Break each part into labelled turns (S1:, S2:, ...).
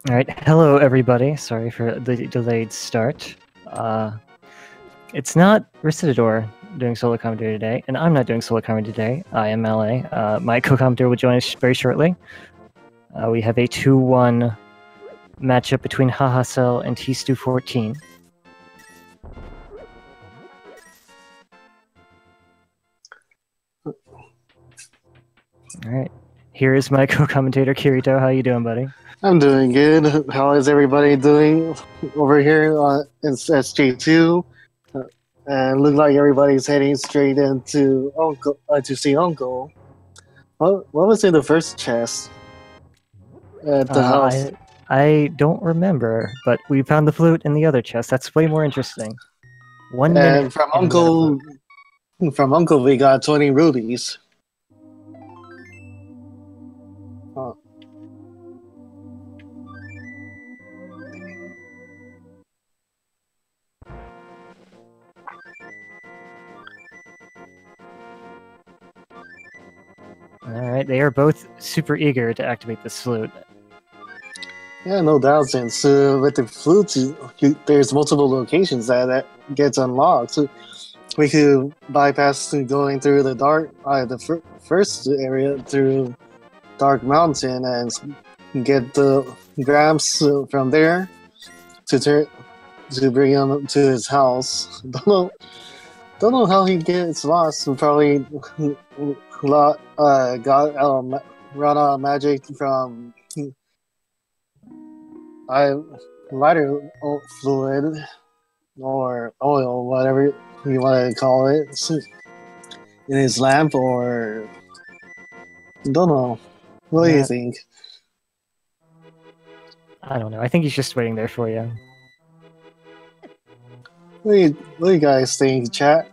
S1: Alright, hello everybody. Sorry for the delayed start. It's not Recitador doing solo commentary today, and I'm not doing solo commentary today. I am LA. My co-commentator will join us very shortly. We have a 2-1 matchup between Hahasell and tstew14. Alright, here is my co-commentator Kirito. How you doing, buddy?
S2: I'm doing good. How is everybody doing over here in SJ2? And look like everybody's heading straight into Uncle to see Uncle. What was in the first chest at the house?
S1: I don't remember, but we found the flute in the other chest. That's way more interesting. 1 minute.
S2: And from Uncle, we got 20 rubies. Oh.
S1: Alright, they are both super eager to activate this flute.
S2: Yeah, no doubt. Since with the flute, there's multiple locations that gets unlocked. So we could bypass going through the the first area through Dark Mountain and get the grams from there to bring him to his house. Don't know how he gets lost. Probably got run out of magic from lighter fluid or oil, whatever you want to call it, in his lamp, or don't know. What do you think?
S1: I don't know. I think he's just waiting there for you.
S2: What do you guys think, chat?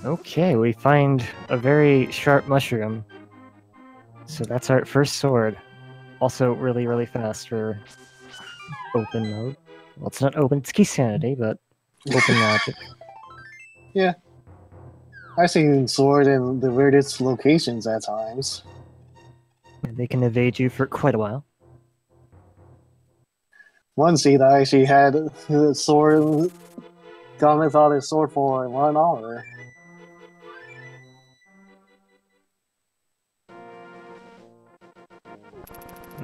S1: Okay, we find a very sharp mushroom. So that's our first sword. Also really, really fast for open mode. Well, it's not open, it's Keysanity, but open magic.
S2: Yeah. I've seen sword in the weirdest locations at times.
S1: And they can evade you for quite a while.
S2: One seed I actually had a sword, got without his sword for 1 hour.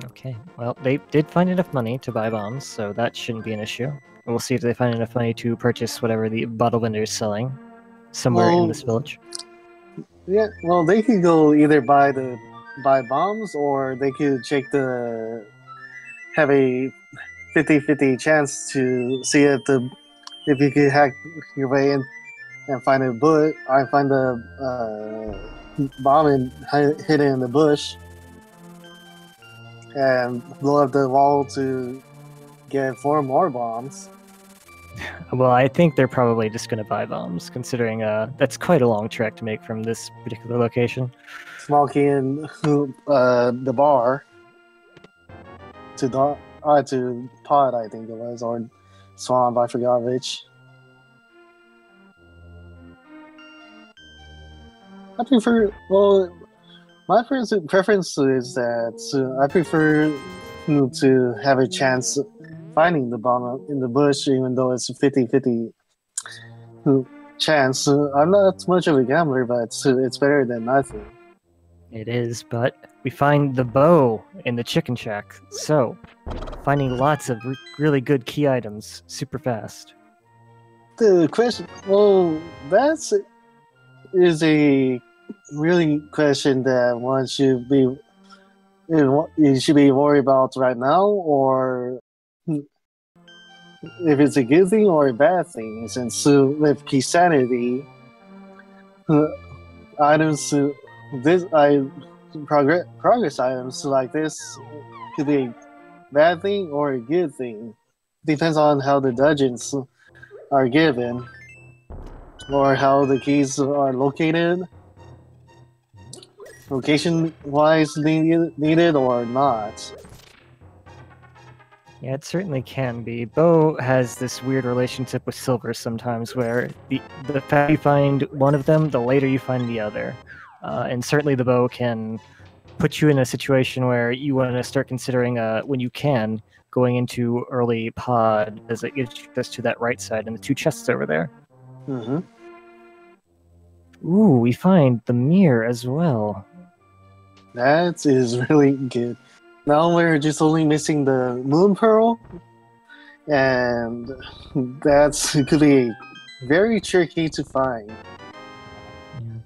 S1: Okay, well, they did find enough money to buy bombs, so that shouldn't be an issue. We'll see if they find enough money to purchase whatever the bottle vendor is selling somewhere in this village.
S2: Yeah, well, they could go either buy bombs, or they could have a 50-50 chance to see if you could hack your way in and find a bush. I find the bomb hidden in the bush and blow up the wall to get 4 more bombs.
S1: Well, I think they're probably just going to buy bombs, considering that's quite a long trek to make from this particular location.
S2: Small key in the bar to Pod, I think it was, or Swamp, I forgot which. I prefer, well, my preference is that I prefer to have a chance finding the bomb in the bush, even though it's a 50-50 chance. I'm not much of a gambler, but it's better than nothing.
S1: It is, but we find the bow in the chicken shack, so finding lots of really good key items super fast.
S2: The question, well, is a really question that one should be worried about right now, or if it's a good thing or a bad thing. Since with Keysanity, items progress items like this could be a bad thing or a good thing. Depends on how the dungeons are given, or how the keys are located, location-wise needed or not.
S1: Yeah, it certainly can be. Bo has this weird relationship with silver sometimes, where the faster you find one of them, the later you find the other. And certainly the bow can put you in a situation where you want to start considering, when you can, going into early pod, as it gets you just to that right side and the 2 chests over there.
S2: Mm-hmm.
S1: Ooh, we find the mirror as well.
S2: That is really good. Now we're just only missing the moon pearl, and that's could be very tricky to find.
S1: Yeah.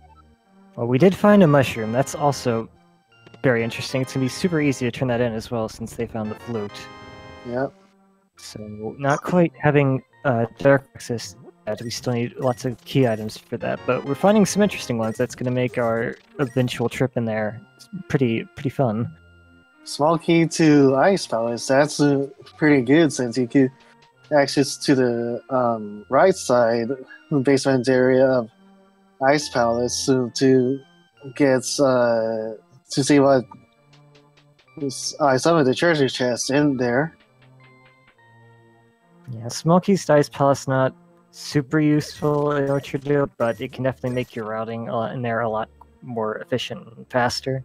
S1: Well, we did find a mushroom. That's also very interesting. It's gonna be super easy to turn that in as well, since they found the flute.
S2: Yep.
S1: So not quite having dark access yet. We still need lots of key items for that, but we're finding some interesting ones. That's gonna make our eventual trip in there pretty fun.
S2: Small key to Ice Palace. That's pretty good since you could access to the right side basement area of Ice Palace to get to see what some of the treasure chests in there.
S1: Yeah, small keys to Ice Palace not super useful in Orchard Dale, but it can definitely make your routing in there a lot more efficient and faster.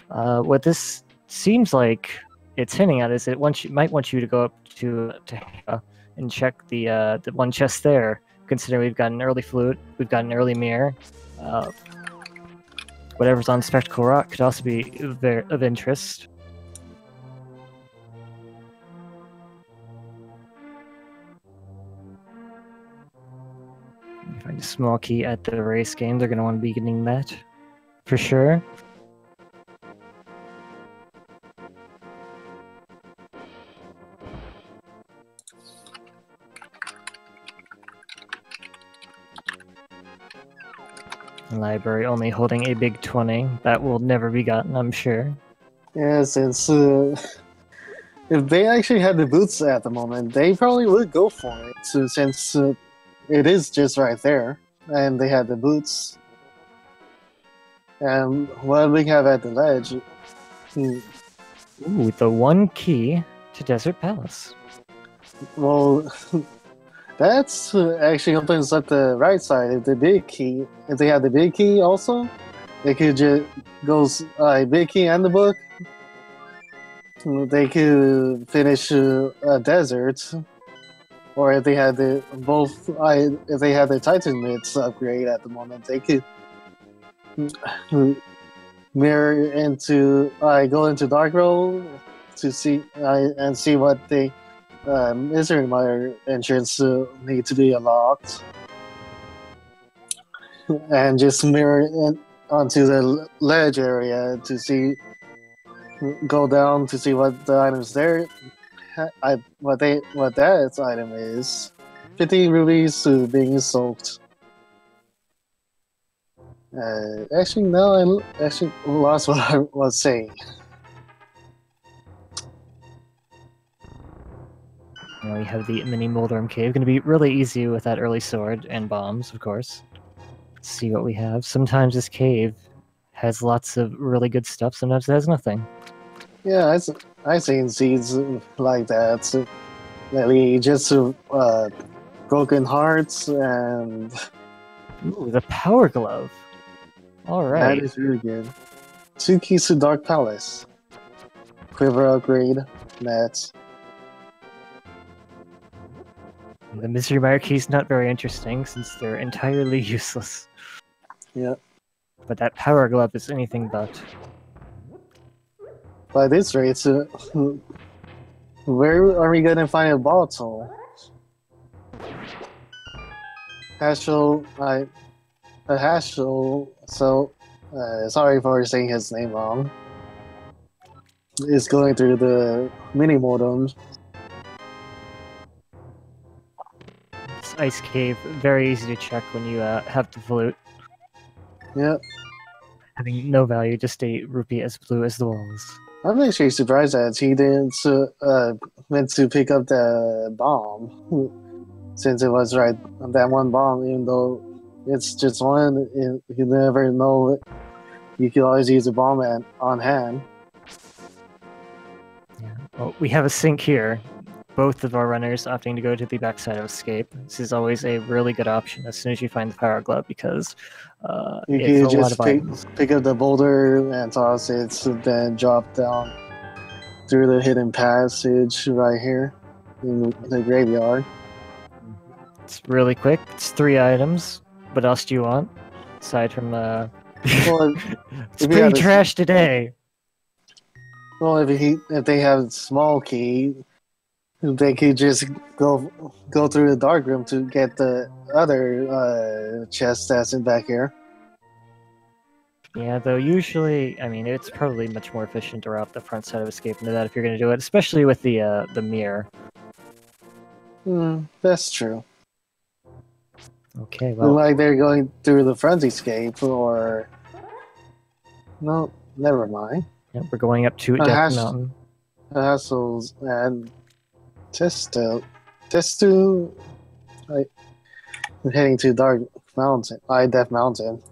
S1: What this seems like it's hinting at is it might want you to go up to and check the one chest there. Considering we've got an early flute, we've got an early mirror. Whatever's on Spectacle Rock could also be of interest. If you find a small key at the race game, they're going to want to be getting that for sure. Library only holding a big 20. That will never be gotten, I'm sure.
S2: Yeah, since if they actually had the boots at the moment, they probably would go for it. So, since it is just right there, and they had the boots. And what we have at the ledge.
S1: Ooh, the 1 key to Desert Palace.
S2: Well, that's actually opens up the right side. If the big key, if they have the big key also, they could just go big key and the book. They could finish a desert, or if they had the both, if they had the Titan Myths upgrade at the moment, they could mirror into go into Dark Road to see and see what the Misery Mire entrance need to be unlocked, and just mirror onto the ledge area to see. Go down to see what the items there. What that item is. 50 rubies being soaked. Actually, no, I actually lost what I was saying.
S1: Now we have the mini Moldorm Cave. Going to be really easy with that early sword and bombs, of course. Let's see what we have. Sometimes this cave has lots of really good stuff. Sometimes it has nothing.
S2: Yeah, I've seen seeds like that. So, really, just broken hearts and.
S1: Ooh, the Power Glove. All right.
S2: That is really good. 2 keys to Dark Palace. Quiver upgrade. That's.
S1: The Misery Mire key's not very interesting since they're entirely useless.
S2: Yeah.
S1: But that Power Glove is anything but.
S2: By this rate, where are we gonna find a bottle? Hahasell, so sorry for saying his name wrong. Is going through the mini modems.
S1: This ice cave, very easy to check when you have the flute.
S2: Yep.
S1: Having no value, just a rupee as blue as the walls.
S2: I'm actually surprised that he didn't meant to pick up the bomb, since it was right that one bomb. Even though it's just one, you never know. You can always use a bomb on hand.
S1: Yeah. Well, we have a sink here. both of our runners opting to go to the backside of escape. This is always a really good option as soon as you find the power glove because
S2: You
S1: it's a
S2: could
S1: lot
S2: just
S1: of items.
S2: pick up the boulder and toss it, so then drop down through the hidden passage right here in the graveyard.
S1: It's really quick. It's 3 items. What else do you want? Aside from
S2: Well,
S1: it's
S2: if you
S1: pretty
S2: had a-
S1: trash today.
S2: Well, if they have a small key, they could just go through the dark room to get the other chest that's in back here.
S1: Yeah, though usually, I mean, it's probably much more efficient to route the front side of escape into that if you're going to do it, especially with the mirror.
S2: That's true.
S1: Okay, well,
S2: Like they're going through the front escape, or no, never mind.
S1: yeah, we're going up to Death Mountain.
S2: Hassles and Testu, like heading to Dark Mountain, Death Mountain.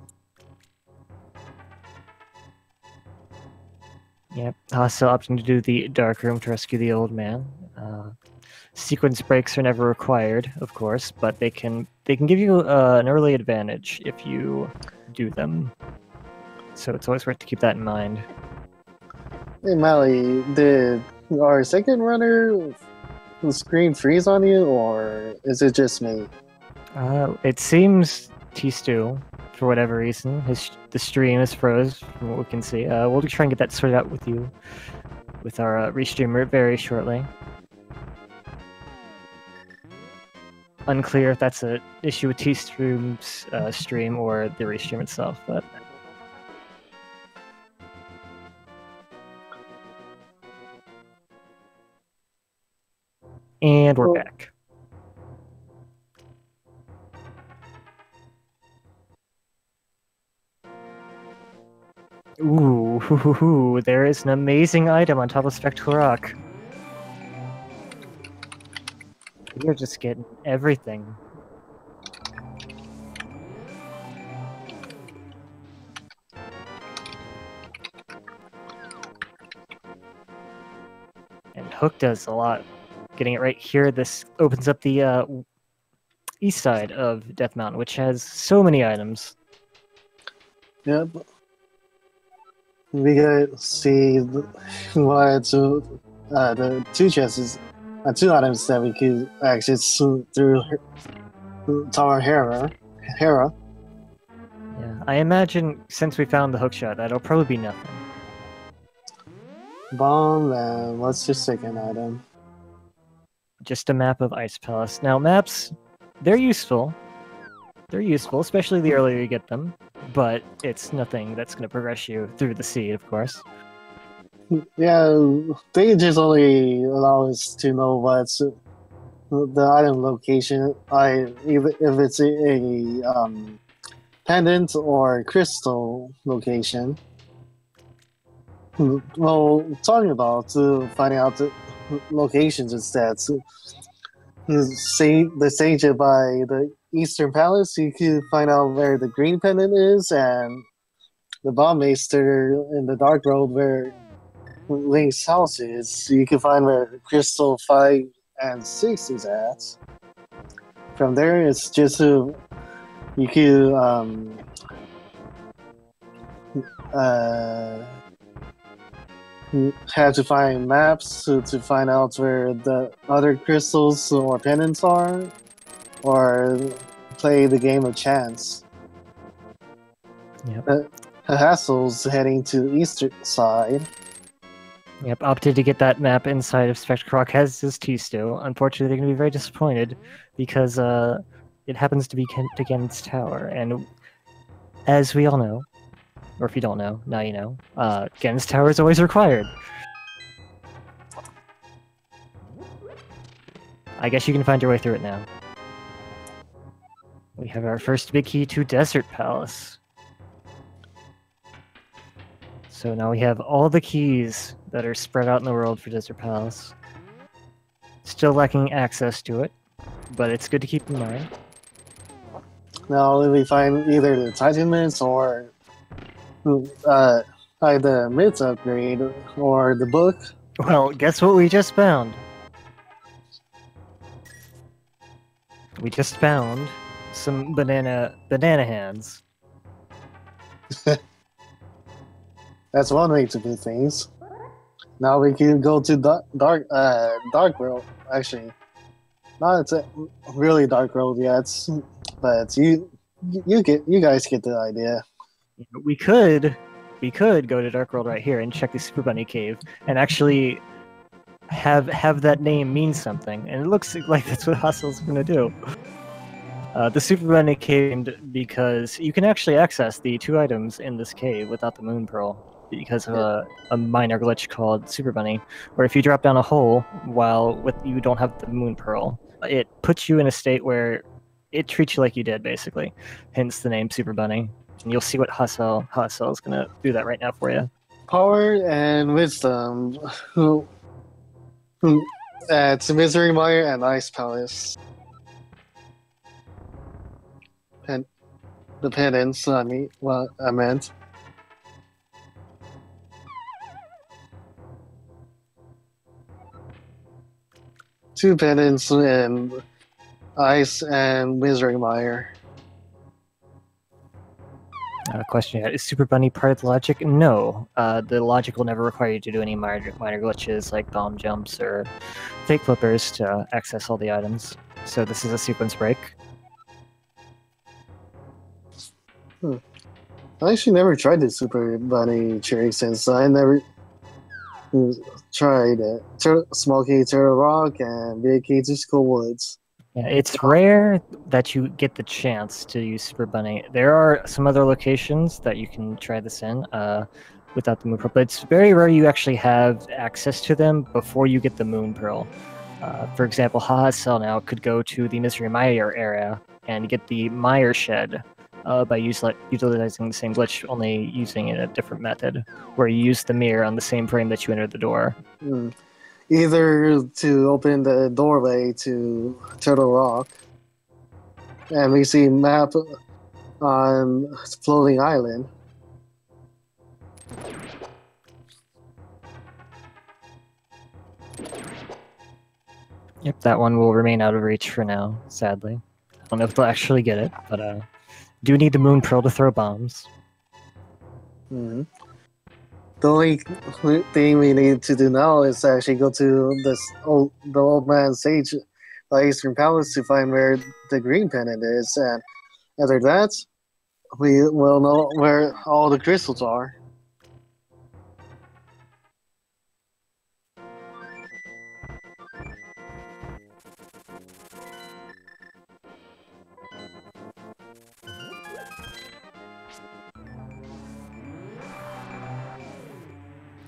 S1: Yep, Hahasell opting to do the dark room to rescue the old man. Sequence breaks are never required, of course, but they can give you an early advantage if you do them. So it's always worth to keep that in mind.
S2: Hey Mally, did our second runner screen freeze on you, or is it just me?
S1: It seems tstew, for whatever reason, the stream is froze from what we can see. We'll try and get that sorted out with you, with our restreamer very shortly. Unclear if that's an issue with tstew's stream or the restream itself, but. And we're back. Ooh, there is an amazing item on top of Spectral Rock. We are just getting everything. And Hook does a lot. Getting it right here, this opens up the east side of Death Mountain, which has so many items.
S2: Yep. We gotta see the 2 chests, 2 items that we could access through Tower Hera.
S1: Yeah, I imagine since we found the hookshot, that'll probably be nothing.
S2: Bomb, and what's your second item?
S1: Just a map of Ice Palace. Now, maps, they're useful. They're useful, especially the earlier you get them, but it's nothing that's going to progress you through the seed, of course.
S2: Yeah, they just only allow us to know what's the item location. If it's a pendant or crystal location. Well, talking about finding out the locations instead. So, the stage by the Eastern Palace, you can find out where the green pendant is, and the Bombmaster in the Dark Road where Link's house is. You can find where Crystal 5 and 6 is at. From there, it's just you can have to find maps to find out where the other crystals or pendants are, or play the game of chance.
S1: Yep.
S2: Hahasell's heading to the eastern side.
S1: Yep, opted to get that map inside of Spectral Rock as is tstew. Unfortunately, they're going to be very disappointed because it happens to be Gen's Tower, and as we all know, or if you don't know, now you know, Gen's Tower is always required. I guess you can find your way through it now. We have our first big key to Desert Palace. So now we have all the keys that are spread out in the world for Desert Palace. Still lacking access to it, but it's good to keep in mind.
S2: Now we find either the Titan Mints or the Myths upgrade or the book.
S1: Well, guess what we just found? We just found some banana hands.
S2: That's one way to do things. Now we can go to dark world. Actually, not a really dark world yet, but you guys get the idea.
S1: We could go to Dark World right here and check the Super Bunny Cave and actually have that name mean something. And it looks like that's what Hahasell's gonna do. The Super Bunny Cave, because you can actually access the 2 items in this cave without the Moon Pearl because of a minor glitch called Super Bunny, where if you drop down a hole while you don't have the Moon Pearl, it puts you in a state where it treats you like you did, basically. Hence the name Super Bunny. And you'll see what Hahasell is gonna do that right now for you.
S2: Power and wisdom. At Misery Mire and Ice Palace. And the pendants, I mean, what I meant. Two pendants in Ice and Misery Mire.
S1: Question yet. Is Super Bunny part of the logic? No. The logic will never require you to do any minor glitches like bomb jumps or fake flippers to access all the items. So this is a sequence break.
S2: I actually never tried the Super Bunny cherry since I never tried it. Small Key Turtle Rock and Big Key to School Woods.
S1: Yeah, it's rare that you get the chance to use Super Bunny. There are some other locations that you can try this in without the Moon Pearl, but it's very rare you actually have access to them before you get the Moon Pearl. For example, Hahasell now could go to the Misery Mire area and get the Mire Shed by utilizing the same glitch, only using it a different method, where you use the mirror on the same frame that you entered the door.
S2: Either to open the doorway to Turtle Rock, and we see map on Floating Island.
S1: Yep, that one will remain out of reach for now, sadly. I don't know if they'll actually get it, but do need the Moon Pearl to throw bombs.
S2: The only thing we need to do now is actually go to the old man's stage by Eastern Palace to find where the green pendant is, and after that, we will know where all the crystals are.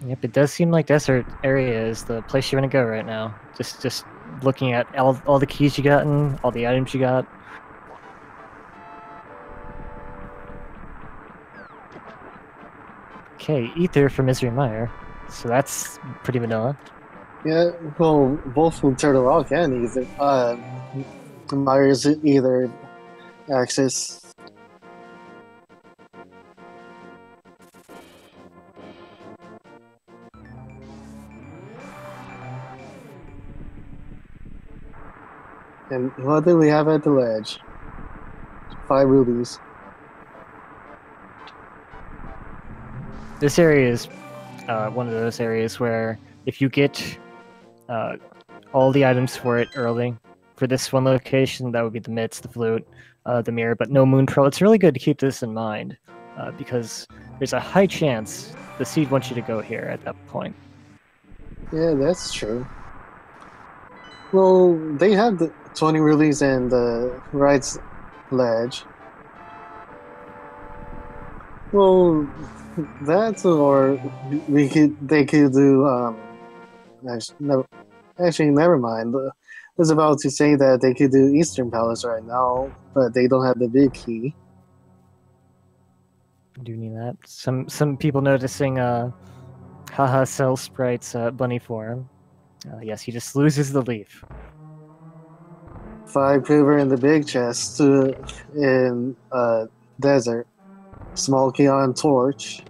S1: Yep, it does seem like desert area is the place you're gonna go right now. Just looking at all the keys you gotten, all the items you got. Okay, Ether for Misery Mire. So that's pretty vanilla.
S2: Yeah, well, both from Turtle Rock and Ether. Mire's either access. And what do we have at the ledge? 5 rubies.
S1: This area is one of those areas where if you get all the items for it early, for this one location, that would be the mitts, the flute, the mirror, but no Moon Pearl. It's really good to keep this in mind because there's a high chance the seed wants you to go here at that point.
S2: Yeah, that's true. Well, they have the 20 rubies and the right ledge. Well, that's or they could do actually never mind. I was about to say that they could do Eastern Palace right now, but they don't have the big key.
S1: Do need that. Some people noticing Hahasell Sprite's bunny form. Yes, he just loses the leaf.
S2: 5 quiver in the big chest in desert. Small key on torch.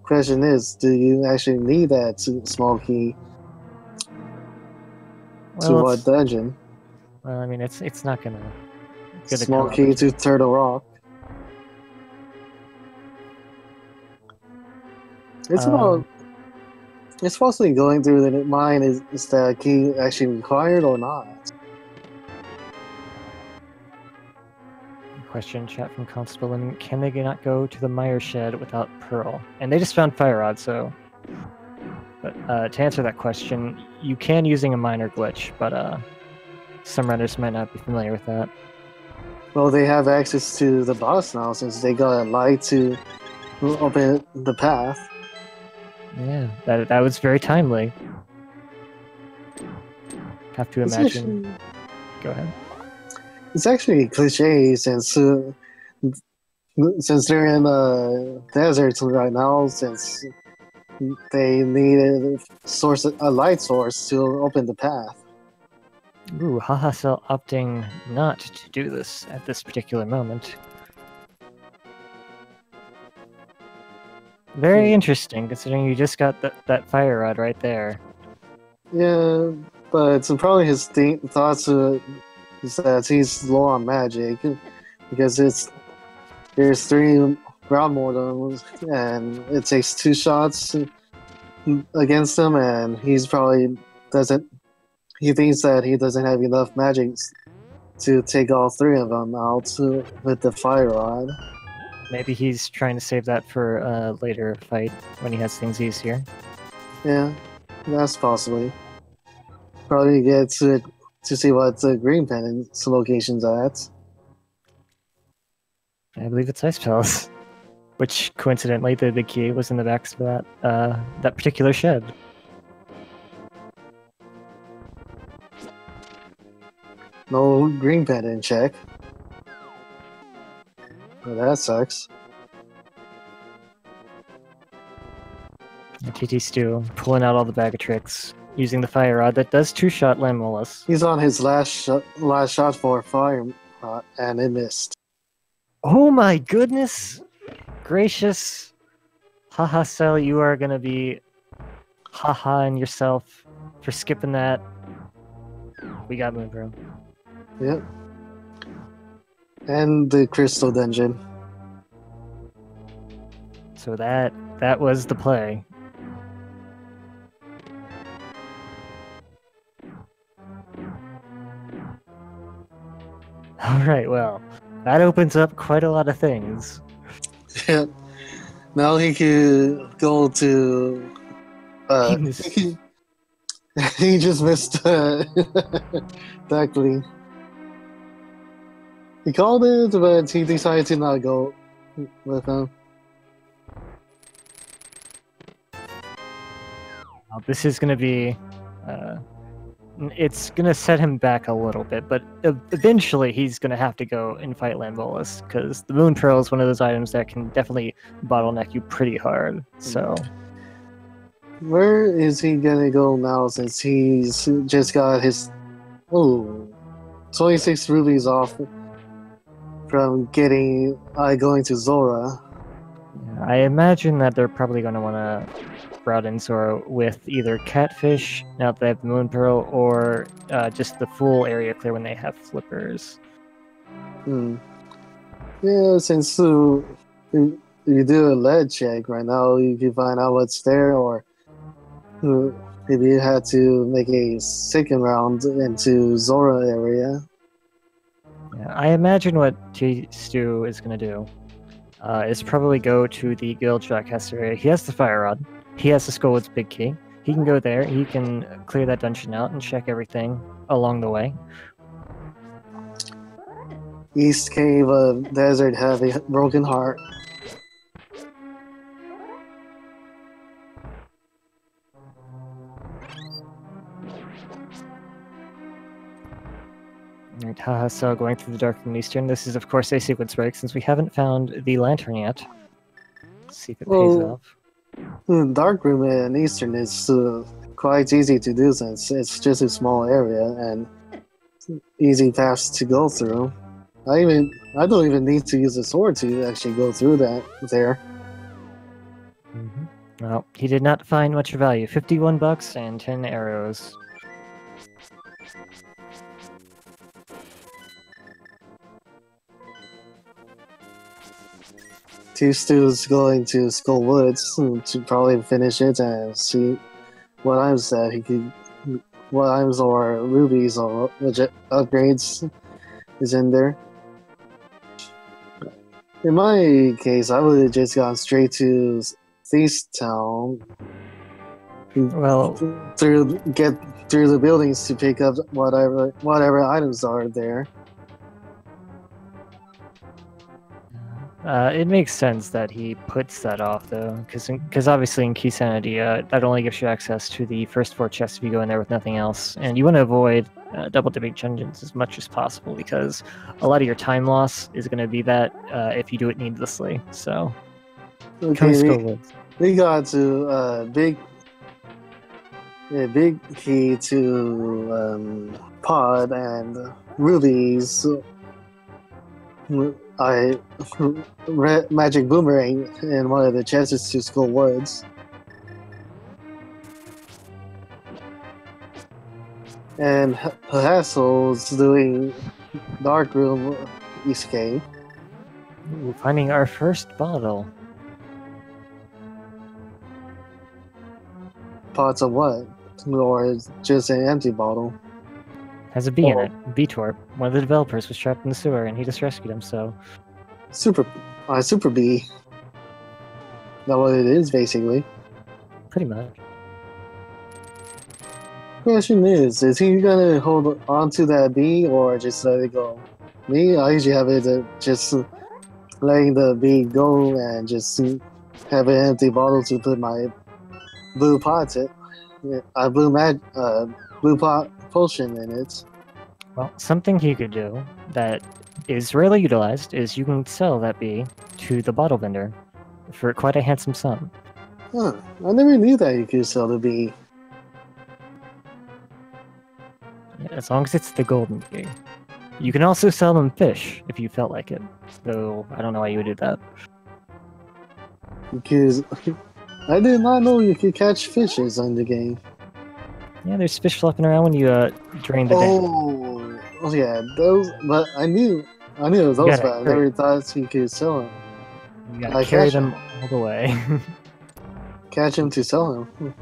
S2: Question is, do you actually need that small key to what dungeon?
S1: Well, I mean, it's not gonna
S2: Small
S1: come
S2: key
S1: up.
S2: to Turtle Rock. It's about. It's possibly going through the mine. Is the key actually required or not?
S1: Question chat from Constable, and can they not go to the mire shed without Pearl? And they just found Fire Rod, so. But to answer that question, you can using a minor glitch, but some runners might not be familiar with that.
S2: Well, they have access to the boss now since they got a light to open the path.
S1: Yeah, that was very timely. Have to imagine. Go ahead.
S2: It's actually a cliche since they're in the desert right now, since they need a light source to open the path.
S1: Ooh, Hahasell opting not to do this at this particular moment. Very interesting, considering you just got that Fire Rod right there.
S2: Yeah, but probably his thoughts is that he's low on magic, because there's 3 ground mortals and it takes 2 shots against them, and he thinks that he doesn't have enough magic to take all 3 of them out with the Fire Rod.
S1: Maybe he's trying to save that for a later fight when he has things easier.
S2: Yeah, that's possibly. Probably get to see what the green pendant's location's at.
S1: I believe it's Ice Palace, which coincidentally the big key was in the back of that particular shed.
S2: No green pendant check. Well, that sucks.
S1: TT Stew pulling out all the bag of tricks, using the Fire Rod that does 2-shot Lamolus.
S2: He's on his last shot for Fire Rod, and it missed.
S1: Oh my goodness gracious! Hahasell, you are gonna be haha-ing yourself for skipping that. We got Moon Bro.
S2: Yep. And the Crystal Dungeon.
S1: So that was the play. Alright, well, that opens up quite a lot of things.
S2: Yeah. Now he could go to. He just missed Exactly. He called it, but he decided to not go with him.
S1: This is going to be... it's going to set him back a little bit, but eventually he's going to have to go and fight Lambolus, because the Moon Pearl is one of those items that can definitely bottleneck you pretty hard, so...
S2: Where is he gonna go now, since he's just got his 26 rubies off from going to Zora?
S1: Yeah, I imagine that they're probably going to want to route in Zora with either Catfish, now that they have the Moon Pearl, or just the full area clear when they have Flippers.
S2: Yeah, since you do a lead check right now, you can find out what's there, or maybe you had to make a second round into Zora area.
S1: Yeah, I imagine what T-Stew is going to do is probably go to the Guild Jackcaster area. He has the Fire Rod. He has the Skullwood's Big Key. He can go there. He can clear that dungeon out and check everything along the way.
S2: East Cave of Desert Heavy Broken Heart.
S1: Alright, Hahasell going through the Dark and Eastern. This is, of course, a sequence break since we haven't found the lantern yet. Let's see if it pays off.
S2: Dark Room and Eastern is quite easy to do since it's just a small area and easy paths to go through. I don't even need to use a sword to actually go through that there.
S1: Well, he did not find much value. 51 bucks and 10 arrows.
S2: Tstew is going to Skull Woods to probably finish it and see what items that he could, what items or rubies or legit upgrades is in there. In my case, I would have just gone straight to Thief's Town.
S1: Well,
S2: Get through the buildings to pick up whatever items are there.
S1: It makes sense that he puts that off, though, because obviously in Keysanity, that only gives you access to the first 4 chests if you go in there with nothing else, and you want to avoid double-dipping dungeons as much as possible, because a lot of your time loss is going to be that if you do it needlessly, so...
S2: Okay, we got to big key to pod and rubies. Red magic boomerang in one of the chests to Skull Woods. And Hahasell's doing dark room escape.
S1: Ooh, finding our first bottle.
S2: Pots of what? Or just an empty bottle?
S1: Has a bee in it. B-Torp. One of the developers was trapped in the sewer and he just rescued him, so...
S2: Super bee. That's what it is, basically.
S1: Pretty much.
S2: Question is he gonna hold on to that bee or just let it go? Me, I usually have it just letting the bee go and just have an empty bottle to put my blue pot blue pot potion in it.
S1: Well, something he could do that is rarely utilized is you can sell that bee to the bottle vendor for quite a handsome sum.
S2: Huh, I never knew that you could sell the bee.
S1: Yeah, as long as it's the golden bee. You can also sell them fish if you felt like it, though I don't know why you would do that.
S2: Because I did not know you could catch fishes in the game.
S1: Yeah, there's fish flopping around when you drain the dam.
S2: Oh yeah, those. But I knew it was those, but I never thought you could sell them.
S1: You gotta carry them all the way.
S2: Catch them to sell them.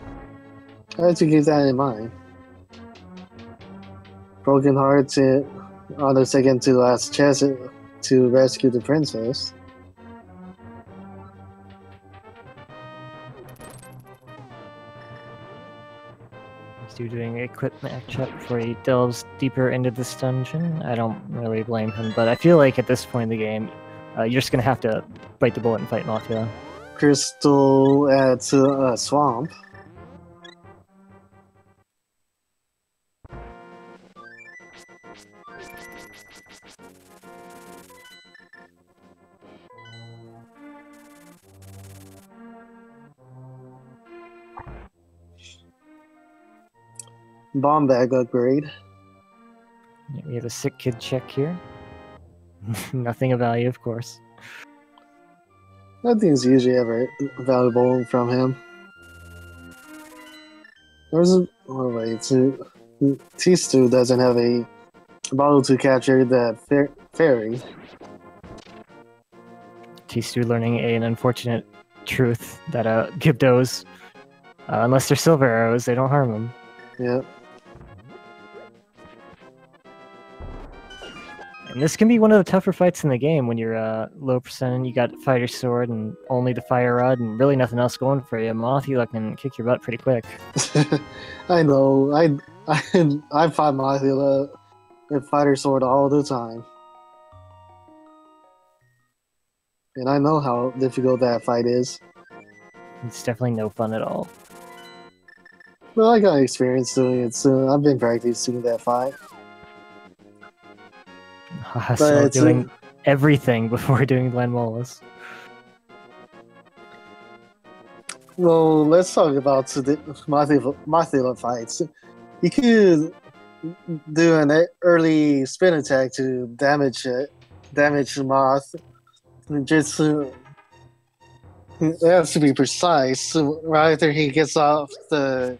S2: I have to keep that in mind. Broken Hearts on the second to last chest to rescue the princess.
S1: Doing a quick matchup before he delves deeper into this dungeon. I don't really blame him, but I feel like at this point in the game, you're just gonna have to bite the bullet and fight Mothula.
S2: Crystal at swamp. Bomb bag upgrade.
S1: Yeah, we have a sick kid check here. Nothing of value, of course.
S2: Nothing's usually ever valuable from him. Tstew doesn't have a bottle to capture that fairy.
S1: Tstew learning an unfortunate truth that Gibdos, unless they're silver arrows, they don't harm them.
S2: Yep.
S1: And this can be one of the tougher fights in the game when you're low percent, you got Fighter Sword and only the Fire Rod and really nothing else going for you. Mothula can kick your butt pretty quick.
S2: I know. I fight Mothula with Fighter Sword all the time. And I know how difficult that fight is.
S1: It's definitely no fun at all.
S2: Well, I got experience doing it, so I've been practicing that fight.
S1: So doing everything before doing Landmolas.
S2: Well, let's talk about the Mothula fights. You could do an early spin attack to damage the moth. Just it has to be precise. Right after he gets off the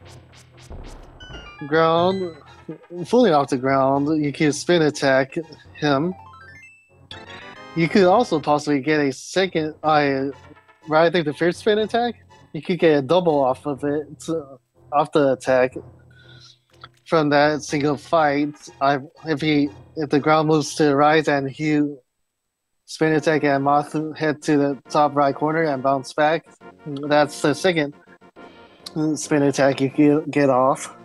S2: ground, fully off the ground, you can spin attack him. You could also possibly get a second. Right, I think the first spin attack, you could get a double off of it, off the attack from that single fight. If the ground moves to the right and you spin attack and Moth head to the top right corner and bounce back, that's the second spin attack you can get off.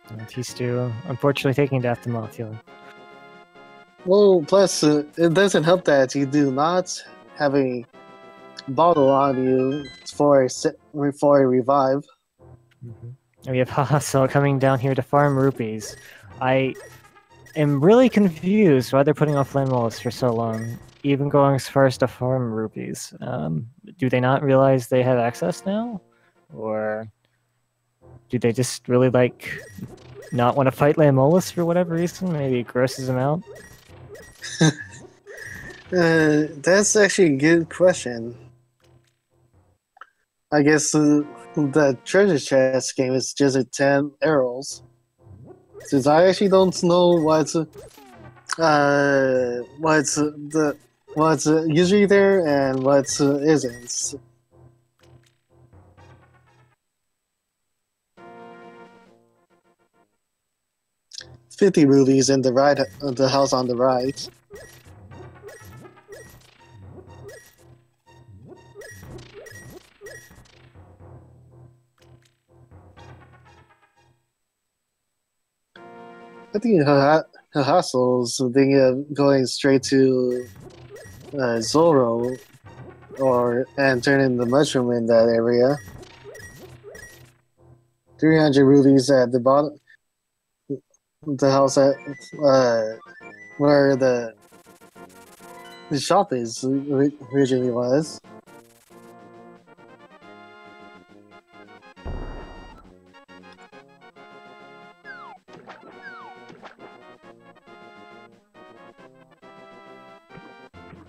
S1: And tstew, unfortunately, taking death to Moth healing.
S2: Well, plus it doesn't help that you do not have a bottle on you for a revive.
S1: And we have Hahasell coming down here to farm rupees. I am really confused why they're putting off landmolls for so long, even going as far as to farm rupees. Do they not realize they have access now? Or do they just really not want to fight Lamolus for whatever reason? Maybe it grosses them out?
S2: That's actually a good question. I guess the treasure chest game is just a 10 arrows. Since I actually don't know what's usually there and what isn't. $50 rubies in the house on the right. I think Hahasell's thinking of going straight to Zoro and turning the mushroom in that area. 300 rubies at the bottom. The house at where the shop originally was.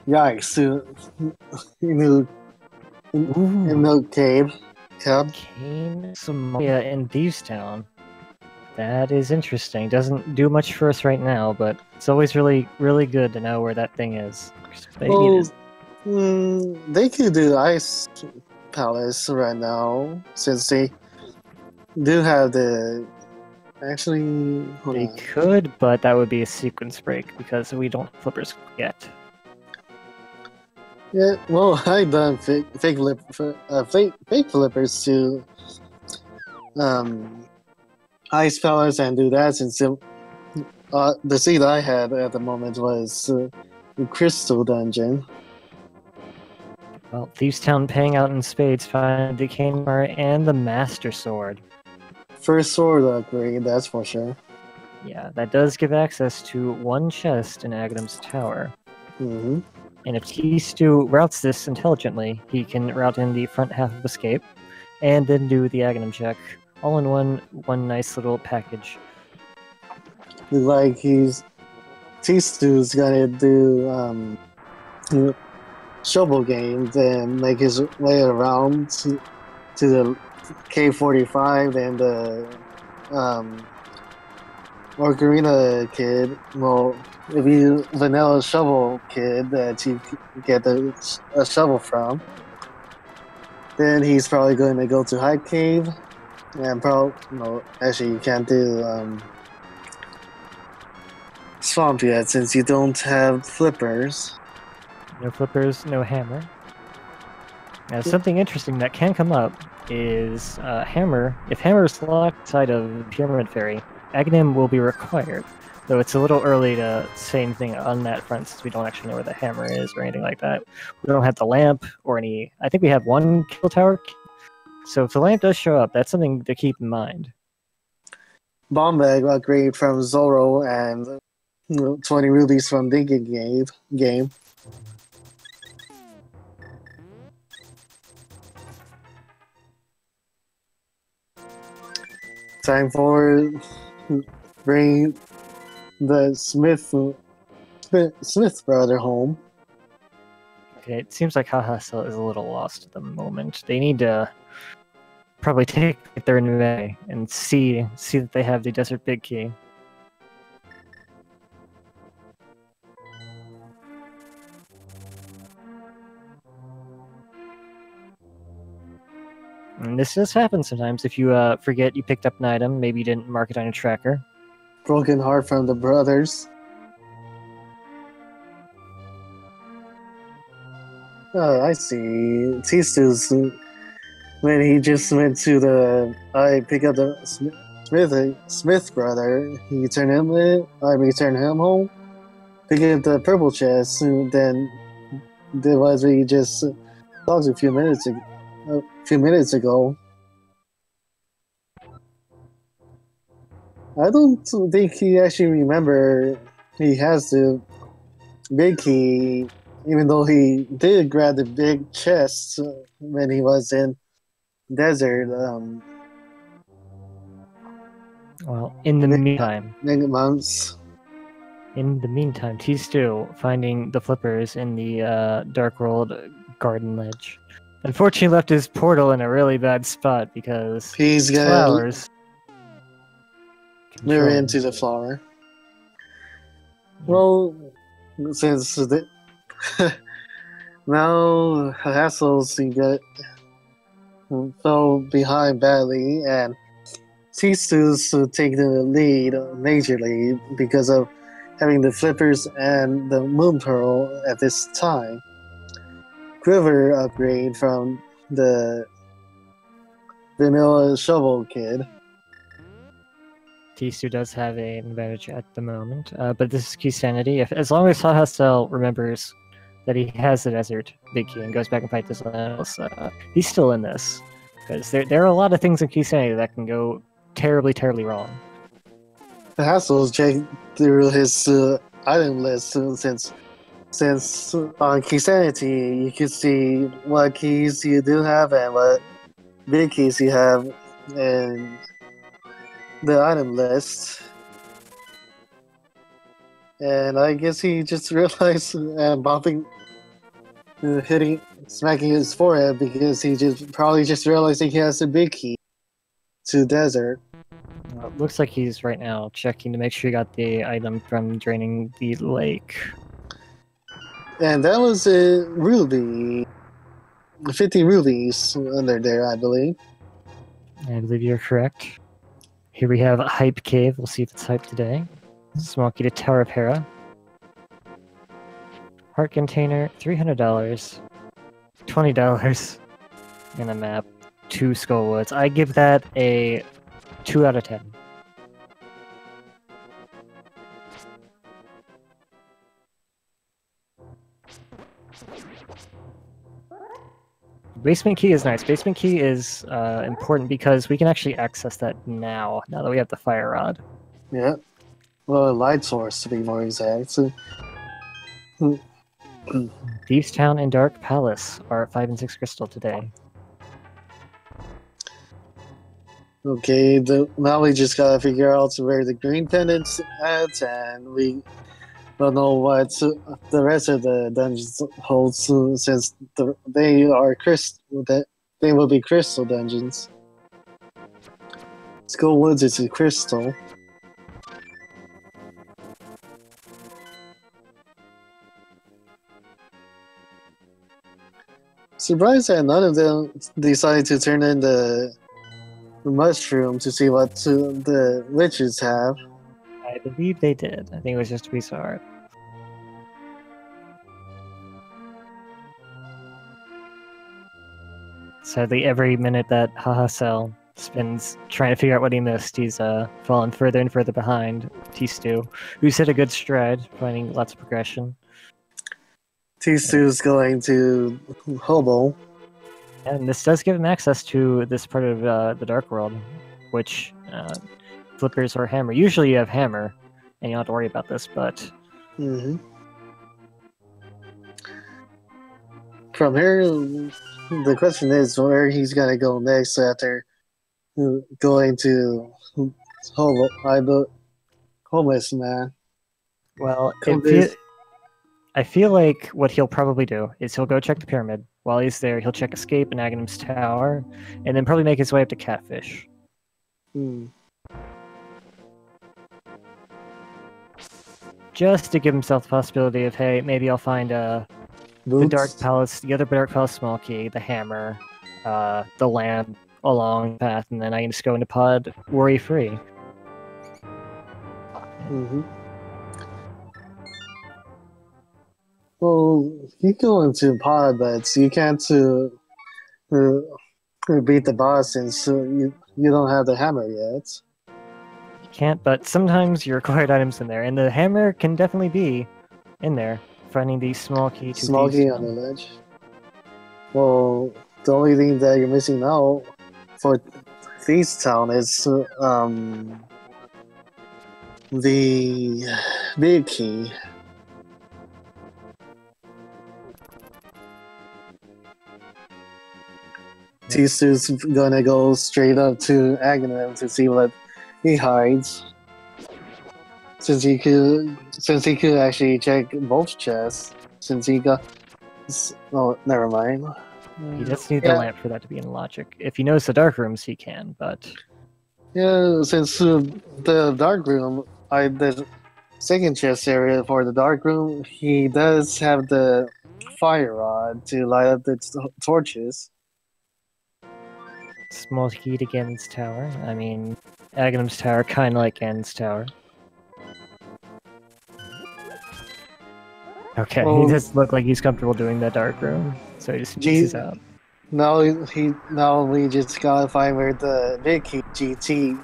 S2: Yikes! In the cave.
S1: Kane Somalia in Thievestown. That is interesting. Doesn't do much for us right now, but it's always really, really good to know where that thing is.
S2: They could do Ice Palace right now, since they do have the... Actually,
S1: they could, but that would be a sequence break, because we don't have flippers yet.
S2: Yeah, well, I've done fake flippers to Ice Palace and do that, since the seed I had at the moment was the Crystal Dungeon.
S1: Well, Thievestown paying out in spades, find the Kmart and the Master Sword.
S2: First sword upgrade, that's for sure.
S1: Yeah, that does give access to one chest in Aghanom's tower.
S2: Mm-hmm.
S1: And if tstew routes this intelligently, he can route in the front half of Escape, and then do the Aghanom check, all in one nice little package.
S2: Like tstew's gonna do shovel games and make his way around to the K45 and the Ocarina Kid. Well, if you vanilla shovel kid that you get a shovel from, then he's probably going to go to Hype Cave, and actually you can't do Swamp yet since you don't have flippers.
S1: No flippers, no hammer. Now, something interesting that can come up is hammer. If hammer is locked side of Pyramid Fairy, Aghanom will be required. Though it's a little early to say anything on that front since we don't actually know where the hammer is or anything like that. We don't have the lamp or any... I think we have one kill tower. So if the lamp does show up, that's something to keep in mind.
S2: Bomb bag upgrade from Zoro and 20 rubies from Dinking game. Time for bring the Smith brother home.
S1: Okay, it seems like Hahasell is a little lost at the moment. They need to probably take their inventory and see that they have the Desert Big Key. And this does happen sometimes. If you forget you picked up an item, maybe you didn't mark it on your tracker.
S2: Broken heart from the brothers. Oh, I see. Tstew's when he just went to the pick up the Smith brother. He turned him in. I returned him home. Pick up the purple chest. And then there was we just talked a few minutes ago. I don't think he actually remember he has the big key, even though he did grab the big chest when he was in desert.
S1: Well, in the meantime,
S2: Many months.
S1: In the meantime, tstew finding the flippers in the Dark World garden ledge. Unfortunately, left his portal in a really bad spot because
S2: He's gonna
S1: flowers
S2: mirror into the flower. Well, since now Hahasell's fell behind badly, and tstew's take the lead majorly because of having the flippers and the moon pearl at this time. Quiver upgrade from the vanilla shovel kid.
S1: tstew does have an advantage at the moment, but this is Keysanity. As long as Hahasell remembers that he has the desert big key and goes back and fight this else, he's still in this. Because there are a lot of things in Keysanity that can go terribly, terribly wrong.
S2: Hahasell's checking through his item list since on Keysanity you can see what keys you do have and what big keys you have in the item list. And I guess he just realized smacking his forehead because he probably just realized he has a big key to desert.
S1: Well, it looks like he's right now checking to make sure he got the item from draining the lake.
S2: And that was a ruby. 50 rubies under there, I believe.
S1: I believe you're correct. Here we have Hype Cave. We'll see if it's hype today. Small key to Tower of Hera. Heart container, $300. $20. And a map. 2 Skullwoods. I give that a 2 out of 10. Basement key is nice. Basement key is important because we can actually access that now that we have the fire rod.
S2: Yeah. Well, a light source to be more exact. So,
S1: Thieves Town and Dark Palace are 5 and 6 crystal today.
S2: okay, now we just gotta figure out where the green pendant's at, and we don't know what the rest of the dungeons hold since they will be crystal dungeons. Skull Woods is a crystal. Surprised that none of them decided to turn in the mushroom to see what the witches have.
S1: I believe they did. I think it was just we saw it. Sadly, every minute that Hahasell spends trying to figure out what he missed, he's fallen further and further behind tstew, who's hit a good stride, finding lots of progression.
S2: Tstew's going to Hobo.
S1: And this does give him access to this part of the Dark World, which flippers or hammer. Usually you have hammer, and you don't have to worry about this, but...
S2: Mm-hmm. From here, the question is where he's going to go next after going to Homeless Man.
S1: Well, I feel like what he'll probably do is he'll go check the pyramid. While he's there, he'll check Escape and Aghanim's Tower, and then probably make his way up to Catfish. Just to give himself the possibility of, hey, maybe I'll find the Dark Palace, the other Dark Palace small key, the hammer, the lamp, along the path, and then I can just go into pod worry-free.
S2: Mm-hmm. Well, you go into pod, but you can't beat the boss since you don't have the hammer yet.
S1: You can't, but sometimes you required items in there, and the hammer can definitely be in there. Finding the small key to
S2: Small key on the ledge. Well, the only thing that you're missing now for Thieves Town is the big key. Tstew's gonna go straight up to Aghanim to see what he hides. Since he could actually check both chests. Since he got, oh, never mind.
S1: He does need the lamp for that to be in logic. If he knows the dark rooms, he can, but
S2: yeah, since the dark room, the second chest area for the dark room, he does have the fire rod to light up the torches.
S1: Small key to Ganon's tower. I mean, Aghanim's tower, kind of like Ganon's tower. Okay, he does look like he's comfortable doing that dark room, so he just pieces out.
S2: Now we just gotta find where the big key GT,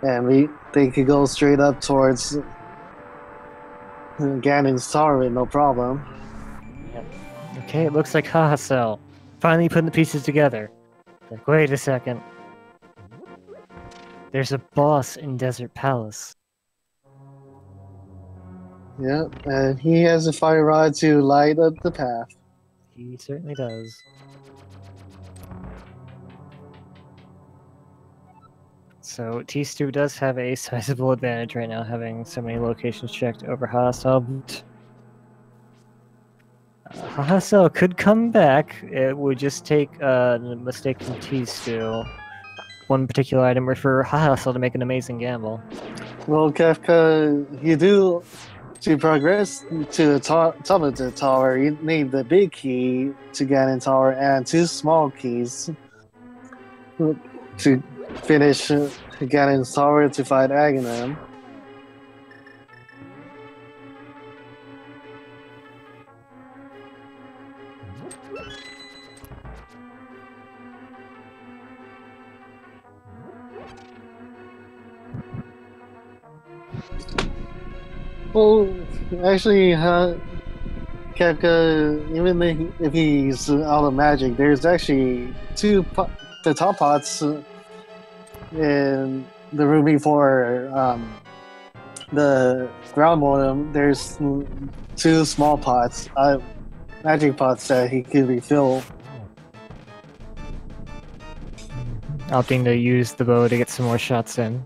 S2: and they could go straight up towards Ganon's tower with no problem.
S1: Yep. Okay, it looks like Hahasell finally putting the pieces together. Like, wait a second. There's a boss in Desert Palace.
S2: Yeah, and he has a fire rod to light up the path.
S1: He certainly does. So tstew does have a sizable advantage right now, having so many locations checked over Hahasell. Hahasell could come back. It would just take a mistake from tstew. One particular item for Hahasell to make an amazing gamble.
S2: Well, Kefka, you do, to progress to the top of the tower, you need the big key to Ganon Tower and 2 small keys to finish Ganon's Tower to fight Aghanim. Well, actually, Kefka, even if he's out of magic, there's actually the top pots in the room before the ground modem. There's 2 small pots, magic pots that he could refill.
S1: Opting to use the bow to get some more shots in.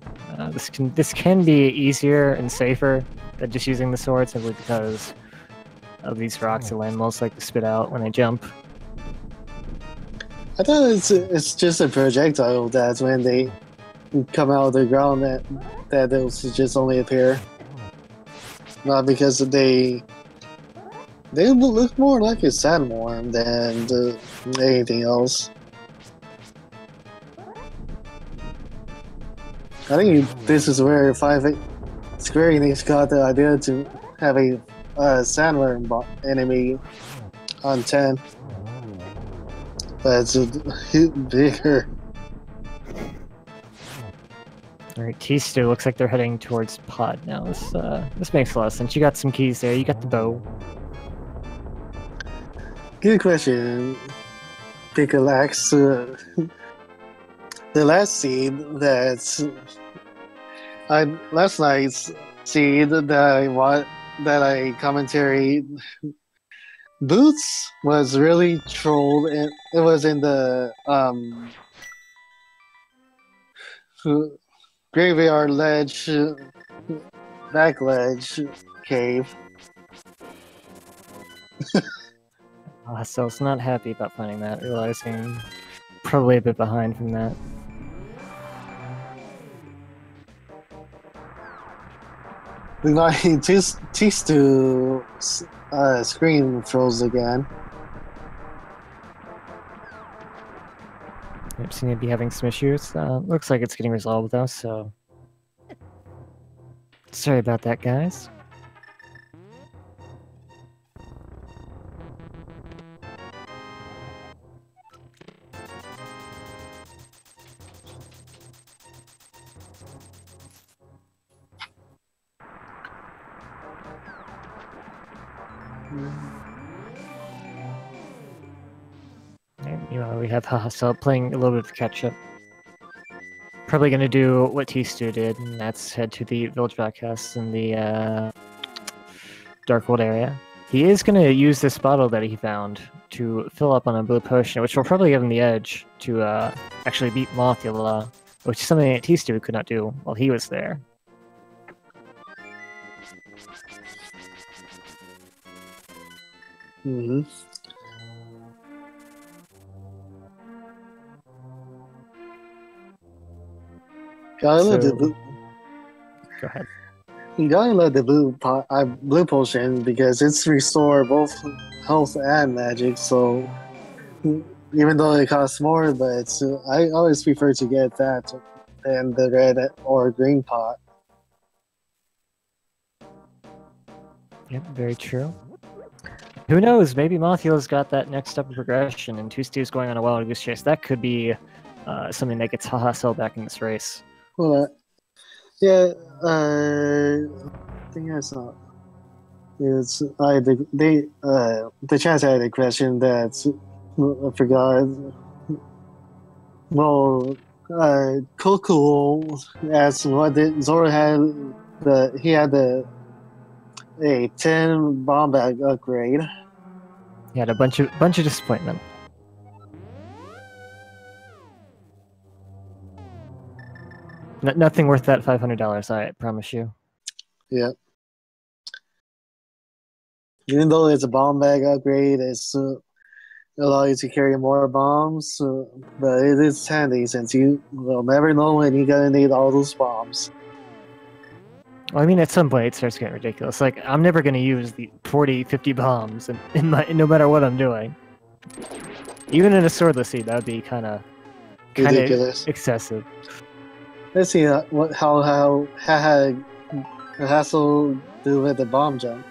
S1: This can be easier and safer than just using the sword, simply because of these rocks that land most like to spit out when they jump.
S2: I thought it's just a projectile that when they come out of the ground that those just only appear. Not because they look more like a sandworm than anything else. I think this is where Square Enix got the idea to have a sandworm enemy on 10. But it's bigger.
S1: Alright, tstew looks like they're heading towards pod now. This makes a lot of sense. You got some keys there, you got the bow.
S2: Good question, Pickalax. The last scene last night's scene that I commentary, Boots was really trolled, and it was in the graveyard ledge, back ledge cave.
S1: Hahasell's not happy about finding that, realizing probably a bit behind from that.
S2: We got tstew screen froze again.
S1: Yep, seem to be having some issues. Looks like it's getting resolved though, so sorry about that, guys. And, we have Hahasell playing a little bit of catch up. Probably going to do what tstew did, and that's head to the village broadcasts in the Dark World area. He is going to use this bottle that he found to fill up on a blue potion, which will probably give him the edge to actually beat Mothula, which is something that tstew could not do while he was there.
S2: Mm-hmm. Gotta love the blue.
S1: Go ahead.
S2: You gotta love the blue potion because it's restore both health and magic. So even though it costs more, but I always prefer to get that than the red or green pot.
S1: Yep, very true. Who knows? Maybe Mothula's got that next step of progression, and tstew's going on a wild goose chase. That could be something that gets Hahasell back in this race.
S2: Well, yeah, I think I saw. It's the chat had a question that I forgot. Well, Coco asked what did Zora had he had a 10 bomb bag upgrade.
S1: He had a bunch of disappointment. Nothing worth that $500, I promise you.
S2: Yeah. Even though it's a bomb bag upgrade, it's allow you to carry more bombs, but it is handy since you will never know when you're gonna need all those bombs.
S1: Well, I mean, at some point it starts getting ridiculous. Like, I'm never going to use the 40, 50 bombs no matter what I'm doing. Even in a swordless seed, that would be kind of
S2: Ridiculous.
S1: Excessive.
S2: Let's see how Hahasell do with the bomb jump.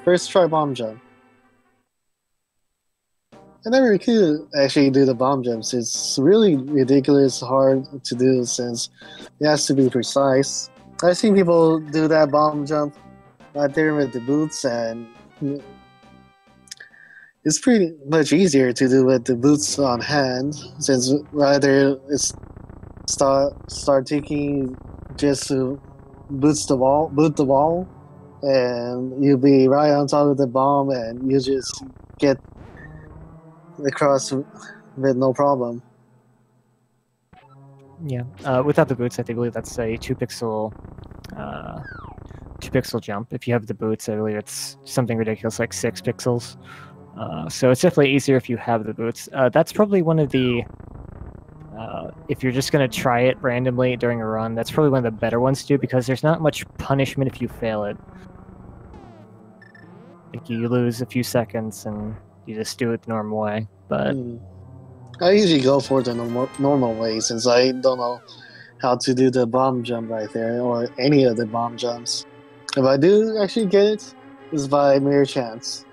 S2: First try bomb jump. I never could actually do the bomb jumps. It's really ridiculous hard to do since it has to be precise. I've seen people do that bomb jump right there with the boots, and it's pretty much easier to do with the boots on hand, since rather it's start taking just to boot the wall, and you'll be right on top of the bomb, and you just get across with no problem.
S1: Yeah, without the boots, I believe that's a 2-pixel jump. If you have the boots, I believe it's something ridiculous like 6 pixels. So it's definitely easier if you have the boots. That's probably one of the if you're just going to try it randomly during a run, that's probably one of the better ones to do because there's not much punishment if you fail it. Like you lose a few seconds and you just do it the normal way. But
S2: I usually go for the normal way since I don't know how to do the bomb jump right there or any of the bomb jumps. If I do actually get it, it's by mere chance.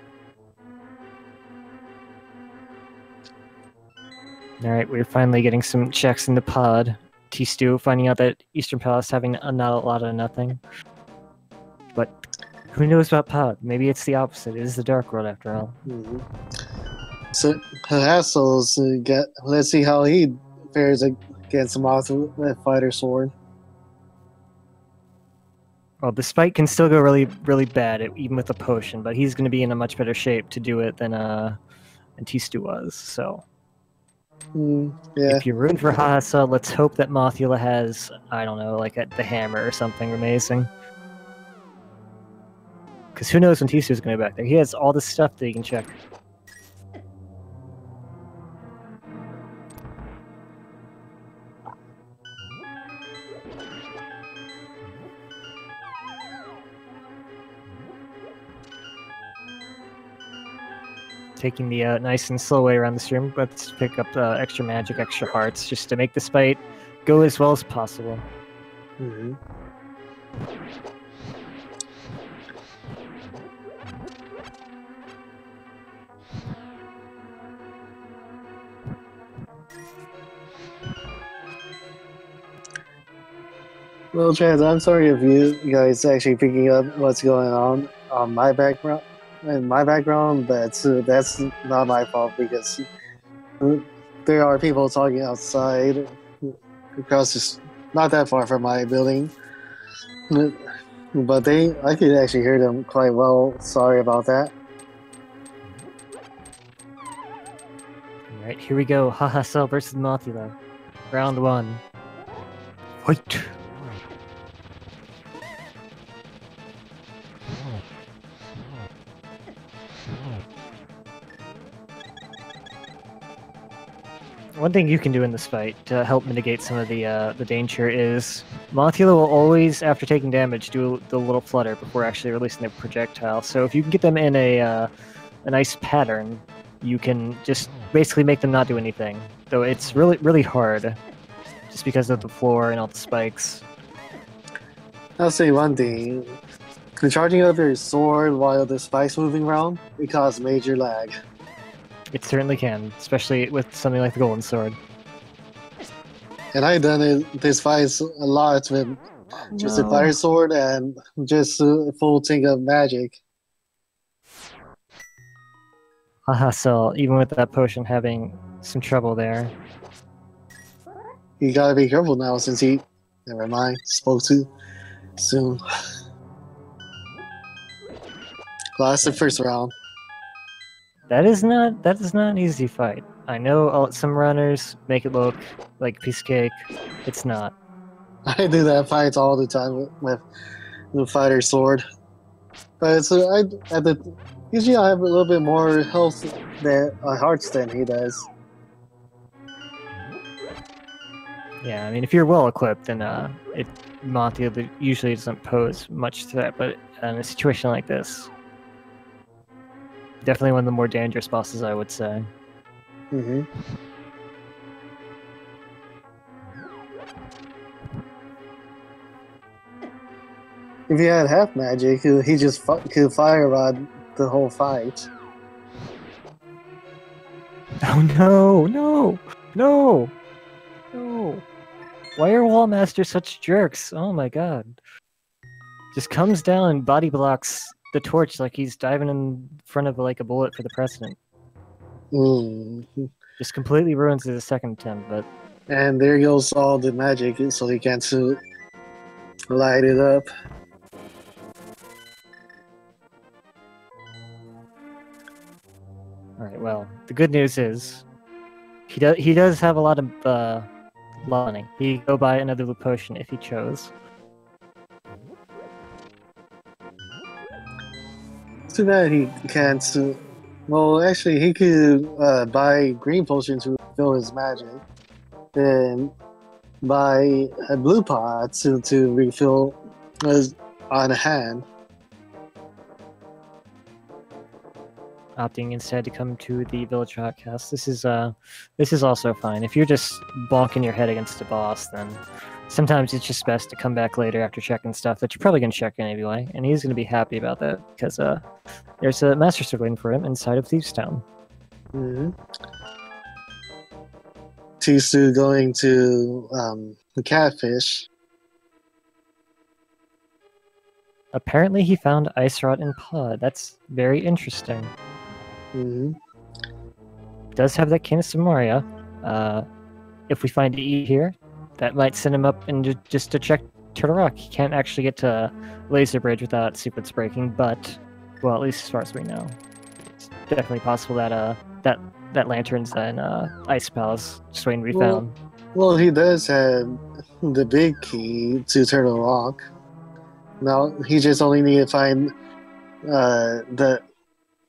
S1: Alright, we're finally getting some checks in the pod. tstew finding out that Eastern Palace having not a lot of nothing. But who knows about pod? Maybe it's the opposite. It is the Dark World after all.
S2: So Hahasell's let's see how he fares against Moth with Fighter Sword.
S1: Well, the spike can still go really, really bad, even with a potion, but he's going to be in a much better shape to do it than tstew was, so...
S2: Yeah.
S1: If you're rooting for Hahasell, let's hope that Mothula has, I don't know, like the hammer or something amazing. Because who knows when tstew's going to be back there. He has all this stuff that he can check. taking the nice and slow way around this room. Let's pick up extra magic, extra hearts, just to make this fight go as well as possible.
S2: Mm-hmm. Well, Chad, I'm sorry if you guys actually picking up what's going on my background, but that's not my fault because there are people talking outside across this, not that far from my building, but I could actually hear them quite well. Sorry about that.
S1: All right, here we go. Hahasell versus Mothula. Round 1. Fight! One thing you can do in this fight to help mitigate some of the danger is Mothula will always, after taking damage, do the little flutter before actually releasing their projectile. So if you can get them in a nice pattern, you can just basically make them not do anything. Though it's really hard, just because of the floor and all the spikes.
S2: I'll say one thing: charging up your sword while the spike's moving around, it causes major lag.
S1: It certainly can, especially with something like the Golden Sword.
S2: And I've done this fight a lot with just a fire sword and just a full tank of magic.
S1: Hahasell, even with that potion, having some trouble there.
S2: You gotta be careful now since he, never mind, spoke too soon. Well, that's the first round.
S1: That is not an easy fight. I know some runners make it look like a piece of cake. It's not.
S2: I do that fight all the time with the fighter sword, but it's usually I have a little bit more health than hearts than he does.
S1: Yeah, I mean, if you're well equipped, then Mothula usually doesn't pose much threat. But in a situation like this, definitely one of the more dangerous bosses, I would say.
S2: Mm-hmm. If he had half magic, he just could fire rod the whole fight.
S1: Oh no! No! No! No! Why are Wall Masters such jerks? Oh my god. Just comes down and body blocks the torch like he's diving in front of like a bullet for the president. Just completely ruins his second attempt, but...
S2: And there goes all the magic, so he can't light it up.
S1: Alright, well, the good news is he does have a lot of money. He could go buy another blue potion if he chose.
S2: Too bad he can't. Well, actually, he could buy green potion to fill his magic, then buy a blue pot to refill on hand.
S1: Opting instead to come to the village rockhouse. This is also fine. If you're just bonking your head against a boss, then sometimes it's just best to come back later after checking stuff that you're probably gonna check in anyway, and he's gonna be happy about that because there's a master sword waiting for him inside of Thieves Town.
S2: Mm-hmm. Tstew going to the catfish.
S1: Apparently, he found ice rod in pod. That's very interesting.
S2: Mm-hmm.
S1: Does have that Canis of Moria. If we find E here, that might send him up and just to check Turtle Rock. He can't actually get to Laser Bridge without secrets breaking, but well, at least as far as we know, it's definitely possible that that lantern's in Ice Palace, just waiting to be found.
S2: Well, he does have the big key to Turtle Rock. Now he just only need to find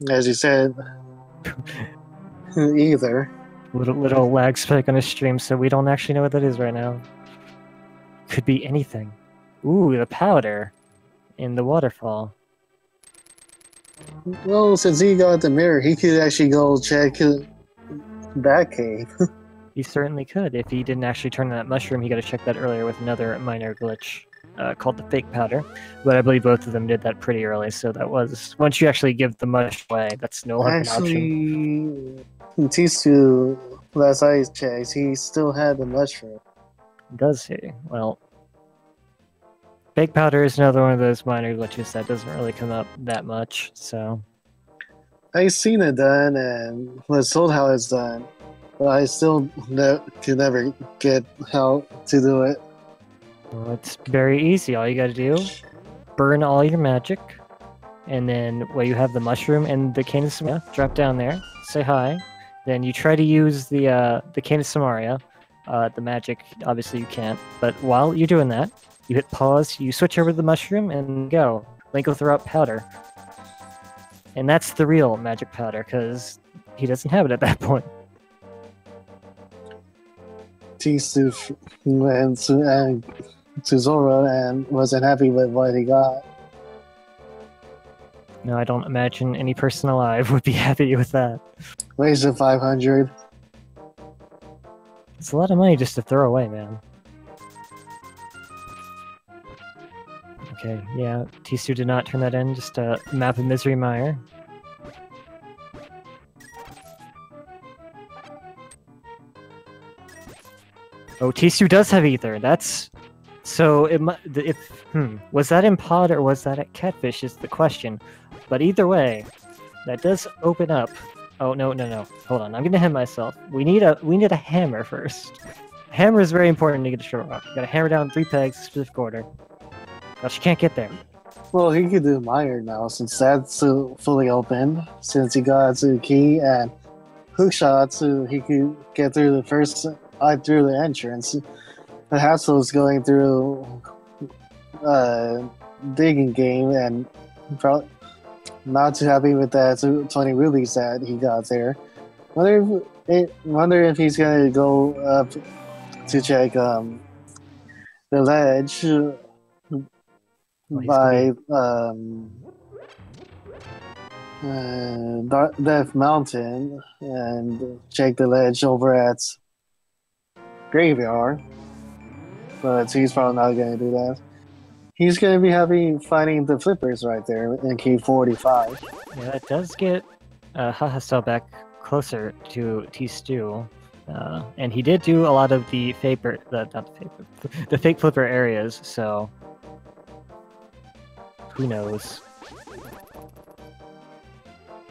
S2: as you said, either.
S1: Little lag spike on his stream, so we don't actually know what that is right now. Could be anything. Ooh, the powder in the waterfall.
S2: Well, since he got the mirror, he could actually go check that cave.
S1: He certainly could. If he didn't actually turn on that mushroom, he got to check that earlier with another minor glitch called the fake powder. But I believe both of them did that pretty early, so that was... Once you actually give the mush away, that's no longer an option.
S2: Actually, Tisu, last I checked, he still had the mushroom.
S1: Does he? Well, fake powder is another one of those minor glitches that doesn't really come up that much, so...
S2: I seen it done and was told how it's done, but I still could never get how to do it.
S1: Well, it's very easy. All you gotta do, burn all your magic, and then where you have the mushroom and the cane of Samaria, drop down there, say hi, then you try to use the cane of Samaria, the magic, obviously you can't, but while you're doing that, you hit pause, you switch over to the mushroom, and go. Link will throw out powder. And that's the real magic powder, because he doesn't have it at that point.
S2: Tisu went to Zora and wasn't happy with what he got.
S1: No, I don't imagine any person alive would be happy with that.
S2: Wasted 500.
S1: It's a lot of money just to throw away, man. Okay, yeah, Tstew did not turn that in, just a map of Misery Mire. Oh, Tstew does have Ether, that's... So, was that in Pod or was that at Catfish is the question. But either way, that does open up... Oh, no, hold on, I'm gonna hit myself. We need a hammer first. Hammer is very important to get a short rock. You gotta hammer down 3 pegs, specific order. Else you can't get there.
S2: Well, he could do Mire now since that's fully open. Since he got to the key and hookshot, so he could get through the first through the entrance. Hahasell is going through digging game and probably not too happy with that 20 rubies that he got there. Wonder if he's gonna go up to check the ledge by Death Mountain and check the ledge over at Graveyard. But he's probably not going to do that. He's going to be happy finding the flippers right there in key 45.
S1: Yeah, that does get Hahasell back closer to Tstew. And he did do a lot of the fake flipper areas, so who knows?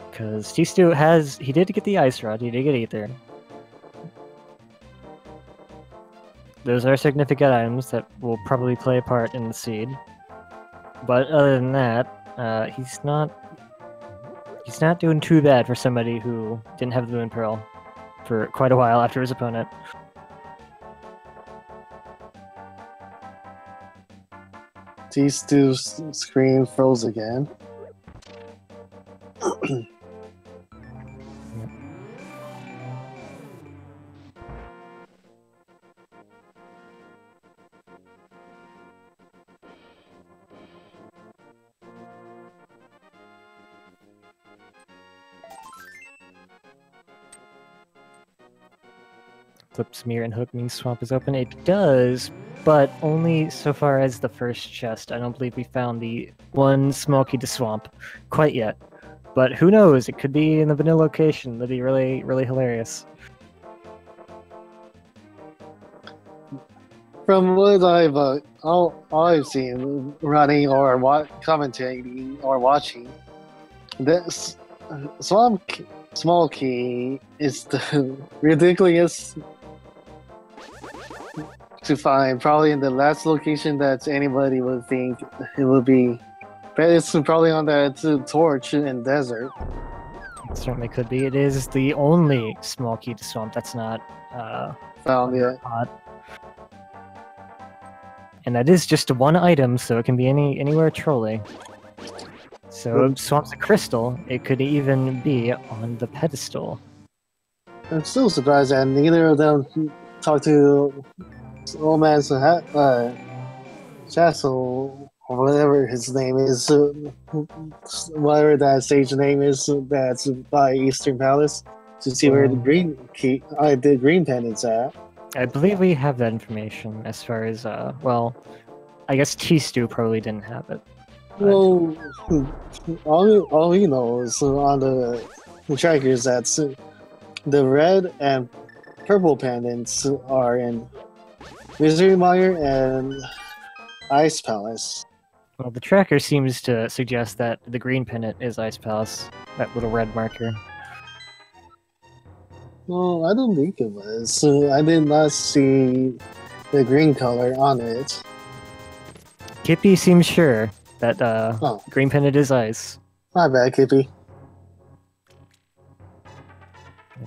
S1: Because Tstew he did get the Ice Rod, he did get Ether. Those are significant items that will probably play a part in the seed. But other than that, he's not doing too bad for somebody who didn't have the Moon Pearl for quite a while after his opponent.
S2: Tstew's screen froze again.
S1: Flip Smear and Hook means Swamp is open. It does, but only so far as the first chest. I don't believe we found the one small key to Swamp quite yet. But who knows? It could be in the vanilla location. That'd be really, really hilarious.
S2: From what I've seen running or commentating or watching, this small key is the ridiculous to find, probably in the last location that anybody would think it would be. But it's probably on that torch in desert.
S1: It certainly could be. It is the only small key to Swamp that's not
S2: found yet.
S1: Hot. And that is just one item, so it can be anywhere truly. So if Swamp's a crystal, it could even be on the pedestal.
S2: I'm still surprised that neither of them talked to Old Man Hahasell or whatever his name is, whatever that stage name is, that's by Eastern Palace, to see where the the green pendant's at.
S1: I believe we have that information as far as, well, I guess tstew probably didn't have it.
S2: Well, all we know is on the trackers that the red and purple pendants are in Wizard Mire and Ice Palace.
S1: Well, the tracker seems to suggest that the green pendant is Ice Palace, that little red marker.
S2: Well, I don't think it was. I did not see the green color on it.
S1: Kippy seems sure that green pendant is ice.
S2: My bad, Kippy.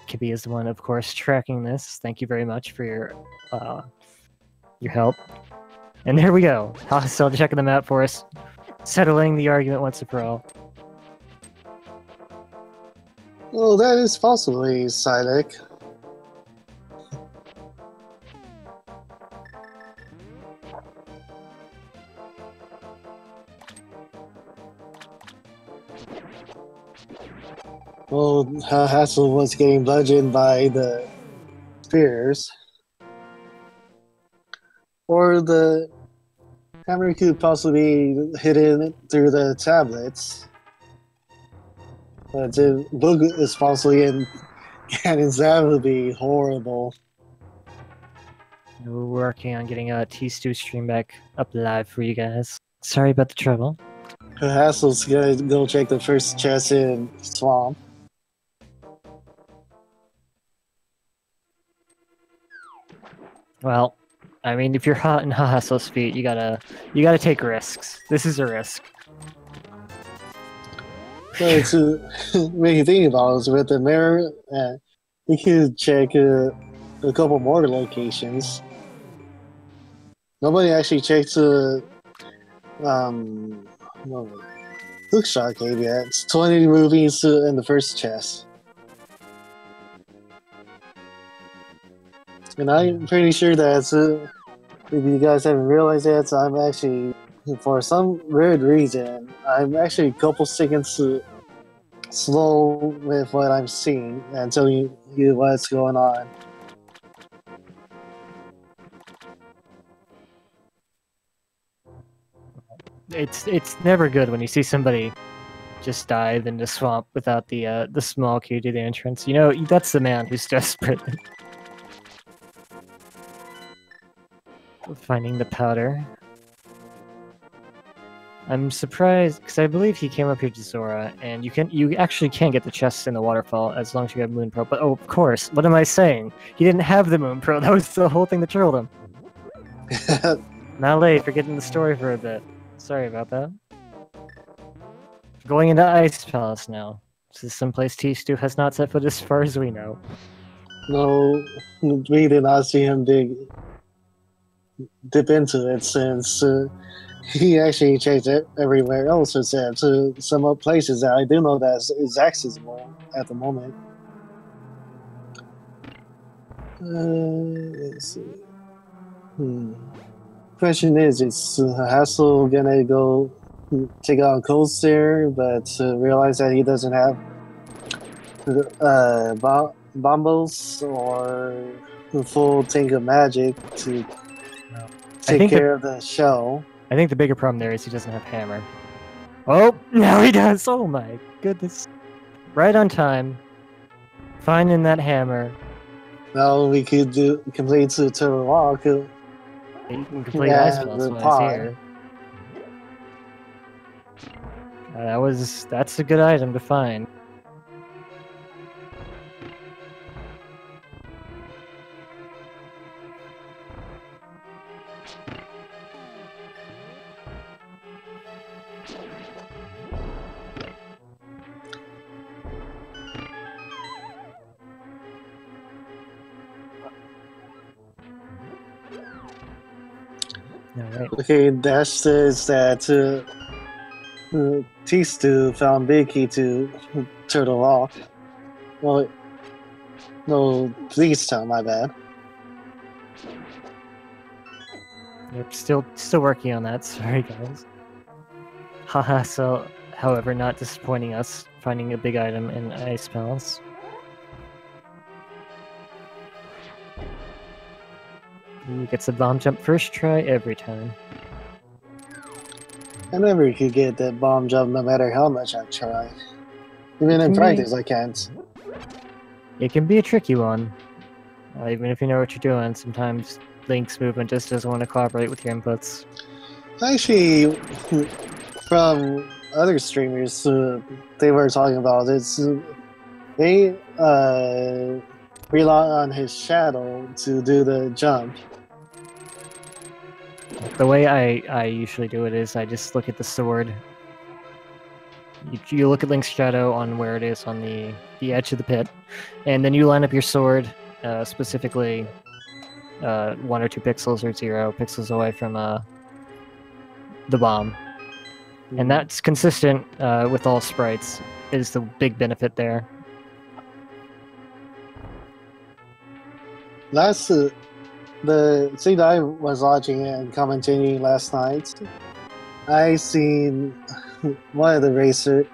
S1: Kippy is the one, of course, tracking this. Thank you very much for your help. And there we go. Hahasell checking the map for us, settling the argument once and for all.
S2: Well, that is possibly Psylek. Well, Hahasell was getting bludgeoned by the spears. Or the hammer could possibly be hidden through the tablets. But the book is possibly in cannons, that would be horrible.
S1: We're working on getting a tstew stream back up live for you guys. Sorry about the trouble.
S2: Hahasell's gonna go check the first chest in Swamp.
S1: Well, I mean, if you're hot in Hahasell's feet, you gotta take risks. This is a risk.
S2: So when you think about it, with the mirror, you could check a couple more locations. Nobody actually checked Hookshot Cave yet. It's 20 movies in the first chest. And I'm pretty sure that if you guys haven't realized that, I'm actually, for some weird reason, I'm actually a couple seconds slow with what I'm seeing and telling you what's going on.
S1: It's never good when you see somebody just dive in the swamp without the small key to the entrance. You know, that's the man who's desperate. Finding the powder. I'm surprised because I believe he came up here to Zora, and you actually can get the chests in the waterfall as long as you have Moon Pro. But oh, of course, what am I saying? He didn't have the Moon Pro. That was the whole thing that trolled him. Not late for getting the story for a bit. Sorry about that. Going into Ice Palace now. This is someplace tstew has not set foot as far as we know.
S2: No, we did not see him dip into it since he actually checked it everywhere else except to some places that I do know that is accessible at the moment. Let's see. Question is Hahasell gonna go take out Cold Stare, but realize that he doesn't have bombos or a full tank of magic to take care of the shell.
S1: I think the bigger problem there is he doesn't have hammer. Oh, now he does! Oh my goodness. Right on time. Finding that hammer.
S2: Now we could complete the Turtle Walk.
S1: You can complete Ice Palace while he's here. That's a good item to find. Right.
S2: Okay, Dash says that tstew found Big Key to Turtle Rock. Well, no, please tell, my bad.
S1: Yep, still working on that. Sorry, guys. Hahasell, however, not disappointing us, finding a big item in Ice Palace. He gets a bomb jump first try every time.
S2: I never could get that bomb jump no matter how much I try. Even in practice, I can't.
S1: It can be a tricky one. Even if you know what you're doing, sometimes Link's movement just doesn't want to cooperate with your inputs.
S2: Actually, from other streamers, they were talking about it. They rely on his shadow to do the jump.
S1: The way I usually do it is I just look at the sword. You look at Link's shadow on where it is on the edge of the pit, and then you line up your sword specifically 1 or 2 pixels or 0 pixels away from the bomb. And that's consistent with all sprites, is the big benefit there.
S2: The scene that I was watching and commentating last night, I seen one of the racers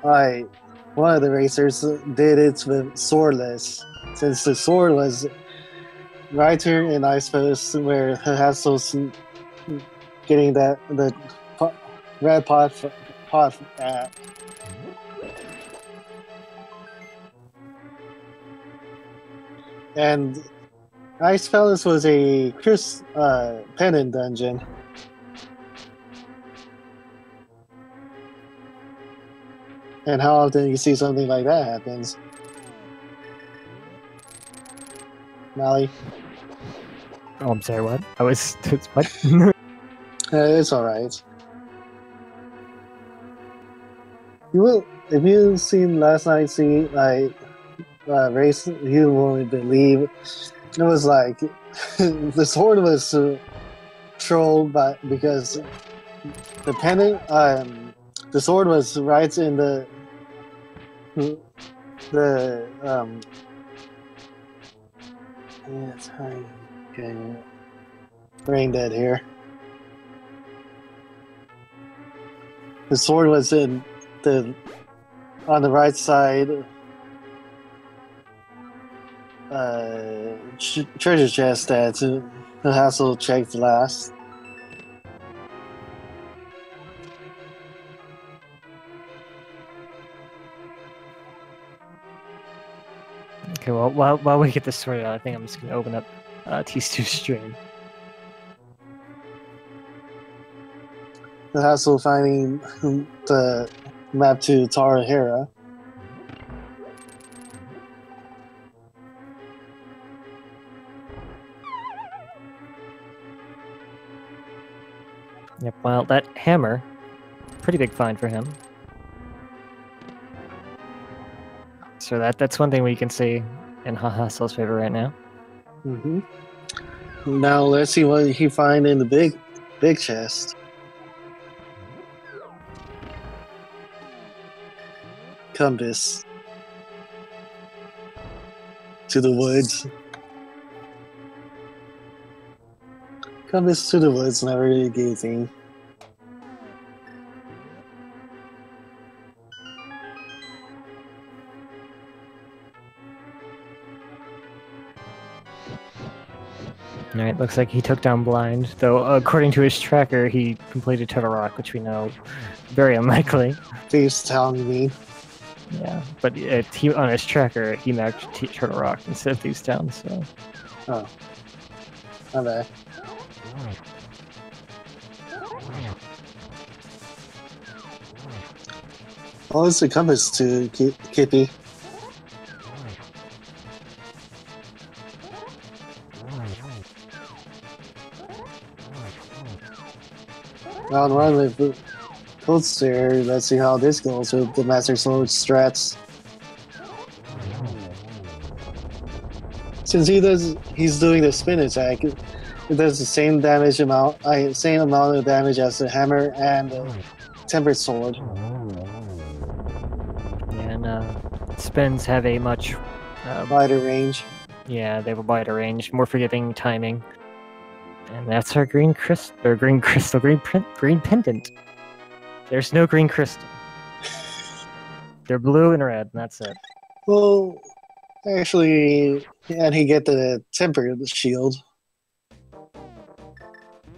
S2: did it with swordless, since the sword was right here in Ice Palace where Hahasell's getting the red pot at. And Ice Palace was a pendant dungeon. And how often you see something like that happens? Mally?
S1: Oh, I'm sorry, what? What?
S2: It's alright. If you've seen last night's race, you won't believe it was like the sword was trolled because the pendant, the sword was right in the okay, brain dead here. The sword was on the right side treasure chest that Hahasell checked last.
S1: Okay, well, while we get this sorted out, I think I'm just going to open up tstew's stream.
S2: Hahasell finding the map to Tara Hera.
S1: Yep, well, that hammer, pretty big find for him. So that's one thing we can see in Hahasell's favor right now.
S2: Mm-hmm. Now let's see what he find in the big chest. Compass. To the woods. Compass to the woods, never really a good thing.
S1: Alright, looks like he took down Blind, though according to his tracker, he completed Turtle Rock, which we know very unlikely.
S2: Thieves Town, you mean?
S1: Yeah, but on his tracker, he marked Turtle Rock instead of Thieves Town, so...
S2: Oh. My bad. Oh, it's a compass to Kippy. Round 1 with Coldstair. Let's see how this goes with the Master Sword strats. Since he's doing the spin attack, it does the same same amount of damage as the hammer and the tempered sword.
S1: And spins have a much
S2: wider range.
S1: Yeah, they have a wider range, more forgiving timing. And that's our green pendant. There's no green crystal. They're blue and red, and that's it.
S2: Well, actually, and he get the temper shield.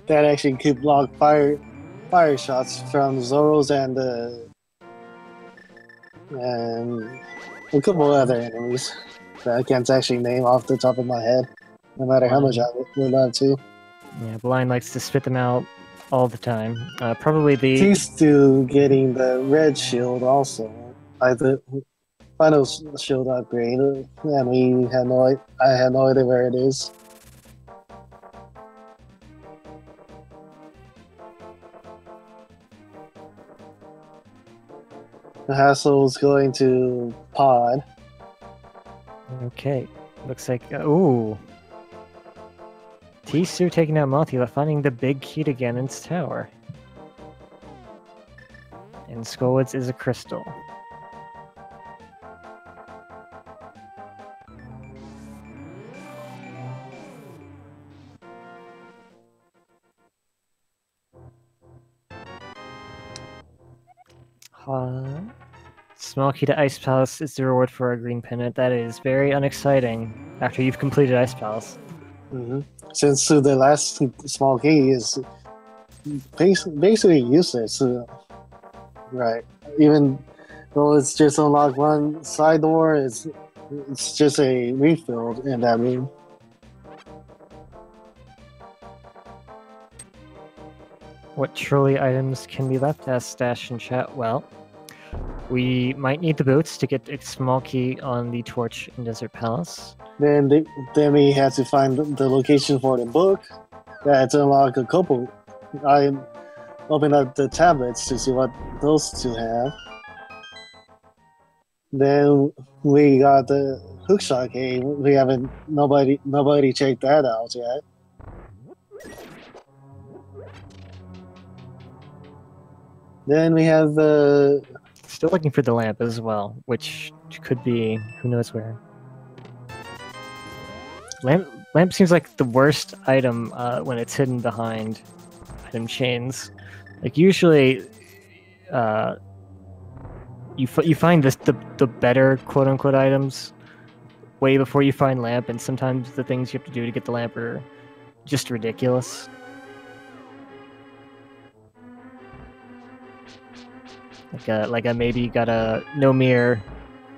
S2: That actually could block fire shots from Zoros and a couple other enemies that I can't actually name off the top of my head, no matter how much I would love to.
S1: Yeah, Blind likes to spit them out all the time. Probably the...
S2: He's still getting the red shield also. Like the final shield upgrade, and I had no idea where it is. Hahasell's going to pod.
S1: Okay, looks like... ooh. tstew taking out Mothula, finding the big key to Ganon's tower. And Skullwoods is a crystal. Small key to Ice Palace is the reward for our green pennant. That is very unexciting after you've completed Ice Palace.
S2: Mm-hmm. Since the last small key is basically useless, right? Even though it's just unlock one side door, it's just a refill in that room.
S1: What trolley items can be left as stash in chat? Well, we might need the boots to get a small key on the torch in Desert Palace.
S2: Then we have to find the location for the book. That to unlock a couple. I open up the tablets to see what those two have. Then we got the hookshot key. We haven't nobody checked that out yet. Then we have the...
S1: Still looking for the lamp as well, which could be who knows where. Lamp seems like the worst item when it's hidden behind item chains. Like usually, you find the better quote unquote items way before you find lamp, and sometimes the things you have to do to get the lamp are just ridiculous. Like a maybe you got a no mirror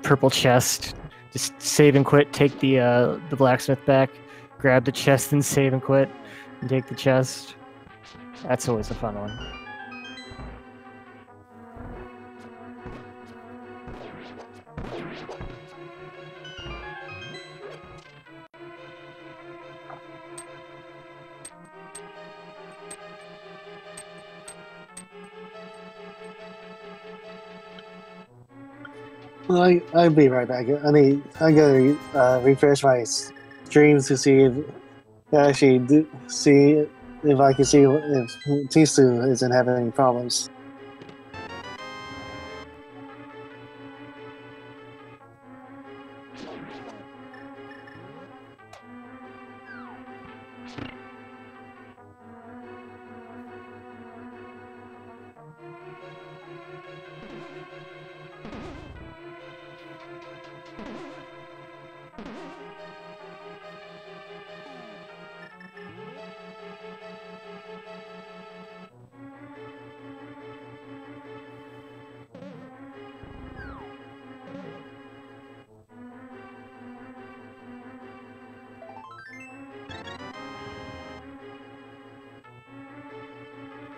S1: purple chest. Just save and quit, take the blacksmith back, grab the chest and save and quit, and take the chest. That's always a fun one.
S2: Well, I'll be right back. I'm gonna refresh my streams to see if I actually see if I can see if tstew isn't having any problems.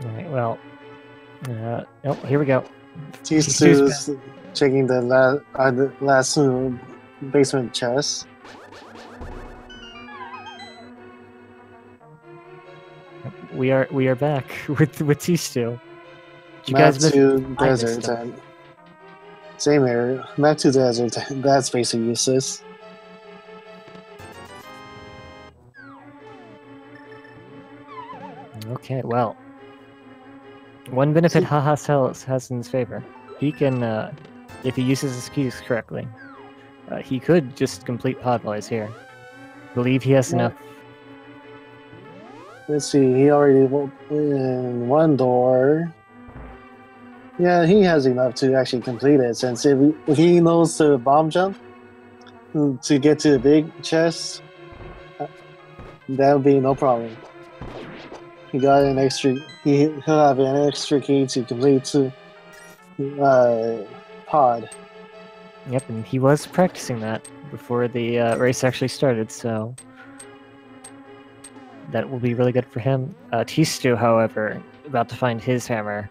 S1: Alright, well, oh, here we go.
S2: tstew's checking the last basement chest. We
S1: are back with tstew.
S2: Map to desert and same area. Map to desert. That's basically useless.
S1: Okay, well, one benefit Hahasell has in his favor. He can, if he uses his keys correctly, he could just complete pod while he's here. Believe he has enough.
S2: Let's see, he already opened one door. Yeah, he has enough to actually complete it, since if he knows the bomb jump to get to the big chest, that would be no problem. He got an extra. He'll have an extra key to complete to pod.
S1: Yep, and he was practicing that before the race actually started, so that will be really good for him. Tstew, however, about to find his hammer.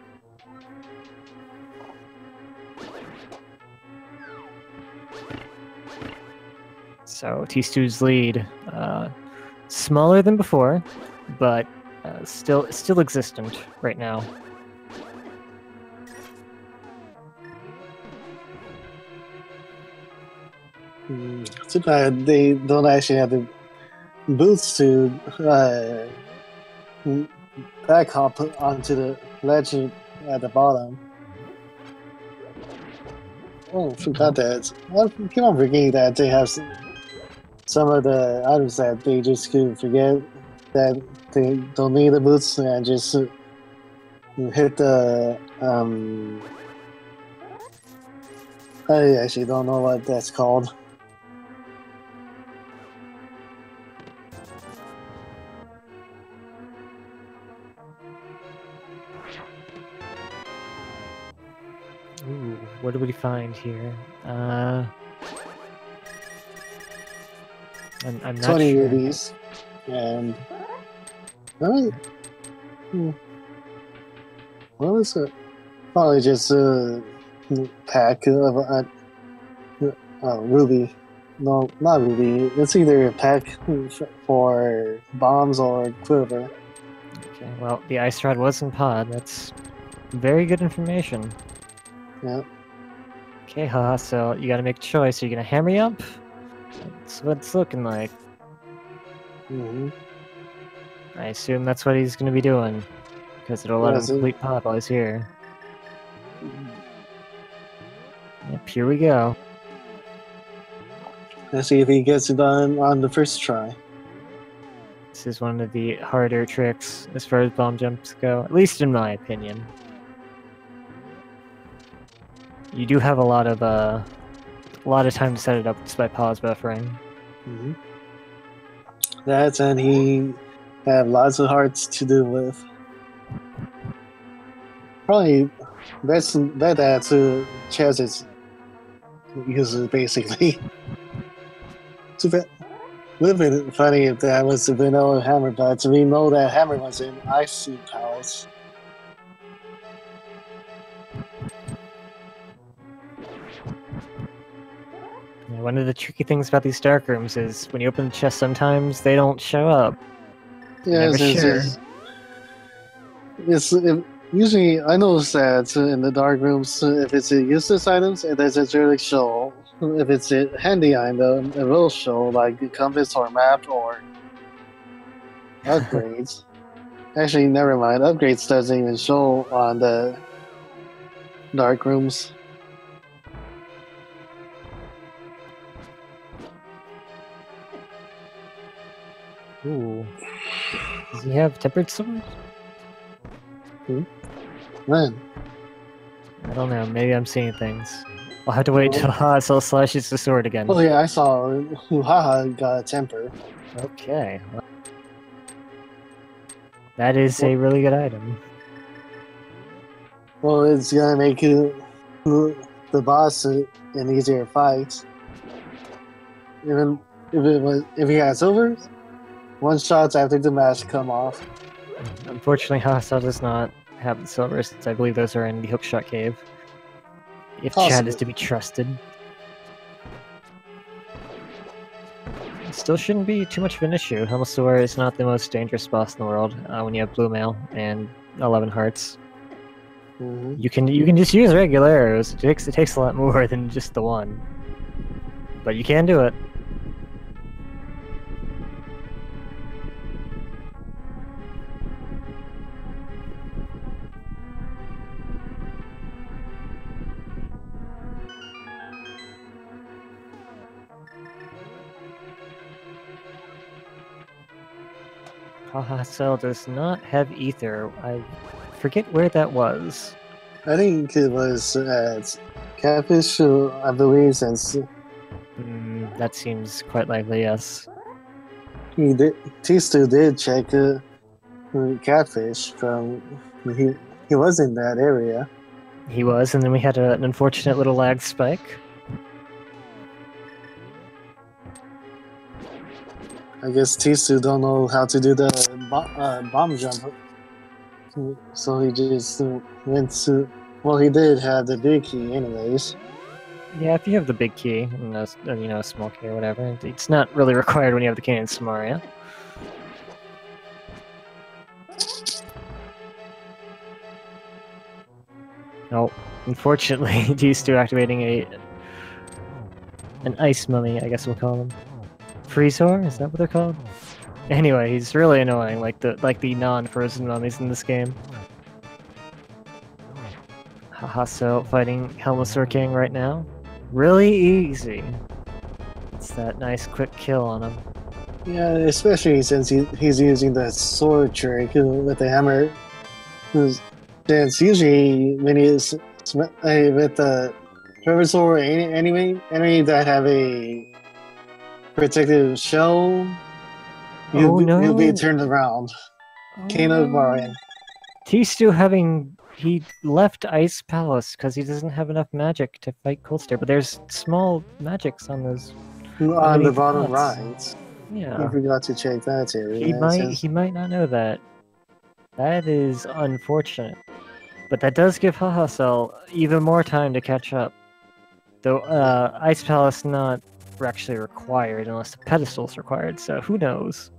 S1: So Tstew's lead, smaller than before, but still existent right now.
S2: Too bad they don't actually have the boots to back hop onto the ledge at the bottom. Oh, forgot that. I keep on forgetting that they have some of the items that they just could forget that they don't need the boots and just hit the I actually don't know what that's called.
S1: Ooh, what do we find here? I'm not
S2: 20
S1: sure.
S2: rubies. And what was it? Probably just a pack of ruby. No, not ruby. It's either a pack for bombs or quiver.
S1: Okay, well, the ice rod was in pod. That's very good information.
S2: Yeah.
S1: Okay, Hahasell, you gotta make a choice. Are you gonna hammer you up? That's what it's looking like.
S2: Mm-hmm.
S1: I assume that's what he's gonna be doing, because it'll let him complete pod while he's here. Yep, here we go.
S2: Let's see if he gets it done on the first try.
S1: This is one of the harder tricks as far as bomb jumps go, at least in my opinion. You do have a lot of time to set it up just by pause buffering.
S2: Mm-hmm. That's and he have lots of hearts to do with. Probably best bet that to chess uses basically. Too bad. Would have been funny if that was a vanilla hammer, but we know that hammer was in Icy Palace.
S1: Yeah, one of the tricky things about these dark rooms is when you open the chest, sometimes they don't show up.
S2: Yeah, it's usually I notice that in the dark rooms, if it's a useless items, it doesn't really show. If it's a handy item, it will show, like a compass or map or upgrades. Actually, never mind. Upgrades doesn't even show on the dark rooms.
S1: Ooh. Does he have tempered sword?
S2: Man.
S1: I don't know, maybe I'm seeing things. I'll have to wait till Hahasell slashes the sword again.
S2: Oh yeah, I saw Haha got a temper.
S1: Okay. Well, that is a really good item.
S2: Well, it's gonna make the boss an easier fight. Even if he has silver, one shots after the mask come off.
S1: Unfortunately, Hahasell does not have the silver, since I believe those are in the hookshot cave. If Chad is to be trusted. It still shouldn't be too much of an issue. Hahasell is not the most dangerous boss in the world when you have blue mail and 11 hearts.
S2: Mm-hmm.
S1: You can just use regular arrows. It takes a lot more than just the one, but you can do it. Hahasell does not have ether. I forget where that was.
S2: I think it was at Catfish, I believe, since
S1: That seems quite likely, yes.
S2: T2 did check Catfish from he was in that area.
S1: He was, and then we had an unfortunate little lag spike.
S2: I guess T2 don't know how to do the bomb jump, so he just went to. Well, he did have the big key, anyways.
S1: Yeah, if you have the big key and a small key or whatever, it's not really required when you have the key in Samaria. Oh, unfortunately, he's still activating an ice mummy, I guess we'll call him. Freezor? Is that what they're called? Anyway, he's really annoying, like the non-frozen mummies in this game. Hahasell fighting Helmosaur King right now. Really easy. It's that nice quick kill on him.
S2: Yeah, especially since he's using the sword trick with the hammer. Since usually when he's with the Herbivore or enemy that have a protective shell, you'll be turned around. Kano Marin.
S1: He left Ice Palace because he doesn't have enough magic to fight Coldstare, but there's small magics on those.
S2: On the bottom right.
S1: Yeah.
S2: You forgot to check that area.
S1: He might not know that. That is unfortunate. But that does give Hahasell even more time to catch up. Though Ice Palace not actually required unless the pedestal's required, so who knows?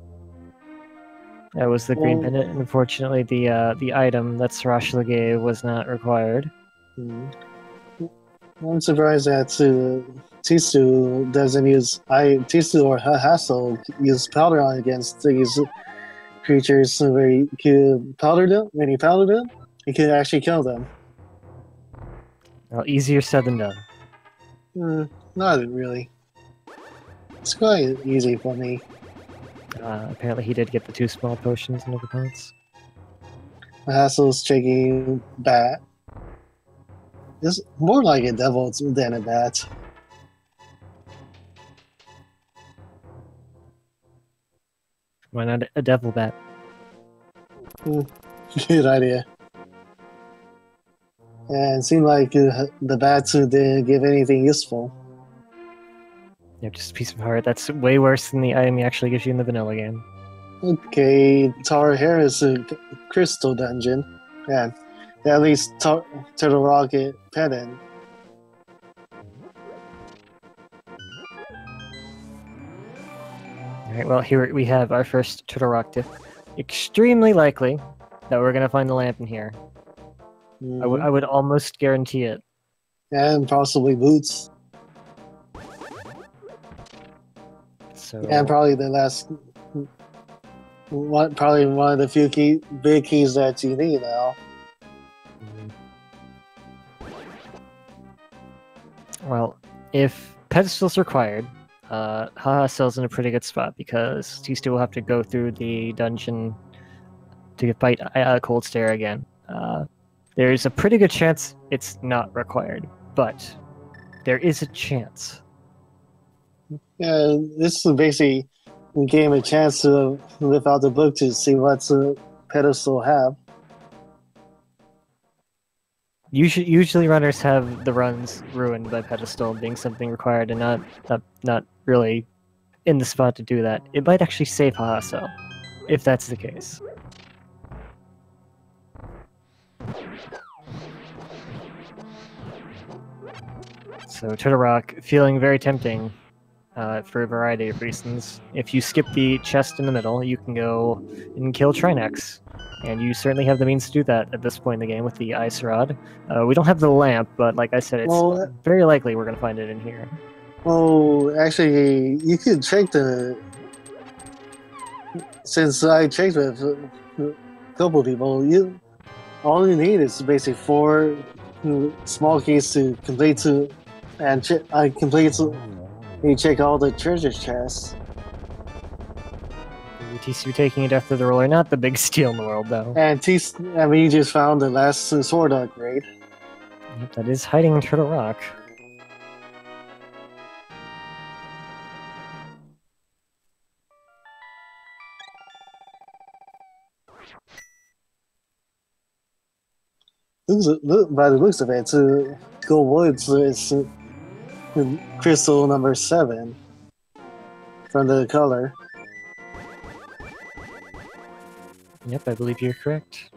S1: That was the green pendant, and unfortunately the item that Sarashla gave was not required.
S2: I'm surprised that Tstew doesn't use Tstew or Hahasell use powder on against these creatures where he could powder them. When he powdered them, he could actually kill them.
S1: Well, easier said than done.
S2: Not really. It's quite easy for me.
S1: Apparently he did get the 2 small potions into the pots.
S2: Hahasell's checking bat. It's more like a devil than a bat.
S1: Why not a devil bat?
S2: Good idea. And it seemed like the bats didn't give anything useful.
S1: Yeah, just a piece of heart. That's way worse than the item he actually gives you in the vanilla game.
S2: Okay, Tower Harris Crystal Dungeon. Yeah, at least Turtle Rocket Pendant.
S1: Alright, well, here we have our first Turtle Rock tip. Extremely likely that we're going to find the lamp in here. I would almost guarantee it.
S2: And possibly boots.
S1: So...
S2: And probably the last... probably one of the few big keys that you need now.
S1: Well, if pedestal's required, Hahasell's in a pretty good spot because he still will have to go through the dungeon to fight Coldstare again. There's a pretty good chance it's not required, but there is a chance.
S2: Yeah, this is basically gave him a chance to lift out the book to see what's pedestal have.
S1: Usually runners have the runs ruined by pedestal being something required and not really in the spot to do that. It might actually save Hahasell, if that's the case. So Turtle Rock feeling very tempting for a variety of reasons. If you skip the chest in the middle, you can go and kill Trinex. And you certainly have the means to do that at this point in the game with the Ice Rod. We don't have the lamp, but like I said, it's very likely we're going to find it in here.
S2: Oh, actually, you could check the... Since I checked with a couple people, all you need is basically 4 small keys to complete to... And you check all the treasure chests.
S1: TCU taking it after the roller, not the big steal in the world though.
S2: And we just found the last sword upgrade.
S1: Yep, that is hiding in Turtle Rock.
S2: By the looks of it, to go woods is crystal number 7 from the color.
S1: Yep, I believe you're correct.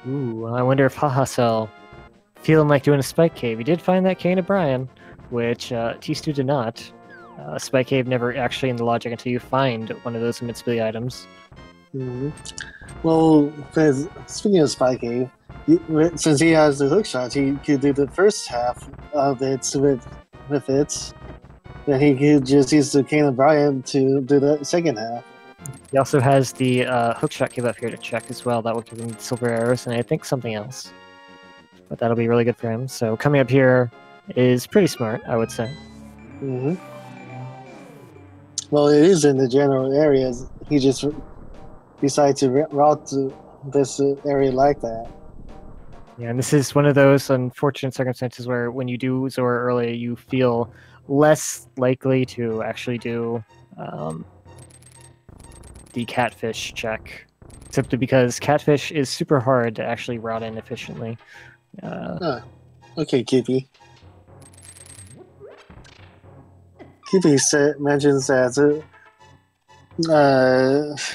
S1: Ooh, I wonder if Hahasell feeling like doing a Spike Cave. He did find that cane of Brian, which tstew did not. Spike Cave never actually in the logic until you find one of those invincibility items.
S2: Mm-hmm. Well, because speaking of Spike Cave, since he has the hook shot, he could do the first half of it with it. Then he could just use the cane of Brian to do the second half.
S1: He also has the hookshot cave up here to check as well. That will give him silver arrows and I think something else. But that'll be really good for him. So coming up here is pretty smart, I would say.
S2: Mm-hmm. Well, it is in the general areas. He just decided to route to this area like that.
S1: Yeah, and this is one of those unfortunate circumstances where when you do Zora early, you feel less likely to actually do the catfish check, simply because catfish is super hard to actually route in efficiently.
S2: Okay, Kippy. Kippy mentions that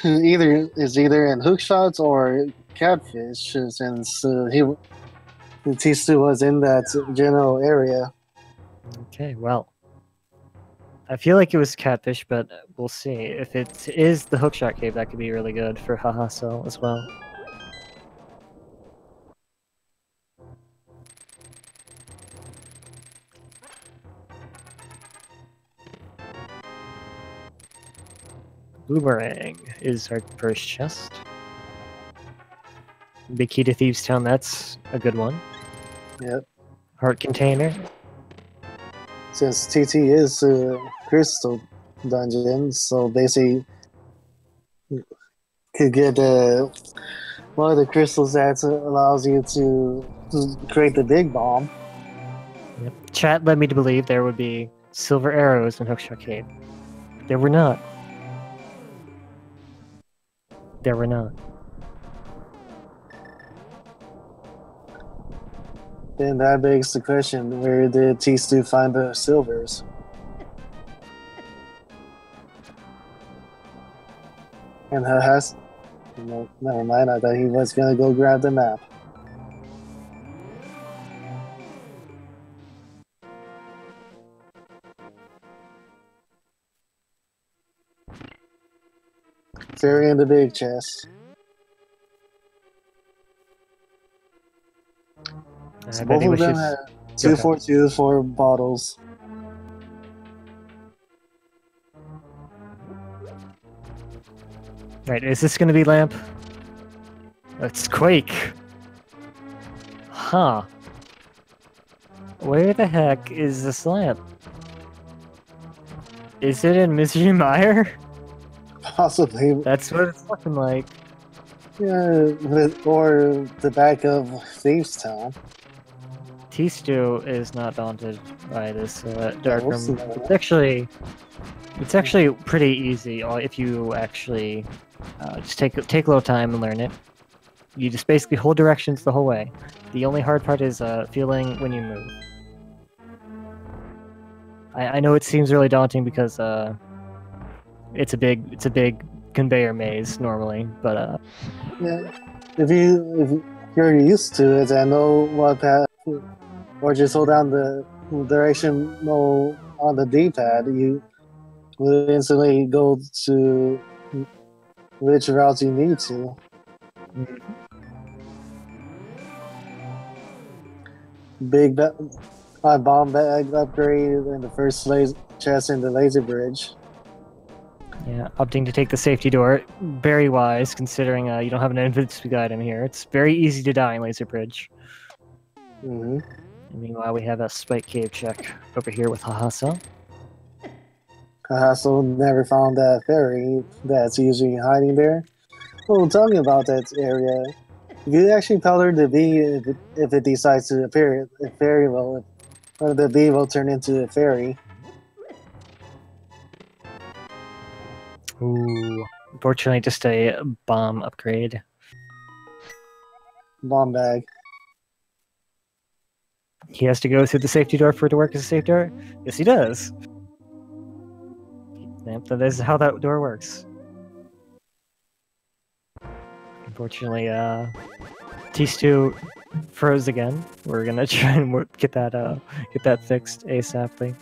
S2: either in hook shots or catfish, since tstew was in that general area.
S1: Okay, well, I feel like it was catfish, but we'll see. If it is the hookshot cave, that could be really good for Hahasell as well. Boomerang is our first chest. Big key to Thieves Town, that's a good one.
S2: Yep.
S1: Heart container.
S2: Since TT is a crystal dungeon, so basically could get one of the crystals that allows you to create the big bomb.
S1: Yep. Chat led me to believe there would be silver arrows in Hookshot Cave. There were not. There were not.
S2: Then that begs the question, where did tstew find the silvers? And no, never mind, I thought he was gonna go grab the map. Fairy in the big chest. So both of them have 242 bottles.
S1: Right, is this gonna be Lamp? It's Quake. Huh. Where the heck is this Lamp? Is it in Misery Mire?
S2: Possibly.
S1: That's what it's looking like.
S2: Yeah, or the back of Thieves Town.
S1: tstew is not daunted by this dark room. It's actually pretty easy if you actually just take a little time and learn it. You just basically hold directions the whole way. The only hard part is feeling when you move. I know it seems really daunting because it's a big conveyor maze normally, but
S2: yeah, if you're used to it and know what path, or just hold down the direction on the D-pad, you will instantly go to which routes you need to. Big bomb bag upgrade in the first chest in the laser bridge.
S1: Yeah, opting to take the safety door, very wise considering you don't have an invincibility item here. It's very easy to die in laser bridge.
S2: Mm-hmm.
S1: And meanwhile, we have a spike cave check over here with Hahasell.
S2: Hahasell never found that fairy that's usually hiding there. Well, talking about that area, if you actually powder the bee, if it decides to appear, a fairy will, the bee will turn into a fairy.
S1: Ooh. Unfortunately, just a bomb upgrade.
S2: Bomb bag.
S1: He has to go through the safety door for it to work as a safe door? Yes, he does. Yep, that is how that door works. Unfortunately, tstew froze again. We're gonna try and get that fixed ASAPly.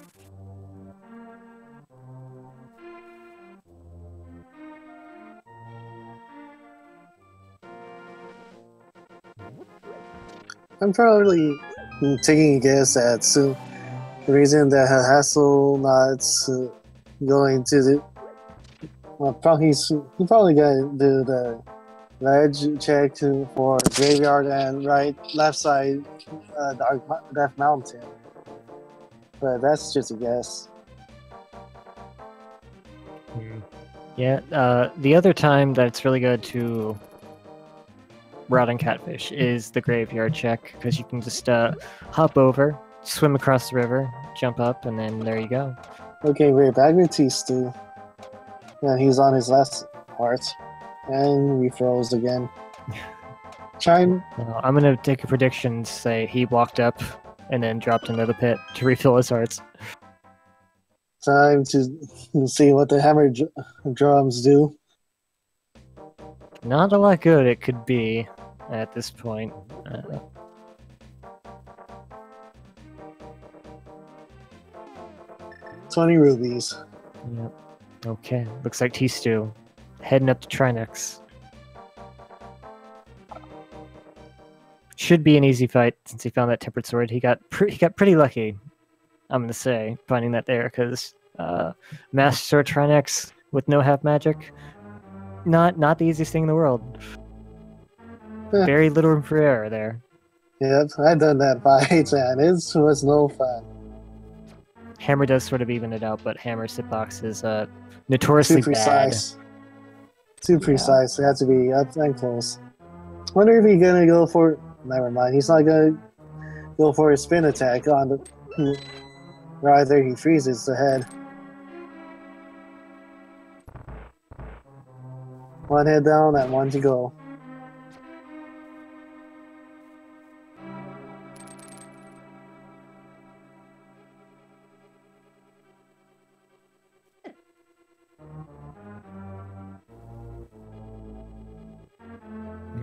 S2: I'm probably taking a guess at the reason that Hahasell not going to the. Well, probably he probably got to do the ledge check for graveyard and left side Death Mountain. But that's just a guess.
S1: Yeah, the other time that it's really good to rotting catfish is the graveyard check, because you can just hop over, swim across the river, jump up, and then there you go.
S2: Okay, we're back with tstew. And he's on his last part. And we froze again. Chime.
S1: I'm gonna take a prediction, say he walked up and then dropped into the pit to refill his hearts.
S2: Time to see what the hammer drums do.
S1: Not a lot good it could be at this point.
S2: 20 rubies.
S1: Yep. Okay, looks like tstew heading up to Trinex. Should be an easy fight since he found that tempered sword. He got pretty lucky, I'm gonna say, finding that there, because Master Sword Trinex with no half magic, not the easiest thing in the world. Very little room for error there.
S2: Yep, I've done that fight and it was no fun.
S1: Hammer does sort of even it out, but Hammer's hitbox is notoriously
S2: Too precise. Too precise. It has to be up and close. Wonder if he's gonna go for. Never mind. He's not gonna go for a spin attack on the. Rather, he freezes the head. One head down and one to go.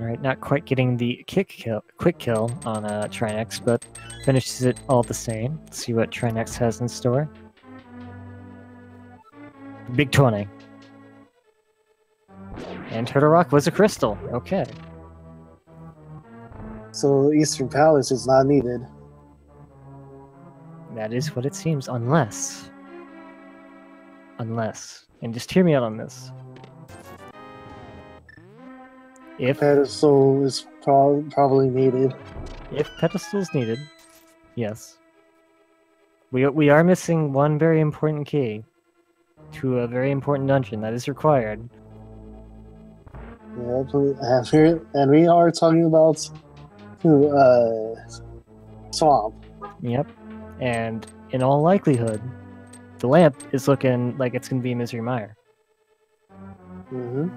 S1: Alright, not quite getting the quick kill on Trinex, but finishes it all the same. Let's see what Trinex has in store. Big 20. And Turtle Rock was a crystal. Okay.
S2: So Eastern Palace is not needed.
S1: That is what it seems, unless, and just hear me out on this. If
S2: pedestal is probably needed.
S1: If pedestal is needed, yes. We are missing one very important key to a very important dungeon that is required.
S2: Yep, and we are talking about swamp.
S1: Yep, and in all likelihood, the lamp is looking like it's gonna be Misery Mire.
S2: Mm-hmm.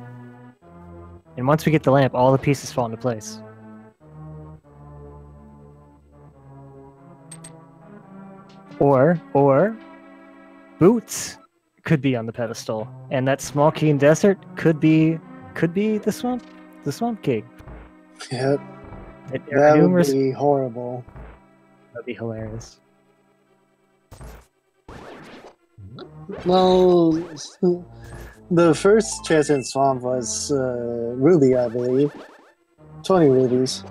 S1: And once we get the lamp, all the pieces fall into place. Or Boots could be on the pedestal, and that small key in desert could be the swamp key.
S2: Yep.
S1: That
S2: would be horrible.
S1: That'd be hilarious.
S2: Well, the first chest in swamp was ruby, I believe. 20 rubies.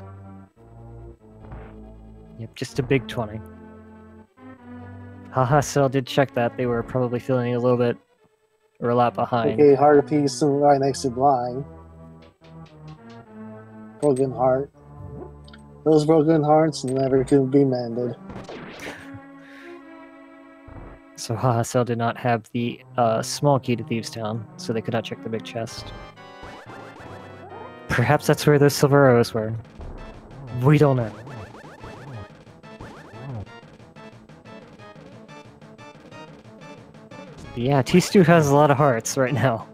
S1: Yep, just a big 20. Hahasell did check that. They were probably feeling a little bit or a lot behind.
S2: Okay, heart piece right next to blind. Broken heart. Those broken hearts never could be mended.
S1: So Hahasell did not have the small key to Thieves' Town, so they could not check the big chest. Perhaps that's where those silver arrows were. We don't know. But yeah, tstew has a lot of hearts right now.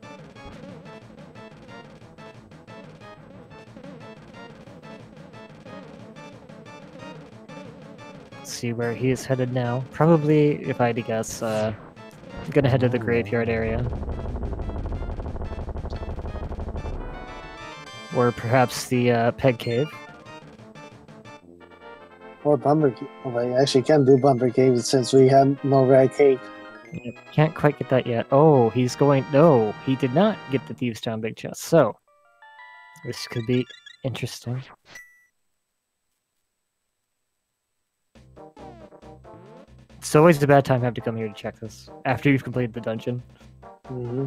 S1: Let's see where he is headed now. Probably, if I had to guess, gonna head to the graveyard area. Or perhaps the peg cave.
S2: Or Bumper Cave. Well, I actually can't do Bumper Cave since we have no red cake.
S1: Yep, can't quite get that yet. Oh, he's going... No, he did not get the Thieves' Town big chest, so... This could be interesting. It's always a bad time to have to come here to check this, after you've completed the dungeon.
S2: Mm-hmm.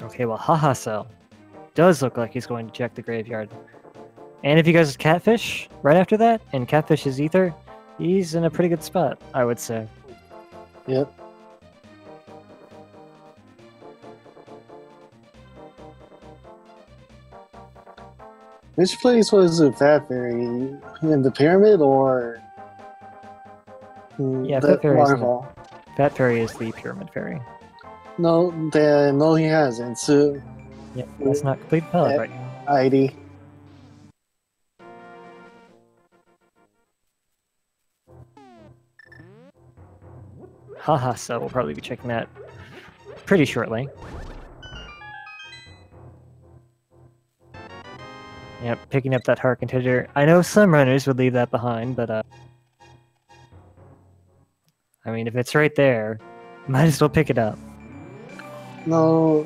S1: Okay, well, Hahasell does look like he's going to check the graveyard. And if he goes to Catfish right after that, and Catfish is Ether, he's in a pretty good spot, I would say.
S2: Yep. Which place was the Fat Fairy? In the pyramid or
S1: Yeah,
S2: the
S1: Fat Fairy
S2: waterfall?
S1: Fat Fairy is the Pyramid Fairy.
S2: No, he hasn't. So
S1: Yep, that's not complete palette, right?
S2: ID.
S1: Hahasell will probably be checking that pretty shortly. Yep, picking up that heart container. I know some runners would leave that behind, but I mean, if it's right there, might as well pick it up.
S2: No,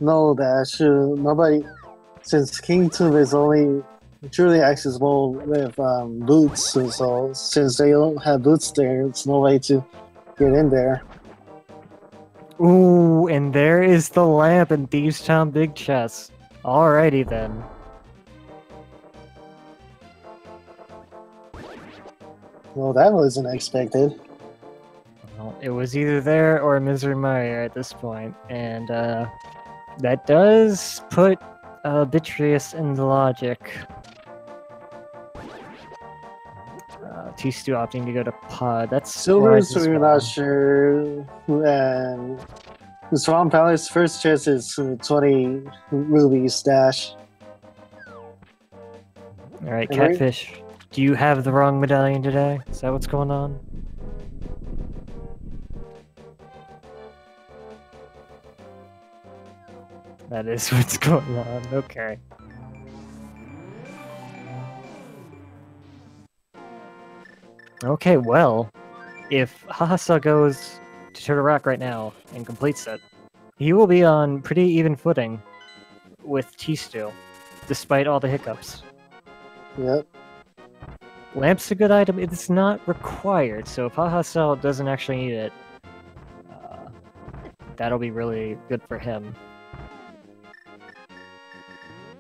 S2: Dash. Nobody. Since King Tomb is only truly accessible with boots, so since they don't have boots there, it's no way to get in there.
S1: Ooh, and there is the lamp in Thieves' Town big chest. Alrighty then.
S2: Well, that wasn't expected.
S1: Well, it was either there or Misery Mire at this point, and that does put Bitreus in the logic. tstew opting to go to Pod. That's
S2: Silvers,
S1: wise as
S2: we're
S1: well.
S2: not sure. And the Swan Palace first chest is 20 rubies, Dash.
S1: Alright,
S2: Alright.
S1: Catfish. Do you have the wrong medallion today? Is that what's going on? That is what's going on. Okay. Okay, well, if Hahasell goes to Turtle Rock right now and completes it, he will be on pretty even footing with tstew, despite all the hiccups.
S2: Yep.
S1: Lamp's a good item. It's not required, so if Hahasell doesn't actually need it, that'll be really good for him.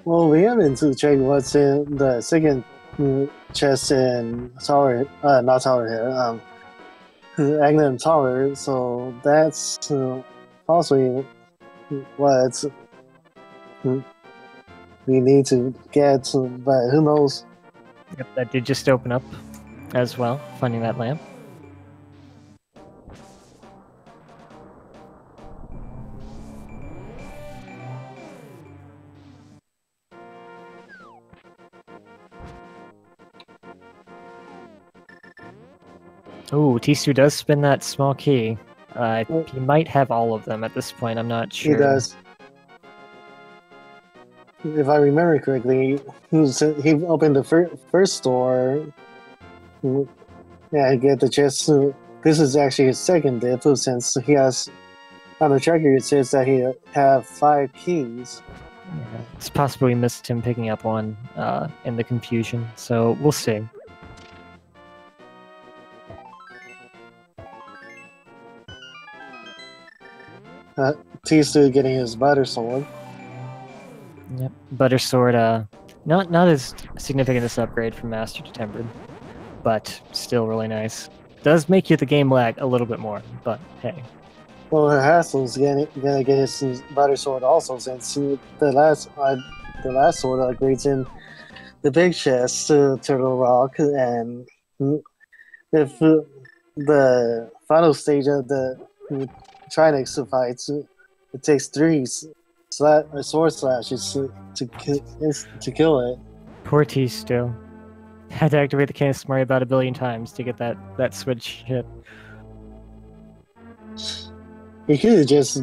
S2: Well, we haven't to check what's in the second chest in Tower, not Tower here, Agnan Tower, so that's possibly what we need to get, but who knows?
S1: Yep, that did just open up as well, finding that lamp. Ooh, tstew does spin that small key. He might have all of them at this point, I'm not sure.
S2: He does. If I remember correctly, he opened the first door. Yeah, get the chest. This is actually his second dip, since he has on the tracker. It says that he have 5 keys.
S1: Yeah, it's possible we missed him picking up one in the confusion, so we'll see.
S2: tstew getting his butter sword.
S1: Yep, Butter Sword, not as significant this upgrade from Master to Tempered, but still really nice. does make you the game lag a little bit more, but hey.
S2: Well, Hahasell's gonna get his better sword also, since the last sword upgrades in the big chest to Turtle Rock, and if the final stage of the Trinex fights, it takes 3 sword slashes to kill it.
S1: Poor T-Stew. Had to activate the Cannon Smurry about 1 billion times to get that switch hit.
S2: He could have just...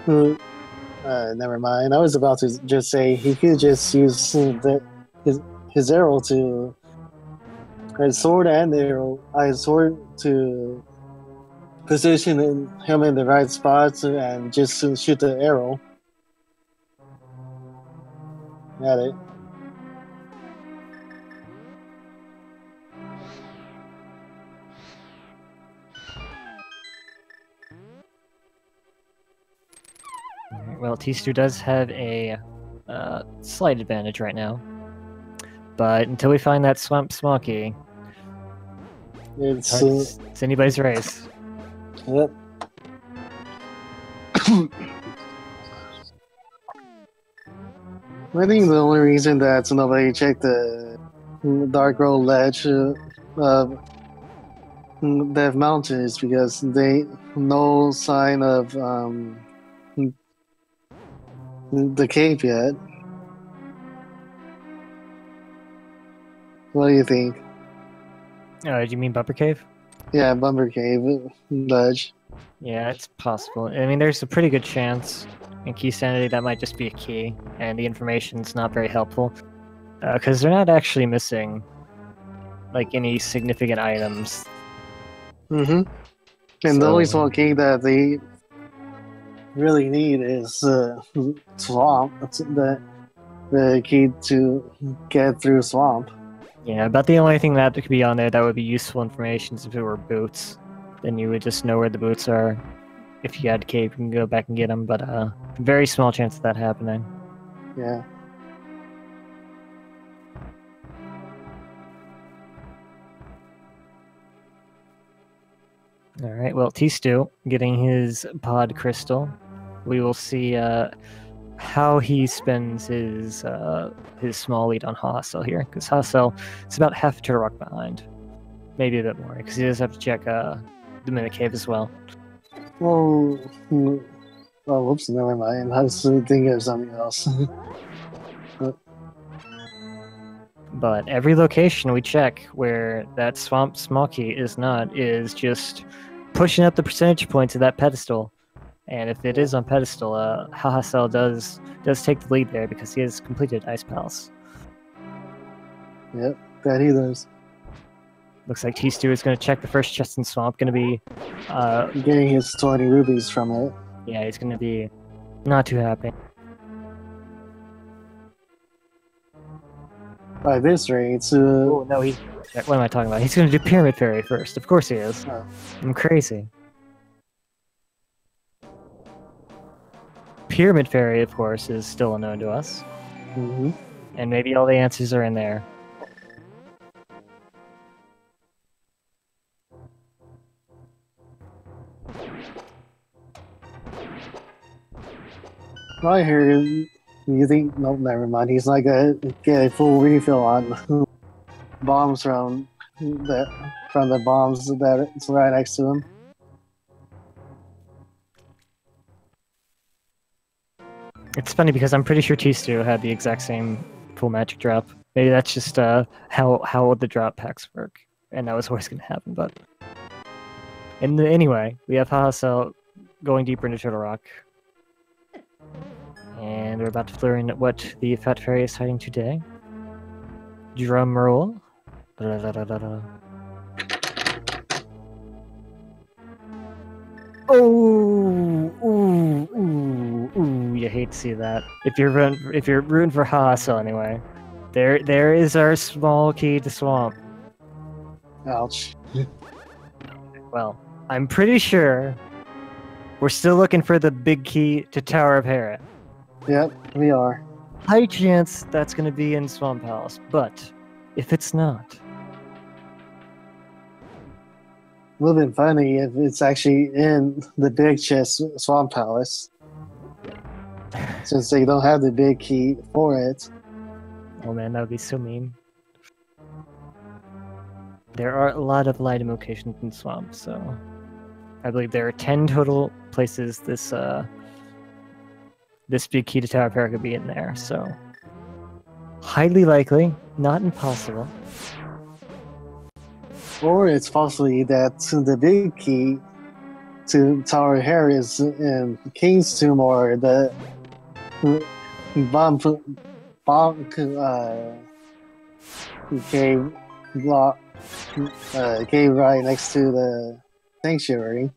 S2: never mind. I was about to just say he could just use his arrow to... His sword and arrow... His sword to position him in the right spots and just shoot the arrow at it.
S1: Well, T-Stew does have a slight advantage right now. But until we find that Swamp Smoky, it's anybody's race.
S2: Yep. I think the only reason that nobody checked the Dark Road ledge of Death Mountain is because no sign of the cave yet. What do you think?
S1: Do you mean Bumper Cave?
S2: Yeah, Bumper Cave ledge.
S1: Yeah, it's possible. I mean, there's a pretty good chance in Keysanity that might just be a key, and the information's not very helpful. Because they're not actually missing, like, any significant items.
S2: Mm-hmm. And the only small key that they really need is Swamp. That's the key to get through Swamp.
S1: Yeah, about the only thing that could be on there that would be useful information is if it were boots. Then you would just know where the boots are. If you had cave, you can go back and get them, but very small chance of that happening.
S2: Yeah.
S1: Alright, well, T-Stew getting his pod crystal. We will see how he spends his small lead on Hahasell here, because Hahasell is about half a Turtle Rock behind. Maybe a bit more, because he does have to check the Mimic Cave as well.
S2: Oh, whoops, never mind. I was thinking of something else.
S1: But every location we check where that Swamp Small Key is not is just pushing up the percentage points of that pedestal. And if it is on pedestal, Hahasell does take the lead there because he has completed Ice Palace.
S2: Yep, that he does.
S1: Looks like T-Stew is going to check the first chest in Swamp. Going to be
S2: getting his 20 rubies from it.
S1: Yeah, he's going to be not too happy.
S2: By this rate,
S1: oh no, what am I talking about? He's going to do Pyramid Fairy first. Of course he is.
S2: Oh.
S1: I'm crazy. Pyramid Fairy, of course, is still unknown to us.
S2: Mm-hmm.
S1: And maybe all the answers are in there.
S2: I hear you think... Nope, never mind. He's not gonna get a full refill on bombs from the bombs that's right next to him.
S1: It's funny because I'm pretty sure T-Stew had the exact same full magic drop. Maybe that's just how the drop packs work, and that was always going to happen. But anyway, we have Hahasell going deeper into Turtle Rock, and we're about to learn what the Fat Fairy is hiding today. Drum roll. Oh, ooh, you hate to see that. If you're rooting for Hahasell anyway, there is our small key to Swamp.
S2: Ouch.
S1: Well, I'm pretty sure we're still looking for the big key to Tower of Herod.
S2: Yep, we are.
S1: High chance that's going to be in Swamp Palace, but if it's not,
S2: would have been funny if it's actually in the big chest Swamp Palace. Since they don't have the big key for it.
S1: Oh man, that would be so mean. There are a lot of lighting locations in Swamp, so I believe there are 10 total places this this big key to Tower Pair could be in there, so highly likely, not impossible.
S2: Or it's possibly that the big key to Tower Hair is in King's Tomb or the bomb cave block cave right next to the sanctuary.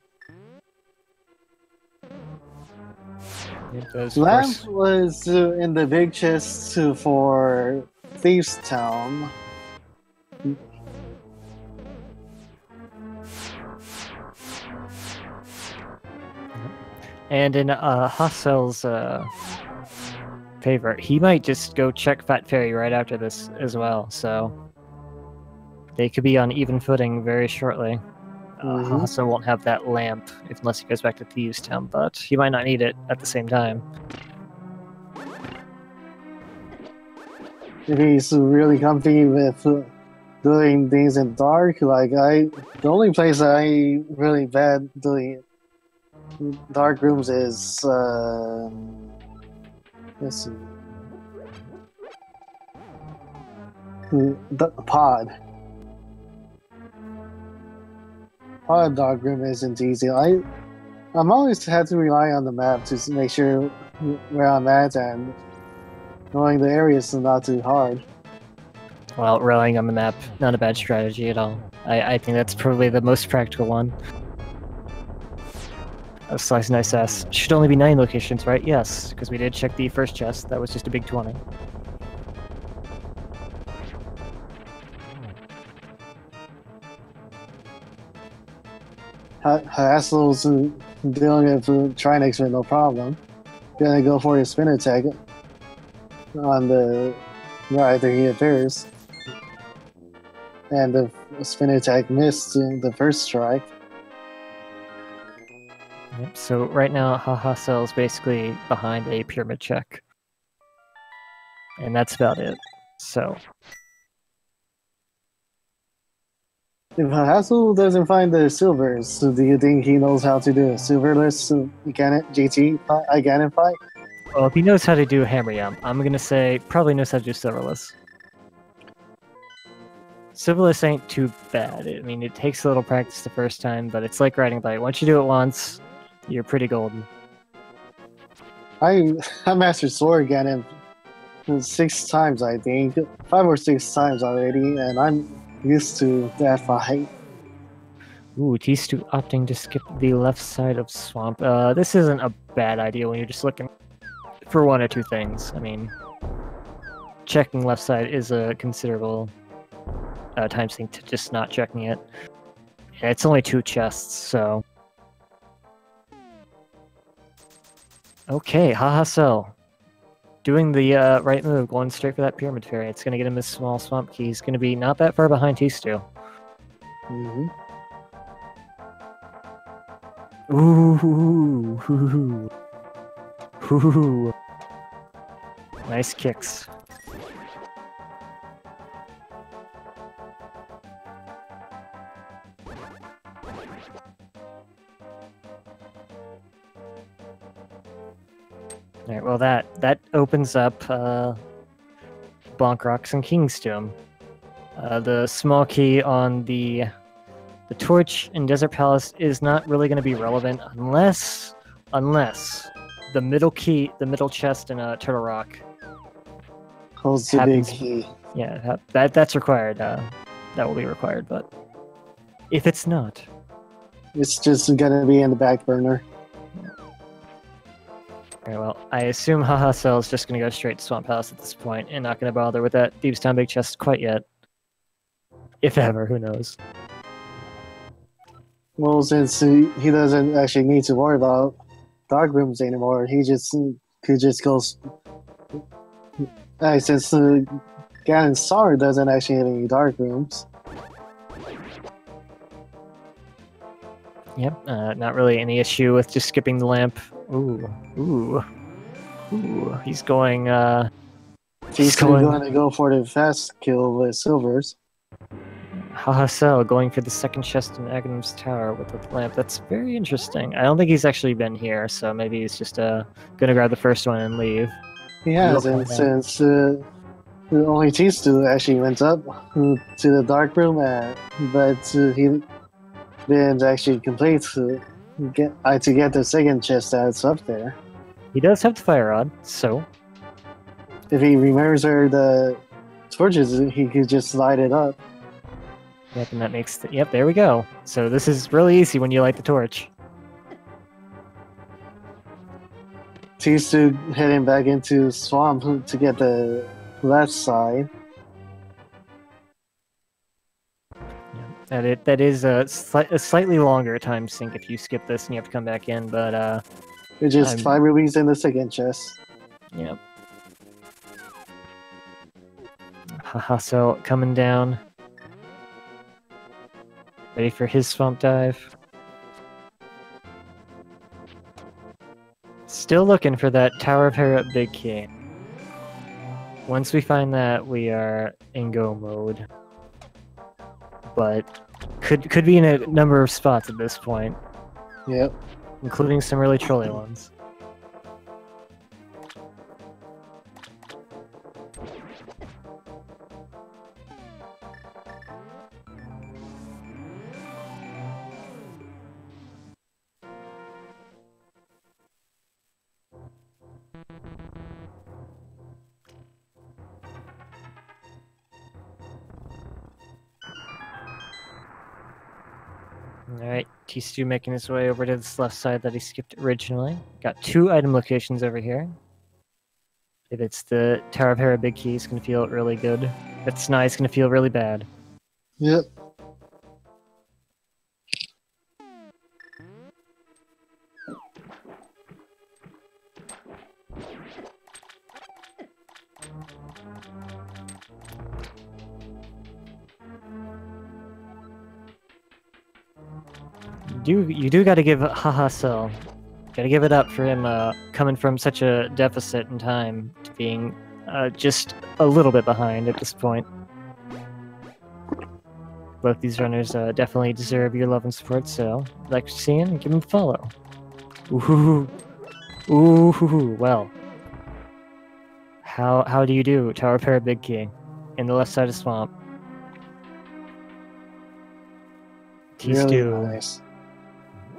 S2: Lamp was in the big chest for Thieves Town.
S1: And in Hahasell's favor, he might just go check Fat Fairy right after this as well, so they could be on even footing very shortly. Hahasell won't have that lamp unless he goes back to Thieves Town, but he might not need it at the same time.
S2: If he's really comfy with doing things in dark, like the only place I really bad doing dark rooms is let's see, the pod dark room isn't easy. I'm always had to rely on the map to make sure where I'm at, and knowing the areas is not too hard.
S1: Well, relying on the map, not a bad strategy at all. I think that's probably the most practical one. A slice nice ass. Should only be 9 locations, right? Yes, because we did check the first chest. That was just a big 20.
S2: Hahasell's dealing with Trinex with no problem. Gonna go for his spin attack on the right after he appears. And the spin attack missed the first strike.
S1: Yep, so right now, Hahasell is basically behind a pyramid check. And that's about it. So
S2: if Hahasell doesn't find the silvers, do you think he knows how to do a silverless Ganon fight?
S1: Well, if he knows how to do Hammer Yum, I'm gonna say probably knows how to do Silverless. Silverless ain't too bad. I mean, it takes a little practice the first time, but it's like riding a bike. Once you do it once, you're pretty golden.
S2: I mastered Sword Ganon 6 times, I think. 5 or 6 times already, and I'm used to that fight.
S1: Ooh, tstew opting to skip the left side of Swamp. This isn't a bad idea when you're just looking for 1 or 2 things. I mean, checking left side is a considerable time sink to just not checking it. And it's only 2 chests, so... Okay, Hahasell. Doing the right move, going straight for that Pyramid Fairy. It's going to get him his small Swamp Key. He's going to be not that far behind tstew. Ooh. Ooh. Nice kicks. Alright, well that opens up Bonk Rocks and King's Tomb. The small key on the torch in Desert Palace is not really going to be relevant unless the middle key, the middle chest in Turtle Rock
S2: holds the big key.
S1: Yeah, that's required. That will be required, but if it's not,
S2: it's just gonna be in the back burner.
S1: Alright, well, I assume Hahasell is just going to go straight to Swamp Palace at this point and not going to bother with that Thieves Town big chest quite yet. If ever, who knows.
S2: Well, since he doesn't actually need to worry about dark rooms anymore, he could just go... since Ganon's Sword doesn't actually have any dark rooms.
S1: Yep, not really any issue with just skipping the lamp. Ooh. He's going,
S2: He's going to go for the fast kill with silvers.
S1: Hahasell going for the second chest in Agnum's tower with the lamp. That's very interesting. I don't think he's actually been here, so maybe he's just gonna grab the first one and leave.
S2: He has, and since only tstew actually went up to the dark room, but he didn't actually complete to get the second chest that's up there.
S1: He does have the fire rod, so
S2: if he remembers where the torches, he could just light it up.
S1: Yep, and that makes yep, there we go. So this is really easy when you light the torch.
S2: tstew heading back into swamp to get the left side.
S1: Yeah, that is a slightly longer time sink if you skip this and you have to come back in, but
S2: it's just 5 rubies in the second chest.
S1: Yep. Hahasell coming down. Ready for his swamp dive. Still looking for that Tower of Hera big key. Once we find that, we are in go mode. But could be in a number of spots at this point.
S2: Yep.
S1: Including some really trolly ones. Alright, tstew making his way over to this left side that he skipped originally. Got 2 item locations over here. If it's the Tower of Hera big key, it's going to feel really good. If it's not, it's going to feel really bad.
S2: Yep.
S1: You do got to give Hahasell. Got to give it up for him coming from such a deficit in time to being just a little bit behind at this point. Both these runners definitely deserve your love and support, so if you'd like to see him, give him a follow. Ooh, well. How do you do, Tower of Hera Big Key, in the left side of Swamp? tstew.
S2: Really nice.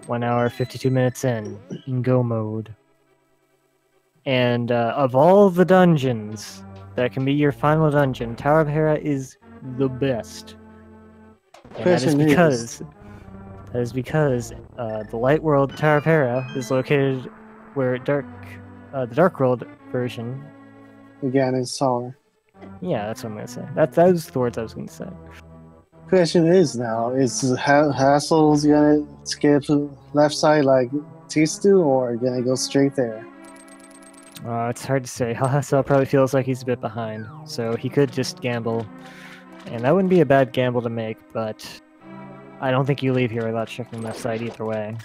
S1: 1 hour, 52 minutes in go mode. And of all the dungeons that can be your final dungeon, Tower of Hera is the best. And that is because the Light World Tower of Hera is located where the Dark World version.
S2: Again, is taller.
S1: Yeah, that's what I'm gonna say. That was the words I was gonna say.
S2: Question is now: is Hahasell's gonna skip left side like tstew, or gonna go straight there?
S1: It's hard to say. Hahasell probably feels like he's a bit behind, so he could just gamble, and that wouldn't be a bad gamble to make. But I don't think you leave here without checking left side either way.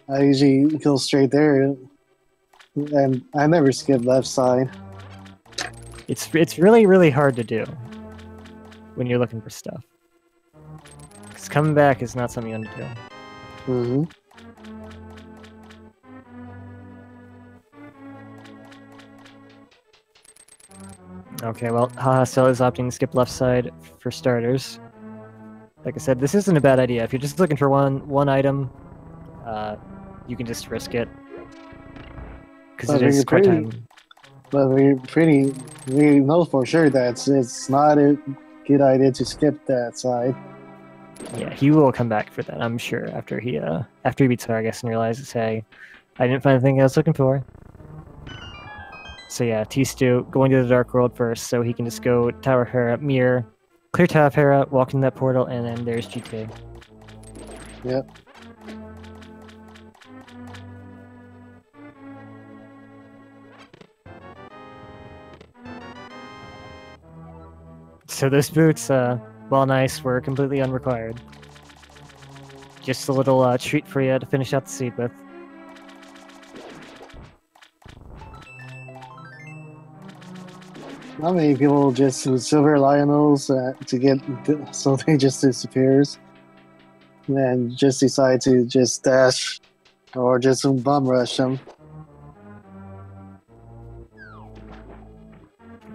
S2: I usually go straight there, and I never skip left side.
S1: It's really, really hard to do when you're looking for stuff. Because coming back is not something you want to do.
S2: Mm-hmm.
S1: Okay, well, Hahasell is opting to skip left side for starters. Like I said, this isn't a bad idea. If you're just looking for one item, you can just risk it. Because it is quite time.
S2: But we know for sure that it's not a good idea to skip that side.
S1: Yeah, he will come back for that, I'm sure, after he beats Targus and realizes, hey, I didn't find the thing I was looking for. So yeah, tstew going to the Dark World first, so he can just go Tower of Hera, mirror, clear Tower of Hera, walk in that portal, and then there's GT.
S2: Yep.
S1: So those boots, while nice, were completely unrequired. Just a little treat for you to finish out the seed with.
S2: Not many people just use silver Lionels to get so they just disappears, and then just decide to just dash or just bum rush them.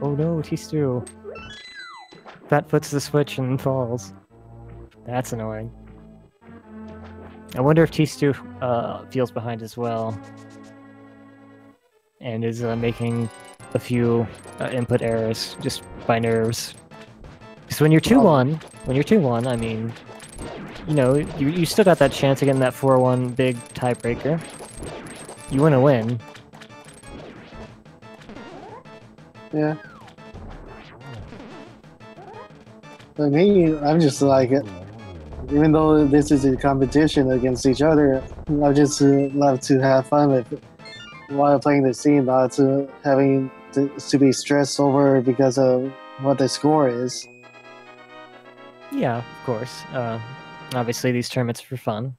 S1: Oh no, tstew. That puts the switch and falls. That's annoying. I wonder if tstew feels behind as well, and is making a few input errors just by nerves. Because when you're 2-1, I mean, you know, you still got that chance of getting that 4-1 big tiebreaker. You want to win.
S2: Yeah. For me, I'm just like, even though this is a competition against each other, I just love to have fun with it while playing the scene, not having to be stressed over because of what the score is.
S1: Yeah, of course. Obviously, these tournaments are for fun.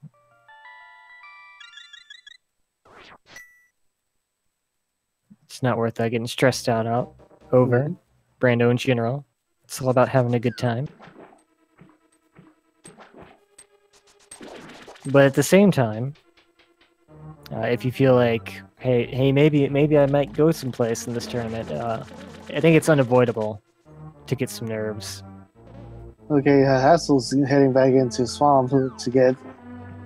S1: It's not worth getting stressed out over. Brando in general. It's all about having a good time. But at the same time, if you feel like, hey, maybe I might go someplace in this tournament, I think it's unavoidable to get some nerves.
S2: Okay, Hahasell's heading back into Swamp to get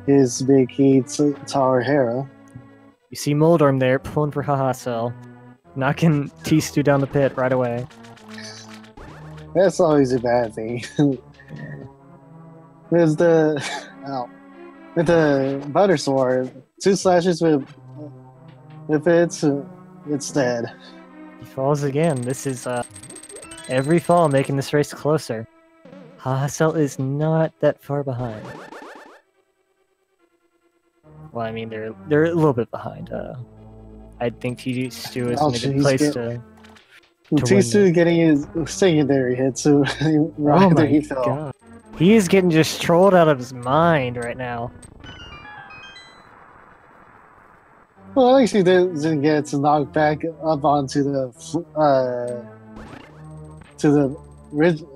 S2: his big key to Tower Hera.
S1: You see Moldorm there pulling for Hahasell, knocking tstew down the pit right away.
S2: That's always a bad thing. With the butter sword, 2 slashes with it's dead.
S1: He falls again. This is every fall making this race closer. Hahasell is not that far behind. Well, I mean they're a little bit behind. I think tstew is in a good place to
S2: tstew getting his secondary hit, so right after he fell.
S1: God. He is getting just trolled out of his mind right now.
S2: Well, at least he didn't get knocked back up onto the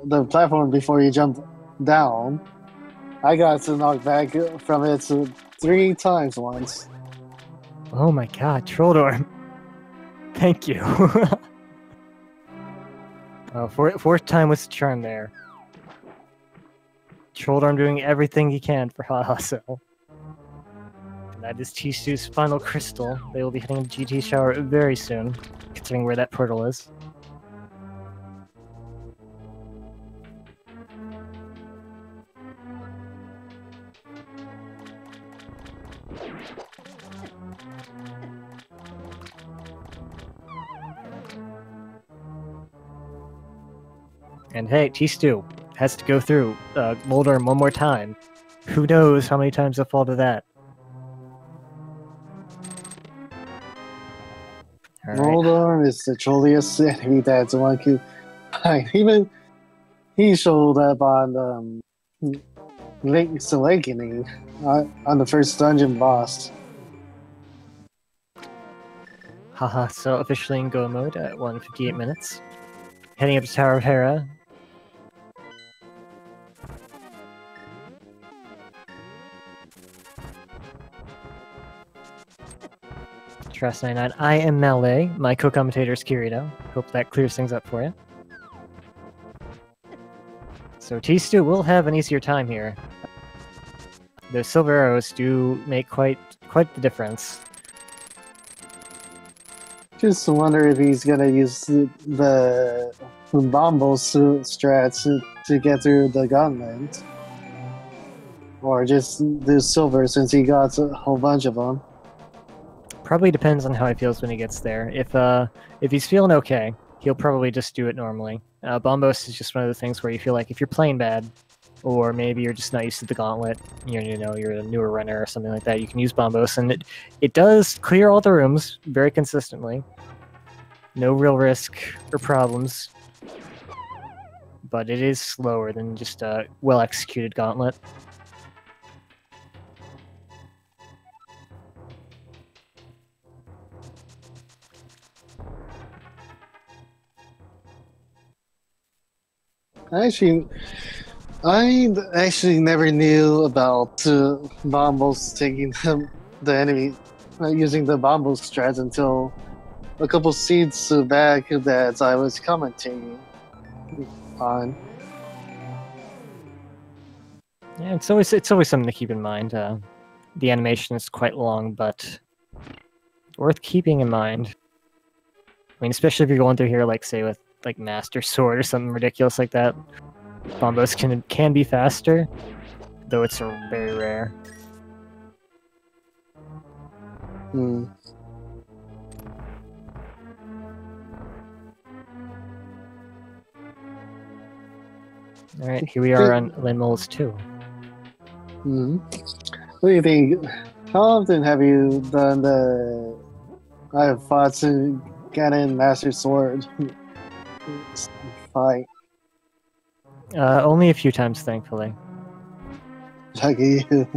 S2: the platform before he jumped down. I got knocked back from it 3 times once.
S1: Oh my god, Trolldorm. Thank you. Fourth time was the charm there. Trolldorm doing everything he can for Hahasell. And that is tstew's final crystal. They will be hitting the GT shower very soon, considering where that portal is. And hey, tstew has to go through Moldorm one more time. Who knows how many times they'll fall to that.
S2: Moldorm is the trolliest enemy that's one could find. Even he showed up on Link's Awakening on the first dungeon boss.
S1: Hahasell officially in go mode at 1:58 minutes. Heading up to Tower of Hera. Trust 99. I am Malay. My co-commentator is Kirito. Hope that clears things up for you. So tstew will have an easier time here. Those silver arrows do make quite the difference.
S2: Just wonder if he's gonna use the Bombo strats to get through the gauntlet, or just do silver since he got a whole bunch of them.
S1: Probably depends on how he feels when he gets there. If he's feeling okay, he'll probably just do it normally. Bombos is just one of the things where you feel like if you're playing bad, or maybe you're just not used to the gauntlet, you're a newer runner or something like that, you can use Bombos, and it does clear all the rooms very consistently. No real risk or problems, but it is slower than just a well-executed gauntlet.
S2: Actually, I actually never knew about Bombos taking the enemy using the Bombo strat until a couple seeds back that I was commenting on.
S1: Yeah, it's always something to keep in mind. The animation is quite long, but worth keeping in mind. I mean, especially if you're going through here, like say with like Master Sword or something ridiculous like that. Combos can be faster, though it's very rare.
S2: Hmm.
S1: All right, here we are on Linmoles 2.
S2: Hmm. What do you think? How often have you done the I have fought to get in Master Sword fight?
S1: Only a few times, thankfully.
S2: Lucky you.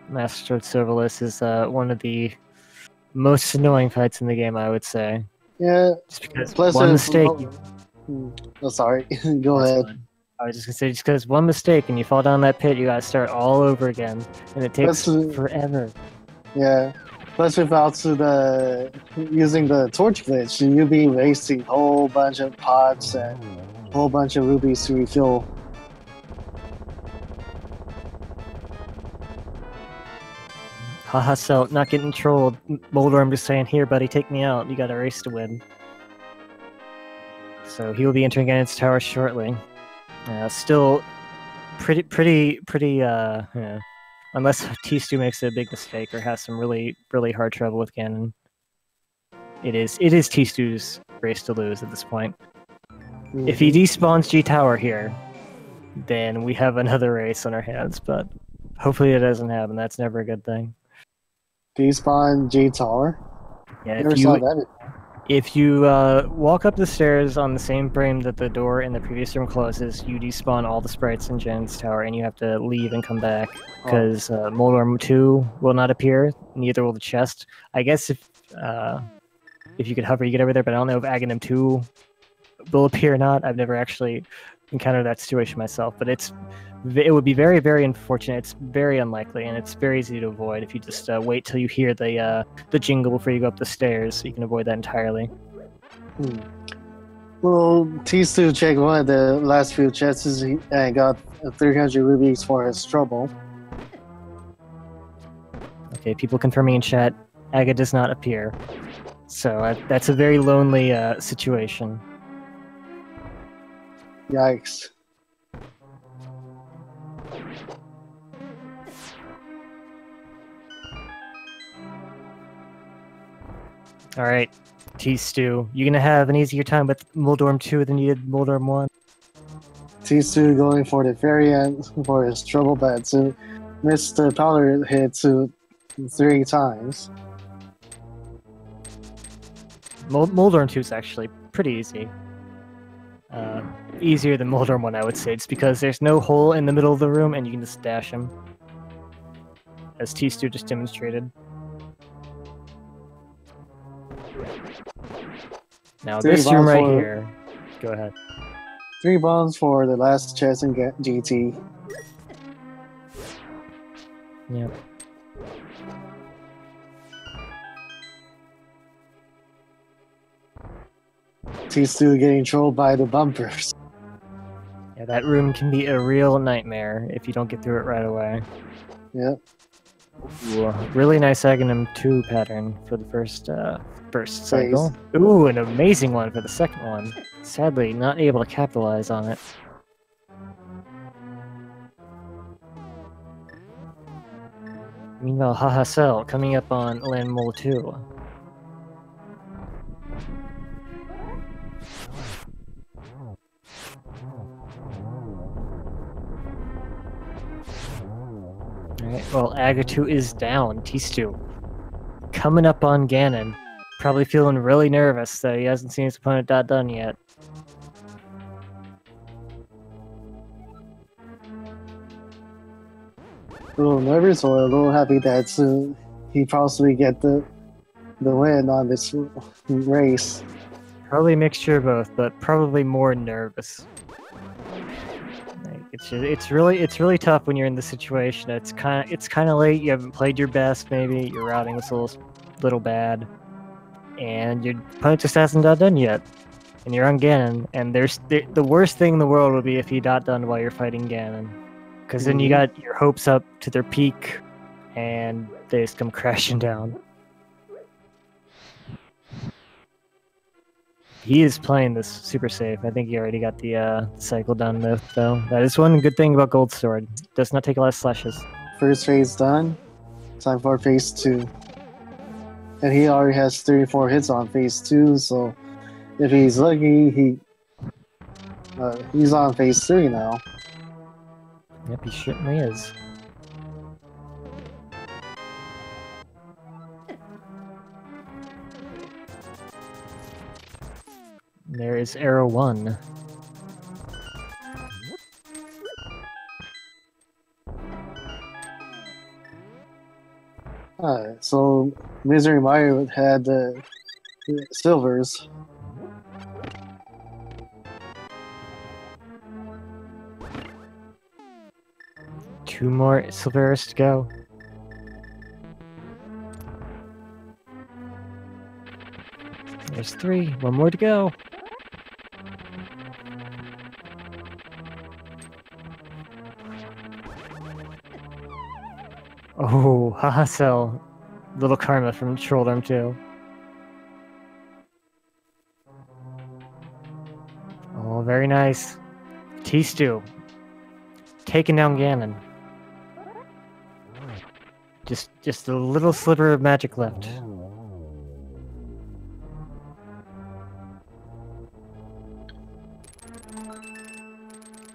S1: Master Sword Silverless is one of the most annoying fights in the game, I would say.
S2: Yeah.
S1: Just because
S2: Plus,
S1: one mistake.
S2: Oh, sorry. Go ahead.
S1: Fine. I was just gonna say, just because one mistake and you fall down that pit, you gotta start all over again, and it takes forever.
S2: Yeah. Plus, without the using the torch glitch, you'll be wasting a whole bunch of pots and a whole bunch of rubies to refill.
S1: Hahasell, not getting trolled. Boulder, I'm just saying, here, buddy, take me out. You got a race to win. So he will be entering against tower shortly. Still pretty, yeah. Unless tstew makes a big mistake or has some really hard trouble with Ganon. It is tstew's race to lose at this point. Mm-hmm. If he despawns G Tower here, then we have another race on our hands, but hopefully it doesn't happen. That's never a good thing.
S2: Despawn G Tower?
S1: Yeah, if you walk up the stairs on the same frame that the door in the previous room closes, you despawn all the sprites in Jan's tower, and you have to leave and come back, because Moldorm 2 will not appear, neither will the chest. I guess if you could hover, you get over there, but I don't know if Aghanim 2 will appear or not. I've never actually encountered that situation myself, but it would be very unfortunate. It's very unlikely, and it's very easy to avoid if you just wait till you hear the jingle before you go up the stairs, so you can avoid that entirely.
S2: Well, tstew checked one of the last few chests and got 300 rubies for his trouble.
S1: Okay, people confirming in chat, Aga does not appear. So that's a very lonely situation.
S2: Yikes.
S1: Alright, tstew, you're gonna have an easier time with Moldorm 2 than you did Moldorm 1.
S2: tstew going for the very end for his trouble bet to miss the powder hit 3 times.
S1: Moldorm 2 is actually pretty easy. Easier than Moldorm 1, I would say, just because there's no hole in the middle of the room and you can just dash him. As tstew just demonstrated. Now this room right here. Go ahead.
S2: 3 bombs for the last chest in GT.
S1: Yep.
S2: tstew getting trolled by the bumpers.
S1: Yeah, that room can be a real nightmare if you don't get through it right away.
S2: Yep.
S1: Ooh, really nice Aghanim 2 pattern for the first cycle. Ooh, an amazing one for the second one. Sadly, not able to capitalize on it. Meanwhile, Hahasell coming up on Landmole 2. Alright, well, Aga 2 is down. tstew coming up on Ganon. Probably feeling really nervous that he hasn't seen his opponent done yet.
S2: A little nervous or a little happy that he possibly get the win on this race.
S1: Probably a mixture of both, but probably more nervous. Like, it's really tough when you're in the situation. It's kind of late. You haven't played your best. Maybe your routing was a little bad, and your opponent just hasn't got done yet. And you're on Ganon, and the worst thing in the world would be if he got done while you're fighting Ganon, because then you got your hopes up to their peak, and they just come crashing down. He is playing this super safe. I think he already got the cycle done though. That is one good thing about Gold Sword. Does not take a lot of slashes.
S2: First phase done. Time for phase 2. And he already has 34 hits on phase 2, so if he's lucky, he's on phase 3 now.
S1: Yep, he certainly is. There is arrow 1.
S2: Alright, so Misery Mario had the silvers.
S1: Two more silvers to go. There's 3. One more to go. Oh, Hahasell. Little karma from Troll Arm 2. Oh, very nice. Tstew. Taking down Ganon. Just a little sliver of magic left.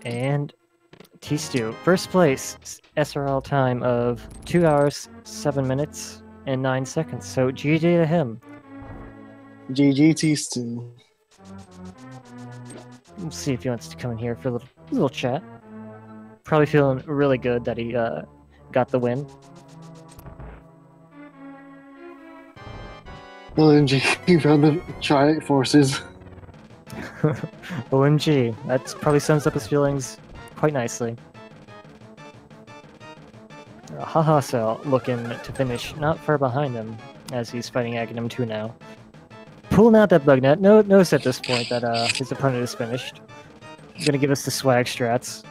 S1: And Tstew, first place, SRL time of 2 hours, 7 minutes, and 9 seconds. So GG to him.
S2: GG Tstew.
S1: We'll see if he wants to come in here for a little chat. Probably feeling really good that he got the win.
S2: OMG, random Triad forces.
S1: OMG, that probably sums up his feelings quite nicely. Hahasell looking to finish not far behind him as he's fighting Aghanim 2 now. Pulling out that bug net. Notice at this point that his opponent is finished. Gonna give us the swag strats.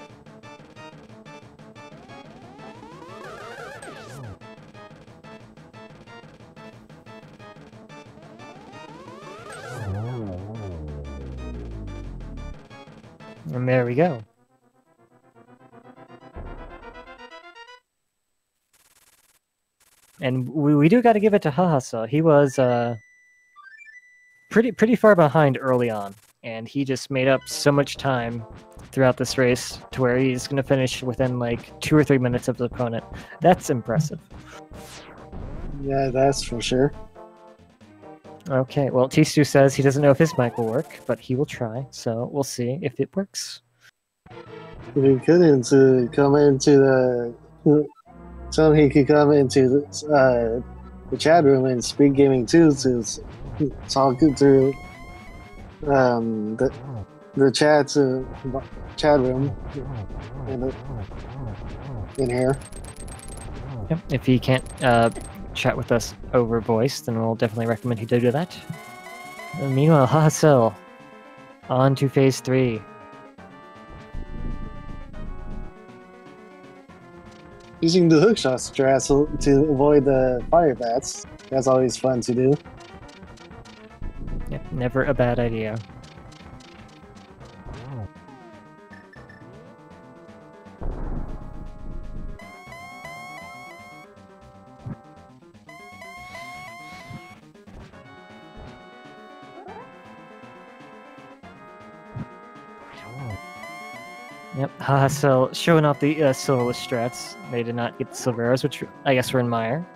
S1: And there we go. And we do got to give it to Hahasell. He was pretty far behind early on, and he just made up so much time throughout this race to where he's going to finish within like 2 or 3 minutes of the opponent. That's impressive.
S2: Yeah, that's for sure.
S1: Okay, well, Tstew says he doesn't know if his mic will work, but he will try, so we'll see if it works.
S2: If he couldn't come into tell him he could come into the chat room and Speed Gaming 2 to talk through the chat room in here.
S1: Yep, if he can't chat with us over voice, then we'll definitely recommend he do that. Meanwhile, Hahasell on to phase 3.
S2: Using the hookshot strat to avoid the fire bats. That's always fun to do.
S1: Yep, never a bad idea. Yep, Hahasell showing off the silverless strats. They did not get the silver arrows, which I guess were in Mire.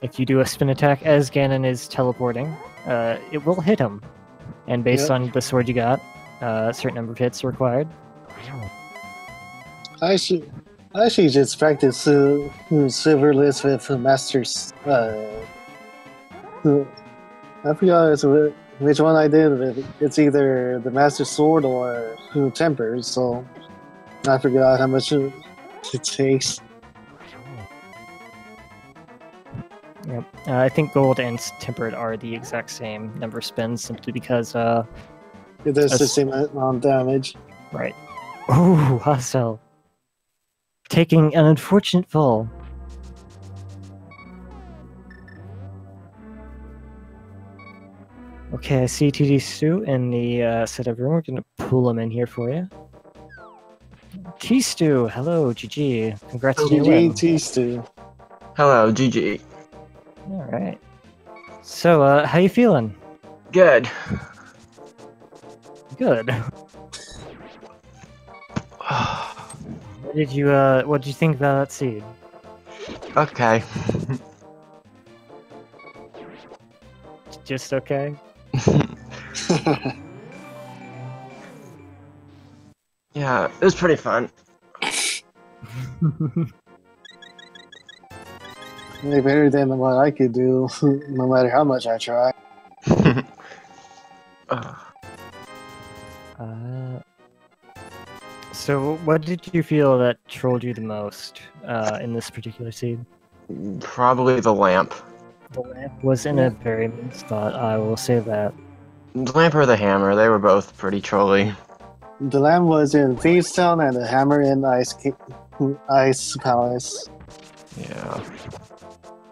S1: If you do a spin attack as Ganon is teleporting, it will hit him. And based on the sword you got, a certain number of hits are required.
S2: I should just practice silverless with Master's I forgot which one I did. It's either the Master Sword or Tempers, so I forgot how much it takes.
S1: Yep. I think gold and tempered are the exact same number of spins, simply because
S2: It does the same amount of damage.
S1: Right. Ooh, Hahasell. Taking an unfortunate fall. Okay, I see tstew in the setup room. We're gonna pull him in here for you. tstew, hello, GG. Congrats on your win.
S2: GG, tstew.
S3: Hello, GG.
S1: Alright. So, how you feeling?
S3: Good.
S1: Good. What did you think about that seed?
S3: Okay.
S1: Just okay?
S3: Yeah, it was pretty fun.
S2: Way better than what I could do, no matter how much I try.
S1: So what did you feel that trolled you the most in this particular seed?
S3: Probably the lamp.
S1: The lamp was in a very mean spot, I will say that.
S3: The lamp or the hammer, they were both pretty trolly.
S2: The lamb was in Thieves Town and the hammer in Ice Palace.
S3: Yeah.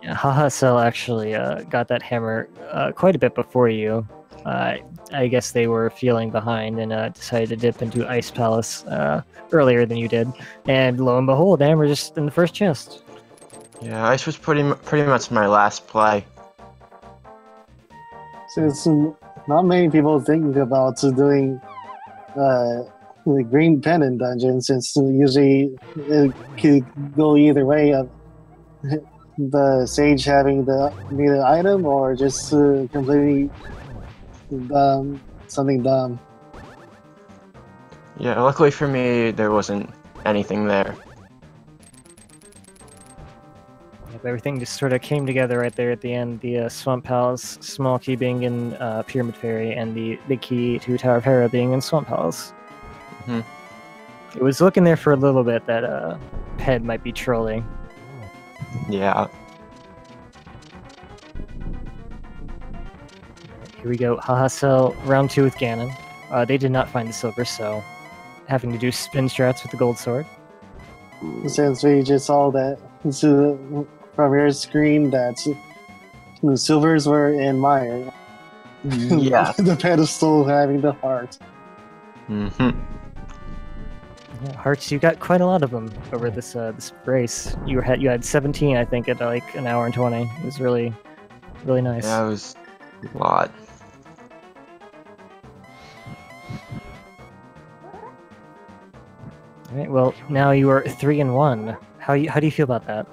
S1: Yeah, Hahasell actually got that hammer quite a bit before you. I guess they were feeling behind and decided to dip into Ice Palace earlier than you did. And lo and behold, the hammer just in the first chest.
S3: Yeah, Ice was pretty much my last play.
S2: Since not many people think about doing the green pendant dungeon, since usually it could go either way of the sage having the item or just completely something dumb.
S3: Yeah, luckily for me, there wasn't anything there.
S1: Yep, everything just sort of came together right there at the end. The Swamp Palace, small key being in Pyramid Fairy, and the big key to Tower of Hera being in Swamp Palace. It was looking there for a little bit that Ped might be trolling.
S3: Yeah.
S1: Here we go. Hahasell, round 2 with Ganon. They did not find the silver, so having to do spin strats with the gold sword.
S2: Since we just saw that from your screen that the silvers were in Meyer.
S3: Yeah.
S2: The pedestal having the heart.
S1: Yeah, hearts, you got quite a lot of them over this this race. You had 17, I think, at like an hour and 20. It was really nice.
S3: Yeah, it was a lot.
S1: All right, well, now you are 3-1. How do you feel about that?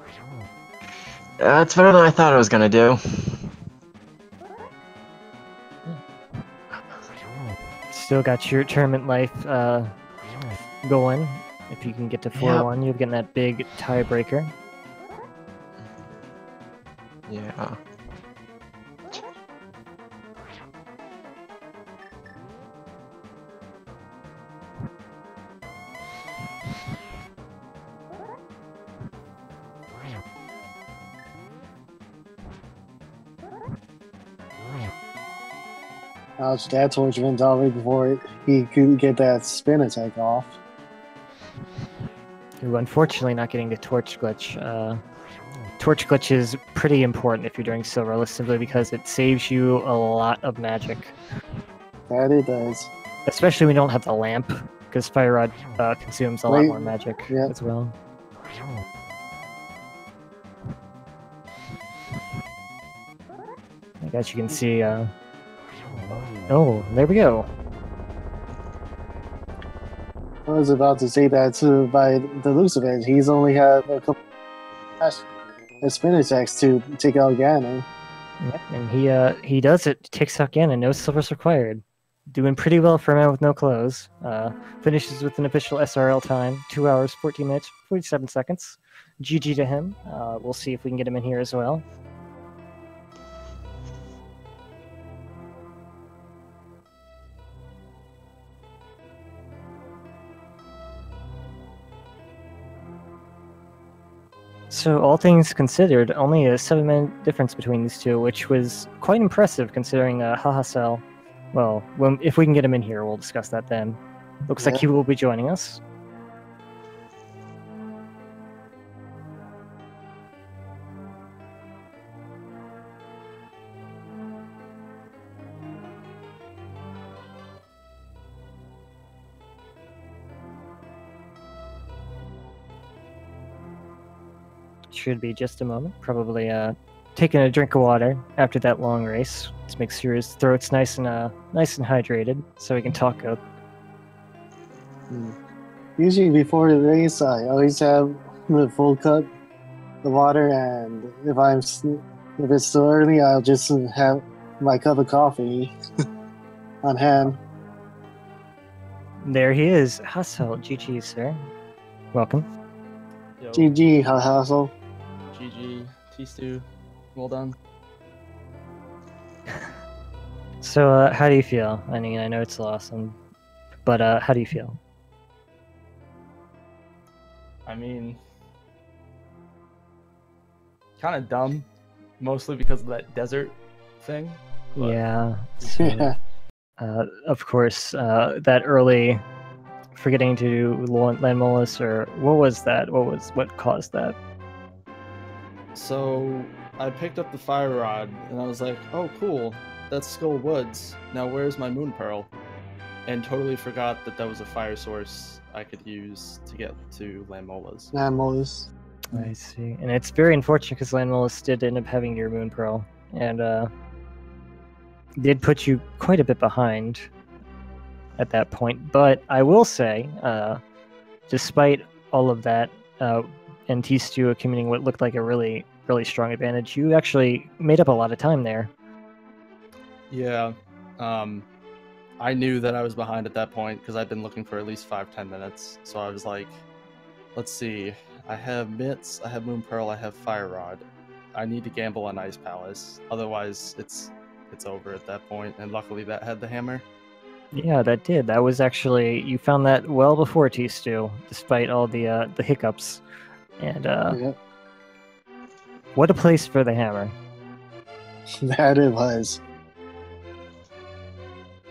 S3: It's better than I thought I was gonna do.
S1: Still got your tournament life going. If you can get to 4-1, you're getting that big tiebreaker.
S3: Yeah.
S2: Ouch, that torch went already before he could get that spin attack off.
S1: You're unfortunately not getting the torch glitch. Torch glitch is pretty important if you're doing Silverless, simply because it saves you a lot of magic.
S2: That it does.
S1: Especially when you don't have the lamp, because Fire Rod consumes a lot more magic as well. I guess you can see... Oh, there we go.
S2: I was about to say that too. By the looks of it, he's only had a couple spin attacks to take out Ganon.
S1: Yep, and he does it. Takes out Ganon. No silvers required. Doing pretty well for a man with no clothes. Finishes with an official SRL time, 2 hours, 14 minutes, 47 seconds. GG to him. We'll see if we can get him in here as well. So all things considered, only a 7-minute difference between these two, which was quite impressive considering Hahasell. Well, if we can get him in here, we'll discuss that then. Looks like he will be joining us. Should be just a moment. Probably taking a drink of water after that long race. Just make sure his throat's nice and hydrated, so he can talk good.
S2: Usually before the race, I always have a full cup of water, and if it's still early, I'll just have my cup of coffee on hand.
S1: There he is, Hahasell. GG, sir. Welcome.
S4: Yo,
S2: GG, Hahasell.
S4: GG, tstew, well done.
S1: So, how do you feel? I mean, I know it's awesome, but how do you feel?
S4: I mean, kind of dumb, mostly because of that desert thing. But
S1: Yeah. So, of course, that early forgetting to land molus, or what was that? What caused that?
S4: So I picked up the fire rod and I was like, oh cool, that's Skull Woods. Now where's my moon pearl? And totally forgot that was a fire source I could use to get to Landmola's.
S2: Landmola's.
S1: I see. And it's very unfortunate because Landmolus did end up having your moon pearl, and did put you quite a bit behind at that point. But I will say, despite all of that, and tstew accumulating what looked like a really, really strong advantage, you actually made up a lot of time there.
S4: Yeah. I knew that I was behind at that point because I'd been looking for at least 5-10 minutes. So I was like, let's see. I have mitts, I have moon pearl, I have fire rod. I need to gamble on Ice Palace. Otherwise, it's over at that point. And luckily that had the hammer.
S1: Yeah, that did. That was actually, you found that well before tstew, despite all the hiccups. And what a place for the hammer.
S2: That it was.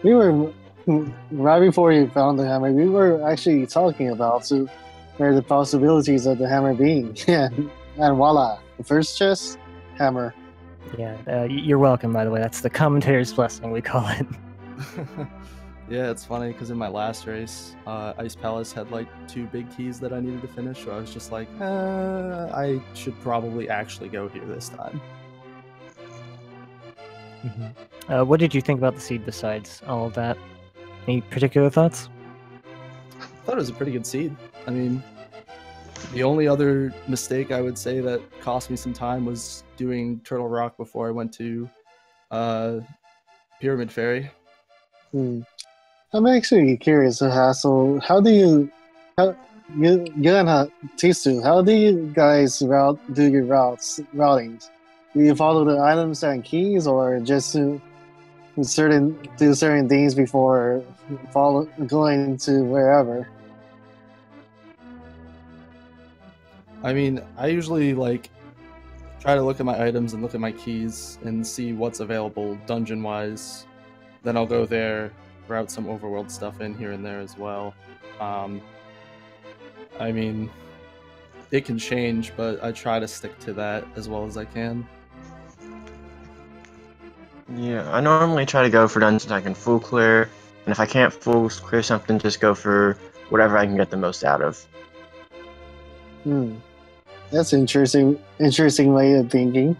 S2: We were, right before you found the hammer, we were actually talking about where the possibilities of the hammer being. and voila, the first chest, hammer.
S1: Yeah, you're welcome, by the way. That's the commentator's blessing, we call it.
S4: Yeah, it's funny because in my last race, Ice Palace had like 2 big keys that I needed to finish, so I was just like, I should probably actually go here this time.
S1: Mm-hmm. What did you think about the seed besides all of that? Any particular thoughts?
S4: I thought it was a pretty good seed. I mean, the only other mistake I would say that cost me some time was doing Turtle Rock before I went to Pyramid Fairy.
S2: I'm actually curious, Hassel. You and tstew, how do you guys do your routings? Do you follow the items and keys, or just do certain things before going to wherever?
S4: I mean, I usually like try to look at my items and look at my keys and see what's available dungeon wise. Then I'll go there, route some overworld stuff in here and there as well. I mean, it can change, but I try to stick to that as well as I can.
S3: Yeah, I normally try to go for dungeons I can full clear, and if I can't full clear something, just go for whatever I can get the most out of.
S2: That's interesting way of thinking.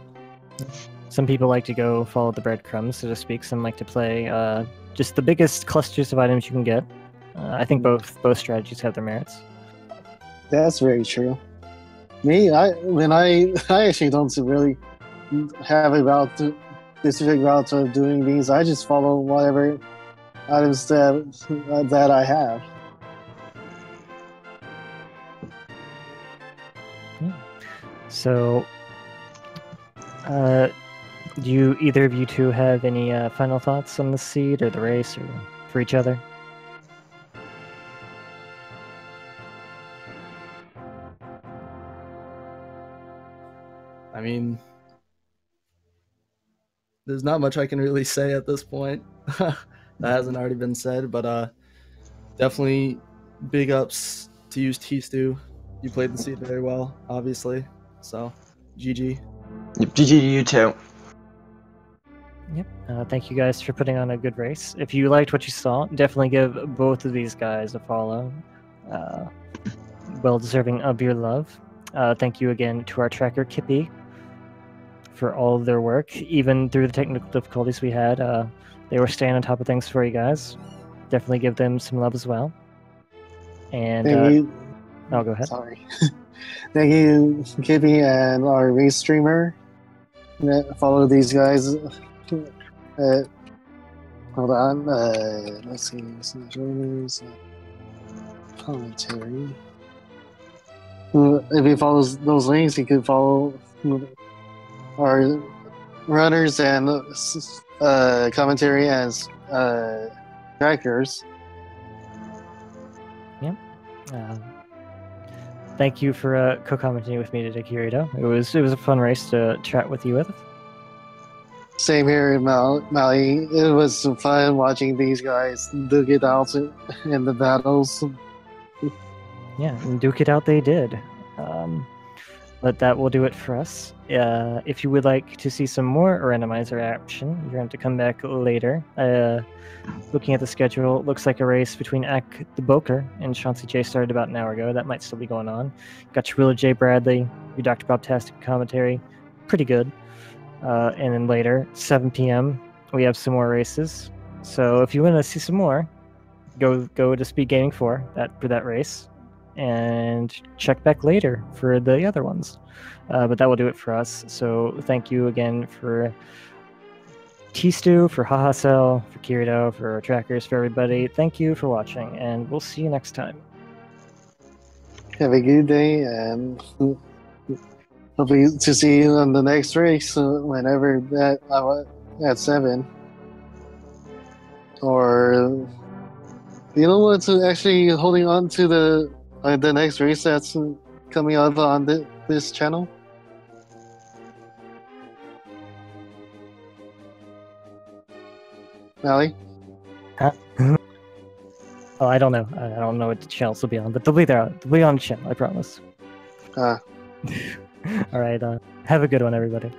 S1: Some people like to go follow the breadcrumbs, so to speak. Some like to play just the biggest clusters of items you can get. I think both strategies have their merits.
S2: That's very true. Me, I actually don't really have a specific route of doing these. I just follow whatever items that I have.
S1: So, do either of you two have any final thoughts on the seed or the race or for each other?
S4: I mean, there's not much I can really say at this point that hasn't already been said, but definitely big ups to use tstew. You played the seed very well, obviously. So, GG.
S3: Yep, GG to you too.
S1: Yep. Thank you guys for putting on a good race. If you liked what you saw, definitely give both of these guys a follow. Well deserving of your love. Thank you again to our tracker, Kippy, for all of their work. Even through the technical difficulties we had, they were staying on top of things for you guys. Definitely give them some love as well. And
S2: Thank you.
S1: I'll go ahead.
S2: Sorry. Thank you, Kippy, and our race streamer. Follow these guys. Hold on. Let's see. Joiners. Commentary. If he follows those links, he could follow our runners and commentary as trackers.
S1: Yep. Thank you for co-commenting with me today, Kirito. It was a fun race to chat with you with.
S2: Same here, Mally. It was some fun watching these guys duke it out in the battles.
S1: Yeah, and duke it out they did. But that will do it for us. If you would like to see some more randomizer action, you're going to come back later. Looking at the schedule, it looks like a race between Ak the Boker and Chauncey J started about an hour ago. That might still be going on. Got Chirilla J. Bradley, your Dr. Bob-tastic commentary. Pretty good. And then later, 7 p.m., we have some more races. So if you want to see some more, go to Speed Gaming for that race. And check back later for the other ones. But that will do it for us. So thank you again for tstew, for Hahasell, for Kirito, for our trackers, for everybody. Thank you for watching, and we'll see you next time.
S2: Have a good day, and hopefully to see you on the next race whenever that at 7. Or you know what's actually holding on to the next race that's coming up on this channel? Mally?
S1: Huh? Oh, I don't know. I don't know what the channels will be on, but they'll be there. They'll be on the channel, I promise. All right. Have a good one, everybody.